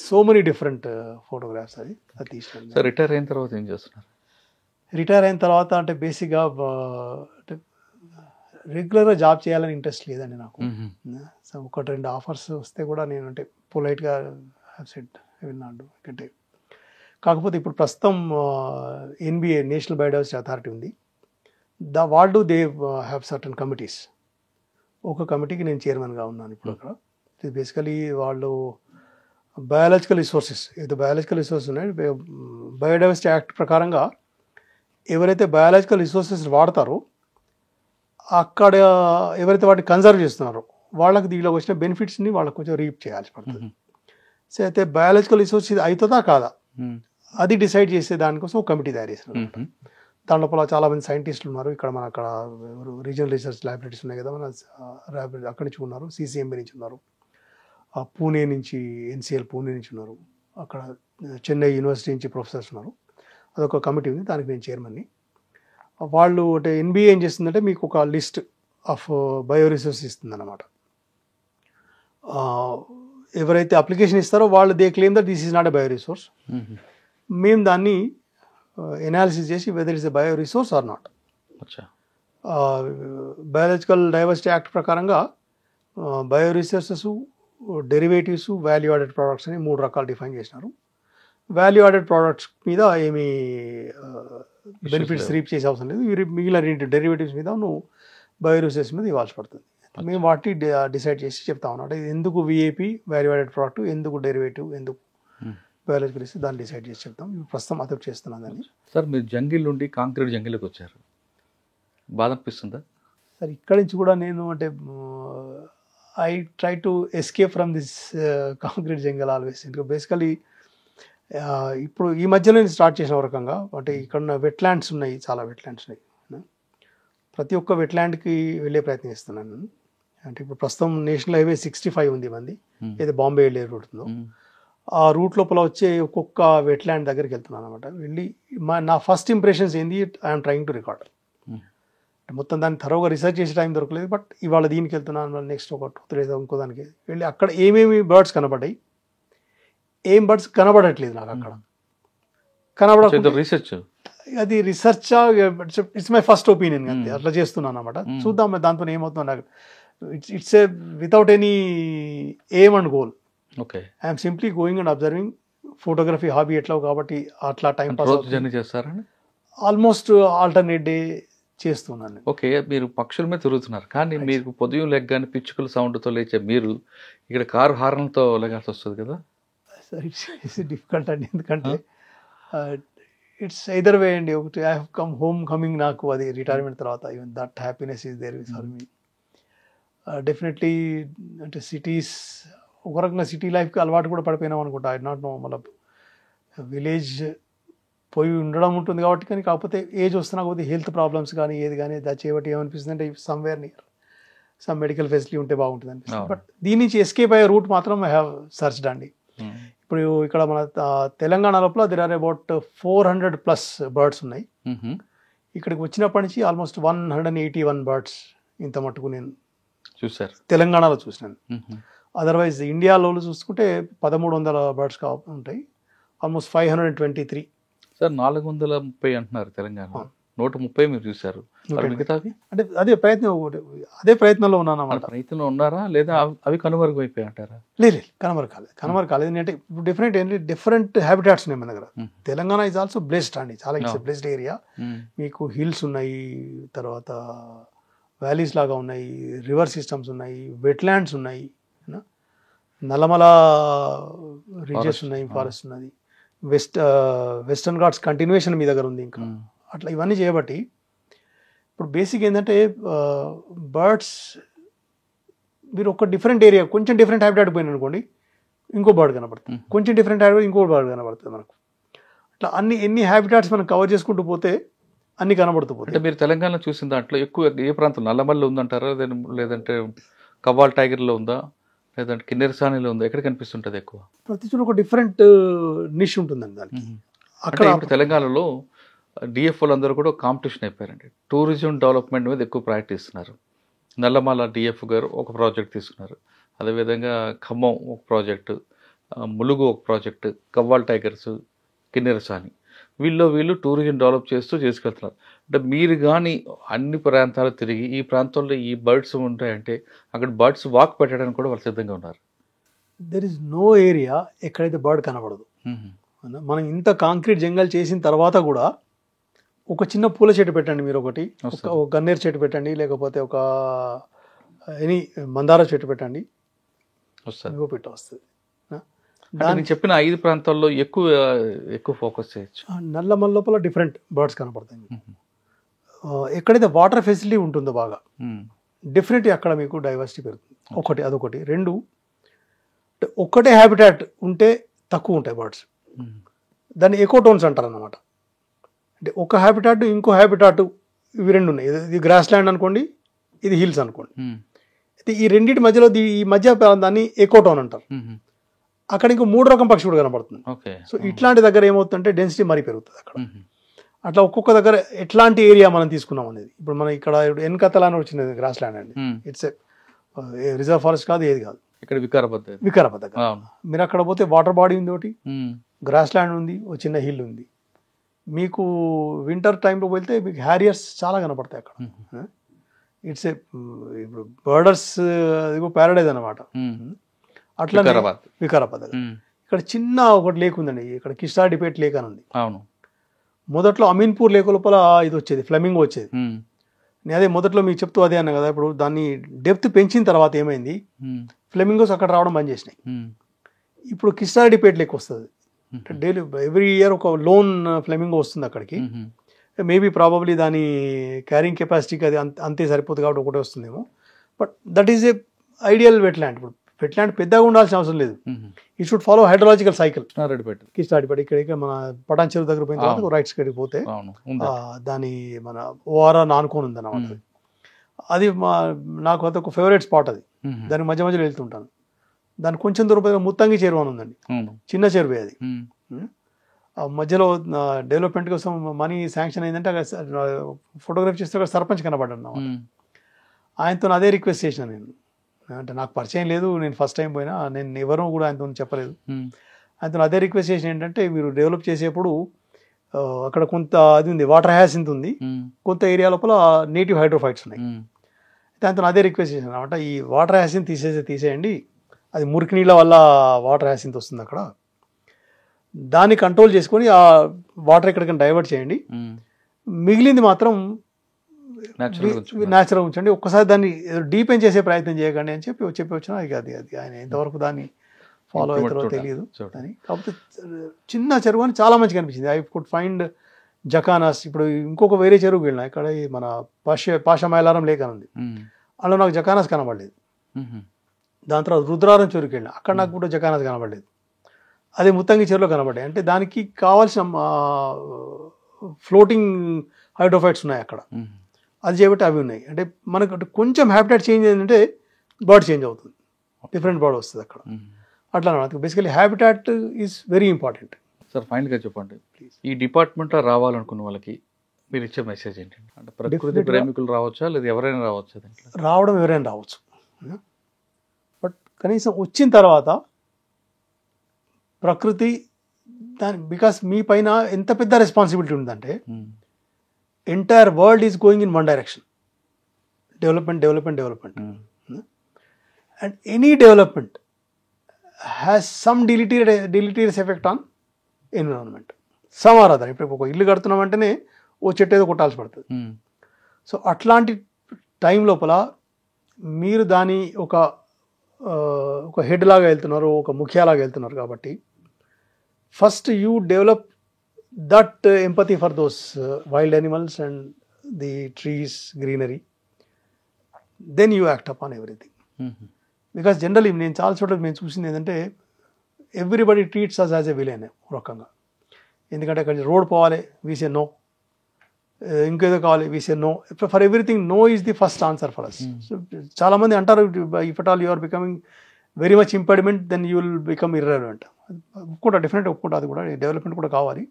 సో మెనీ డిఫరెంట్ ఫోటోగ్రాఫ్స్ అది తీసిన. రిటైర్ అయిన తర్వాత ఏం చేస్తున్నారు? రిటైర్ అయిన తర్వాత అంటే బేసిక్గా రెగ్యులర్గా జాబ్ చేయాలని ఇంట్రెస్ట్ లేదండి నాకు. సో 1-2 ఆఫర్స్ వస్తే కూడా నేను అంటే పొలైట్గా సెట్ విన్నాడు. ఎందుకంటే కాకపోతే ఇప్పుడు ప్రస్తుతం NBA నేషనల్ బయోడైవర్సిటీ అథారిటీ ఉంది. వాళ్ళు దే హ్యావ్ సర్టన్ కమిటీస్. ఒక కమిటీకి నేను చైర్మన్గా ఉన్నాను ఇప్పుడు అక్కడ. బేసికలీ వాళ్ళు బయాలజికల్ రిసోర్సెస్ ఉన్నాయి, బయోడైవర్సిటీ యాక్ట్ ప్రకారంగా ఎవరైతే బయాలజికల్ రిసోర్సెస్ వాడతారో అక్కడ ఎవరైతే వాటిని కన్జర్వ్ చేస్తున్నారో వాళ్ళకి దీనిలో వచ్చిన బెనిఫిట్స్ని వాళ్ళకి కొంచెం రీప్ చేయాల్సి పడుతుంది. సో అయితే బయాలజికల్ రిసోర్స్ ఇది అవుతుందా కాదా అది డిసైడ్ చేసే దానికోసం ఒక కమిటీ తయారు చేసినారు. దాని లోపల చాలామంది సైంటిస్టులు ఉన్నారు. ఇక్కడ మన అక్కడ రీజనల్ రీసెర్చ్ ల్యాబొరేటరీస్ ఉన్నాయి కదా, మన అక్కడి నుంచి ఉన్నారు, CCMB నుంచి ఉన్నారు, పూణే నుంచి NCL పూణే నుంచి ఉన్నారు, అక్కడ చెన్నై యూనివర్సిటీ నుంచి ప్రొఫెసర్స్ ఉన్నారు. అదొక కమిటీ ఉంది, దానికి నేను చైర్మన్ని. వాళ్ళు అంటే NBA ఏం చేస్తుందంటే మీకు ఒక లిస్ట్ ఆఫ్ బయో రిసోర్స్ ఇస్తుంది అన్నమాట. ఎవరైతే అప్లికేషన్ ఇస్తారో వాళ్ళు they claim that this is not a bio resource. మేము దాన్ని ఎనాలిసిస్ చేసి whether is a bio resource or not. Biological diversity act ప్రకారంగా bio resources, derivatives, value added products అని 3 రకాలు డిఫైన్ చేసినారు. వాల్యూ యాడెడ్ ప్రోడక్ట్స్ మీద ఏమీ బెనిఫిట్స్ రీప్ చేసే అవసరం లేదు. మిగిలిన డెరివేటివ్స్ మీద నువ్వు బయో రిసోర్సెస్ మీద ఇవ్వాల్సి పడుతుంది. మేము వాటిని డిసైడ్ చేసి చెప్తా ఉన్నాం. అంటే ఎందుకు VIP వాల్యూ యాడెడ్ ప్రోడక్ట్, ఎందుకు డెరివేటివ్, ఎందుకు బయాలజికల్ రిసోర్స్, దాన్ని డిసైడ్ చేసి చెప్తాం. ప్రస్తుతం అదొకటి చేస్తున్నాం దాన్ని. సార్ మీరు జంగిల్ నుండి కాంక్రీట్ జంగిల్కి వచ్చారు, బాధ అనిపిస్తుందా? సార్ ఇక్కడి నుంచి కూడా నేను అంటే I try to escape from this concrete jungle always. ఇంకా బేసికలీ ఇప్పుడు ఈ మధ్యలో నేను స్టార్ట్ చేసిన రకంగా అంటే ఇక్కడ ఉన్న వెట్లాండ్స్ ఉన్నాయి, చాలా వెట్లాండ్స్ ఉన్నాయి. ప్రతి ఒక్క వెట్లాండ్కి వెళ్ళే ప్రయత్నం చేస్తున్నాను నేను. అంటే ఇప్పుడు ప్రస్తుతం నేషనల్ హైవే 65 ఉంది మంది, ఏదో బాంబే వెళ్ళే రూట్ ఉందో ఆ రూట్ లోపల వచ్చే ఒక్కొక్క వెట్లాండ్ దగ్గరికి వెళ్తున్నాను అనమాట. వెళ్ళి నా ఫస్ట్ ఇంప్రెషన్స్ ఏంది, ఐఎమ్ ట్రైంగ్ టు రికార్డ్. మొత్తం దాన్ని థరోగా రీసెర్చ్ చేసే టైం దొరకలేదు. బట్ ఇవాళ దీనికి వెళ్తున్నాను, నెక్స్ట్ ఒక 2-3 days ఇంకో దానికి వెళ్ళి అక్కడ ఏమేమి బర్డ్స్ కనబడ్డాయి, ఏం బర్డ్స్ కనబడట్లేదు నాకు అక్కడ కనబడ రీసెర్చ్. అది research it's my first opinion అంతే, అట్లా చేస్తున్నాను అనమాట. చూద్దాం దాంతో ఏమవుతుందో నాకు. It's a without any aim and goal. Okay, I'm simply going and observing. Photography hobby ఎట్లా కాబట్టి అట్లా టైం పాస్ జర్నీ చేస్తారని ఆల్మోస్ట్ ఆల్టర్నేట్ డే చేస్తున్నాను. ఓకే, మీరు పక్షుల మీద తిరుగుతున్నారు కానీ మీకు పొద్దున లెగ్గానే పిచ్చుకల సౌండ్తో లేచే మీరు ఇక్కడ కారు హార్న్తో లెగాల్సి వస్తుంది కదా? ఇట్స్ డిఫికల్ట్ అండి, ఎందుకంటే ఇట్స్ ఎయిదర్ వే అండి. ఒకటి I have come home coming, నాకు అది రిటైర్మెంట్ తర్వాత even that happiness is there for me. Definitely అంటే సిటీస్ ఒక రకంగా సిటీ లైఫ్కి అలవాటు కూడా పడిపోయినాం అనుకుంటా. ఐ నాట్ నో, మళ్ళీ విలేజ్ పోయి ఉండడం ఉంటుంది కాబట్టి. కానీ కాకపోతే ఏజ్ వస్తున్నా కొద్దిగా హెల్త్ ప్రాబ్లమ్స్ కానీ ఏది కానీ అది చేయబట్టి ఏమనిపిస్తుంది అంటే somewhere near some medical facility ఉంటే బాగుంటుంది అనిపిస్తుంది. బట్ దీని నుంచి ఎస్కేప్ అయ్యే రూట్ మాత్రం ఐ హ్యావ్ సర్చ్డ్ అండి. ఇప్పుడు ఇక్కడ మన తెలంగాణ లోపల there are about 400+ బర్డ్స్ ఉన్నాయి. ఇక్కడికి వచ్చినప్పటి నుంచి ఆల్మోస్ట్ 181 బర్డ్స్ ఇంత మట్టుకు నేను చూసారు, తెలంగాణలో చూసినాను. అదర్వైజ్ ఇండియాలో చూసుకుంటే 1300 బర్డ్స్ ఉంటాయి, ఆల్మోస్ట్ 523. సార్ 430 అంటున్నారు తెలంగాణ, 130 మీరు చూసారు. మిగతావి అంటే అదే ప్రయత్నంలో ఉన్నాను అన్నమాట. ప్రయత్నంలో ఉన్నారా లేదా అవి కనుమరుగైపోయి అంటారా? లేదు, కనుమరు కాలేదు. అంటే ఇప్పుడు డిఫరెంట్ హ్యాబిటాట్స్ ఉన్నాయి మన దగ్గర. తెలంగాణ ఈజ్ ఆల్సో బ్లెస్డ్ అండి, చాలా ఇట్స్ బ్లెస్డ్ ఏరియా. మీకు హిల్స్ ఉన్నాయి, తర్వాత వ్యాలీస్ లాగా ఉన్నాయి, రివర్ సిస్టమ్స్ ఉన్నాయి, వెట్లాండ్స్ ఉన్నాయి, నల్లమల రీజెస్ ఉన్నాయి, ఫారెస్ట్ ఉన్నది, వెస్టర్న్ ఘాట్స్ కంటిన్యూషన్ మీ దగ్గర ఉంది ఇంకా. అట్లా ఇవన్నీ చేయబట్టి ఇప్పుడు బేసిక్ ఏంటంటే బర్డ్స్ మీరు ఒక డిఫరెంట్ ఏరియా కొంచెం డిఫరెంట్ హ్యాబిటాట్ పోయిన అనుకోండి ఇంకో బర్డ్ కనబడుతుంది, కొంచెం డిఫరెంట్ హ్యాబిటాట్ ఇంకో బర్డ్ కనబడుతుంది మనకు. అట్లా ఎన్ని హ్యాబిటాట్స్ మనం కవర్ చేసుకుంటూ పోతే అన్ని కనబడుతూ పోతాయి. అంటే మీరు తెలంగాణలో చూసిన దాంట్లో ఎక్కువ ఏ ప్రాంతం నల్లమల్లి ఉందంటారా, లేదంటే కవ్వాల్ టైగర్లో ఉందా, లేదంటే కిన్నెరసానిలో ఉందా, ఎక్కడ కనిపిస్తుంటుంది ఎక్కువ? ప్రతి చోట ఒక డిఫరెంట్ నిష్ ఉంటుందండి దానికి. అక్కడ ఇప్పుడు తెలంగాణలో డిఎఫ్ఓలు అందరూ కూడా కాంపిటీషన్ అయిపోయారండి. టూరిజం డెవలప్మెంట్ మీద ఎక్కువ ప్రయారిటీ ఇస్తున్నారు. నల్లమల డిఎఫ్ గారు ఒక ప్రాజెక్ట్ తీసుకున్నారు, అదేవిధంగా ఖమ్మం ఒక ప్రాజెక్టు, ములుగు ఒక ప్రాజెక్టు, కవ్వాల్ టైగర్స్, కిన్నెరసాని, వీళ్ళు టూరిజం డెవలప్ చేస్తూ చేసుకెళ్తున్నారు. అంటే మీరు కానీ అన్ని ప్రాంతాలు తిరిగి ఈ ప్రాంతంలో ఈ బర్డ్స్ ఉంటాయంటే అక్కడ బర్డ్స్ వాక్ పెట్టడానికి కూడా వాళ్ళు సిద్ధంగా ఉన్నారు. దెర్ ఇస్ నో ఏరియా ఎక్కడైతే బర్డ్ కనబడదు. మనం ఇంత కాంక్రీట్ జంగల్ చేసిన తర్వాత కూడా ఒక చిన్న పూల చెట్టు పెట్టండి, మీరు ఒకటి ఒక గన్నేరు చెట్టు పెట్టండి, లేకపోతే ఒక ఎనీ మందార చెట్టు పెట్టండి, వస్తుంది పెట్ట వస్తుంది. దానికి చెప్పిన 5 ప్రాంతాల్లో ఎక్కువ ఫోకస్ చేయొచ్చు. నల్లమల లోపల డిఫరెంట్ బర్డ్స్ కనపడతాయి. ఎక్కడైతే వాటర్ ఫెసిలిటీ ఉంటుందో బాగా డెఫినెట్లీ అక్కడ మీకు డైవర్సిటీ పెరుగుతుంది. అదొకటి. 2 ఒక్కటే హ్యాబిటాట్ ఉంటే తక్కువ ఉంటాయి బర్డ్స్, దాన్ని ఎకోటోన్స్ అంటారు అన్నమాట. అంటే ఒక హ్యాబిటాట్ ఇంకో హ్యాబిటాట్ ఇవి 2 ఉన్నాయి. ఇది గ్రాస్ ల్యాండ్ అనుకోండి, ఇది హిల్స్ అనుకోండి. అయితే ఈ రెండింటి మధ్యలో ఈ మధ్య దాన్ని ఎకోటోన్ అంటారు. అక్కడ ఇంకో 3 రకం పక్షి కూడా కనబడుతుంది. సో ఇట్లాంటి దగ్గర ఏమవుతుందంటే డెన్సిటీ మరీ పెరుగుతుంది అక్కడ. అట్లా ఒక్కొక్క దగ్గర ఎట్లాంటి ఏరియా మనం తీసుకున్నాం అనేది. ఇప్పుడు మనం ఇక్కడ ఎన్కతల అని వచ్చింది గ్రాస్ ల్యాండ్ అండి. ఇట్స్ రిజర్వ్ ఫారెస్ట్ కాదు, ఏది కాదు. ఇక్కడ వికారాబాద్ దగ్గర మీరు అక్కడ పోతే వాటర్ బాడీ ఉంది, ఒకటి గ్రాస్ ల్యాండ్ ఉంది, ఒక చిన్న హిల్ ఉంది. మీకు వింటర్ టైంలో వెళ్తే మీకు హ్యారియర్స్ చాలా కనపడతాయి అక్కడ. ఇట్స్ ఇప్పుడు బర్డర్స్ ప్యారడైజ్ అనమాట. అట్లా వికారాబాద్ దగ్గర ఇక్కడ చిన్న ఒకటి లేక్ ఉందండి, ఇక్కడ కిస్టాడిపేట్ లేక్ అని ఉంది. అవును, మొదట్లో అమీన్పూర్ లేక్ లోపల ఇది వచ్చేది, ఫ్లెమింగో వచ్చేది. నేను అదే మొదట్లో మీకు చెప్తూ అదే అన్నా కదా. ఇప్పుడు దాన్ని డెప్త్ పెంచిన తర్వాత ఏమైంది, ఫ్లెమింగోస్ అక్కడ రావడం బంద్ చేసినాయి. ఇప్పుడు కిస్టాడిపేట్ లేక్ వస్తుంది. డైలీ ఎవ్రీ ఇయర్ ఒక లోన్ ఫ్లెమింగో వస్తుంది అక్కడికి. మేబీ ప్రాబబ్లీ దాని క్యారింగ్ కెపాసిటీకి అది అంతే సరిపోతుంది కాబట్టి ఒకటే వస్తుందేమో. But that is a ideal wetland. ఇప్పుడు వెట్లాండ్ పెద్దగా ఉండాల్సిన అవసరం లేదు. It should follow hydrological cycle. Kistadipeta ఇక్కడ మన పటాన్ చెరువు దగ్గర పోయిన తర్వాత రైట్ సైడ్కి పోతే దాని మన ఓఆర్ఆర్ ఆనుకొని ఉంది అన్నమాట. అది నాకు అదొక ఫేవరెట్ స్పాట్. అది దాని మధ్య మధ్యలో వెళ్తుంటాను. దాని కొంచెం దూరం ముత్తంగి చెరువు అని ఉందండి, చిన్న చెరువే అది. మధ్యలో డెవలప్మెంట్ కోసం మనీ శాంక్షన్ అయిందంటే ఫోటోగ్రఫీ చేస్తే అక్కడ సర్పంచ్ కనబడ్డాను. ఆయనతో అదే రిక్వెస్ట్ చేసిన నేను. అంటే నాకు పరిచయం లేదు, నేను ఫస్ట్ టైం పోయినా, నేను ఎవరూ కూడా ఆయనతో చెప్పలేదు. ఆయనతో అదే రిక్వెస్ట్ చేసిన ఏంటంటే, మీరు డెవలప్ చేసేప్పుడు అక్కడ కొంత అది ఉంది, వాటర్ హ్యాసింత్ ఉంది, కొంత ఏరియా లోపల నేటివ్ హైడ్రోఫైట్స్ ఉన్నాయి. దాంతో అదే రిక్వెస్ట్ చేశాను అనమాట, ఈ వాటర్ హ్యాసింత్ తీసేయండి, అది మురికి నీళ్ళ వల్ల వాటర్ హ్యాసింత్ వస్తుంది అక్కడ, దాన్ని కంట్రోల్ చేసుకొని ఆ వాటర్ ఎక్కడికైనా డైవర్ట్ చేయండి, మిగిలింది మాత్రం న్యాచురల్ ఉంచండి, ఒక్కసారి దాన్ని డీపెన్ చేసే ప్రయత్నం చేయకండి అని చెప్పి వచ్చిన. అది ఆయన ఎంతవరకు దాన్ని ఫాలో అవుతారో తెలియదు అని. కాకపోతే చిన్న చెరువు అని చాలా మంచిగా అనిపించింది. I could find jacanas. ఇప్పుడు ఇంకొక వేరే చెరువుకి వెళ్ళినా, ఇక్కడ మన పాషమైలారం లేక్ అని ఉంది, అందులో నాకు జకానాస్ కనబడలేదు. దాని తర్వాత రుద్రారం చెరువుకి వెళ్ళినా, అక్కడ నాకు కూడా జకానాస్ కనబడలేదు. అదే ముత్తంగి చెరువులో కనబడ్డాయి. అంటే దానికి కావాల్సిన ఫ్లోటింగ్ హైడ్రోఫైట్స్ ఉన్నాయి అక్కడ, అది చేయబట్టి అవి ఉన్నాయి. అంటే మనకు కొంచెం హ్యాబిటాట్ చేంజ్ అయిందంటే బర్డ్ చేంజ్ అవుతుంది, డిఫరెంట్ బర్డ్ వస్తుంది అక్కడ. అట్లా అనమాట. Basically habitat is very important. Sir ఫైనల్గా చెప్పండి, ఈ డిపార్ట్మెంట్లో రావాలనుకున్న వాళ్ళకి మీరు ఇచ్చే మెసేజ్ ఏంటంటే, అంటే ప్రకృతి ప్రేమికులు రావచ్చా, లేదా ఎవరైనా రావచ్చా? రావడం ఎవరైనా రావచ్చు, బట్ కనీసం వచ్చిన తర్వాత ప్రకృతి దాని, బికాస్ మీ పైన ఎంత పెద్ద రెస్పాన్సిబిలిటీ ఉందంటే, entire world is going in one direction, development. And any development has some deleterious effect on environment, some or other. ఇప్పుడు ఒక ఇల్లు కడుతున్నాం అంటేనే ఓ చెట్టు ఏదో కొట్టాల్సి పడుతుంది. సో అట్లాంటి టైం లోపల మీరు దాని ఒక ఒక హెడ్ లాగా వెళ్తున్నారు, ఒక ముఖ్యాలాగా వెళ్తున్నారు కాబట్టి first you develop that empathy for those wild animals and the trees, greenery, then you act up on everything. Because generally నేను చాలా చోట్ల మేము చూసింది ఏంటంటే everybody treats us as a villain రకంగా. ఎందుకంటే అక్కడ రోడ్ పోవాలి, వీసే నో, ఇంకేదో కావాలి, we say no, for everything no is the first answer for us. So చాలామంది అంటారు if at all you are becoming very much impediment then you will become irrelevant. ఒప్పుకుంటా, డెఫినెట్గా ఒప్పుకుంటా, అది కూడా డెవలప్మెంట్ కూడా కావాలి.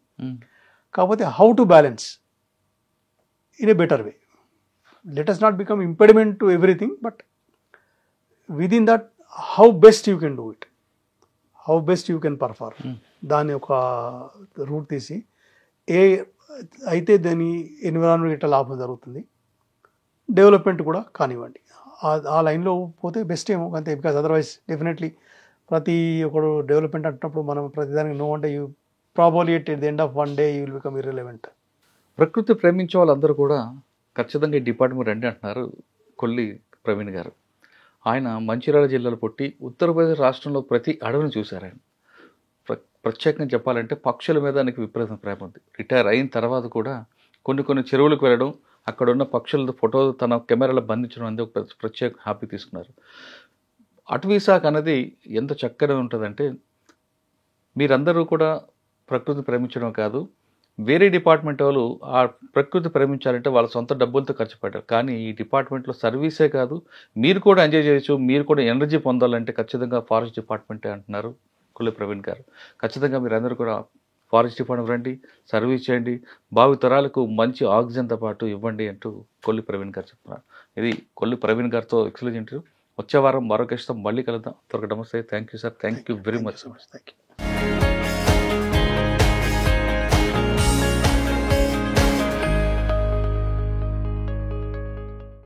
కాకపోతే how to balance in a better way. Let us not become impediment to everything, but within that how best you can do it, how best you can perform. దాని ఒక రూట్ తీసి అయితే దాని ఎన్విరాన్మెంట్ ఎట్లా లాభం జరుగుతుంది, డెవలప్మెంట్ కూడా కానివ్వండి, ఆ లైన్లో పోతే బెస్ట్ ఏమో అంతే. బికాజ్ అదర్వైజ్ డెఫినెట్లీ ప్రతి ఒక్కడు డెవలప్మెంట్ అంటున్నప్పుడు మనం ప్రతిదానికి నో అంటే you probably at the end of one day you will become irrelevant. ప్రకృతి ప్రేమించే వాళ్ళందరూ కూడా ఖచ్చితంగా ఈ డిపార్ట్మెంట్ రండి అంటున్నారు కొల్లి ప్రవీణ్ గారు. ఆయన మంచిర్యాల జిల్లాలో పుట్టి ఉత్తరప్రదేశ్ రాష్ట్రంలో ప్రతి అడవిని చూశారు. ఆయన ప్రత్యేకంగా చెప్పాలంటే పక్షుల మీద ఆయనకి విపరీతం ప్రేమ ఉంది. రిటైర్ అయిన తర్వాత కూడా కొన్ని చెరువులకు వెళ్ళడం, అక్కడ ఉన్న పక్షుల ఫోటో తన కెమెరాలో బంధించడం అనేది ఒక ప్రత్యేక హ్యాపీ తీసుకున్నారు. అటవీ శాఖ అనేది ఎంత చక్కగా ఉంటుందంటే మీరందరూ కూడా ప్రకృతి ప్రేమించడం కాదు, వేరే డిపార్ట్మెంట్ వాళ్ళు ఆ ప్రకృతి ప్రేమించాలంటే వాళ్ళ సొంత డబ్బులతో ఖర్చు పెట్టారు. కానీ ఈ డిపార్ట్మెంట్లో సర్వీసే కాదు, మీరు కూడా ఎంజాయ్ చేయొచ్చు, మీరు కూడా ఎనర్జీ పొందాలంటే ఖచ్చితంగా ఫారెస్ట్ డిపార్ట్మెంటే అంటున్నారు కొల్లి ప్రవీణ్ గారు. ఖచ్చితంగా మీరందరూ కూడా ఫారెస్ట్ డిపార్ట్మెంట్ రండి, సర్వీస్ చేయండి, భావి తరాలకు మంచి ఆక్సిజన్తో పాటు ఇవ్వండి అంటూ కొల్లి ప్రవీణ్ గారు చెప్తున్నారు. ఇది కొల్లి ప్రవీణ్ గారితో ఎక్స్క్లూజివ్ ఇంటర్వ్యూ. వచ్చే వారం మరొక ఇష్టం మళ్ళీ కలుద్దాం. త్వరగా నమస్తే. Thank you sir, thank you very much. Thank you.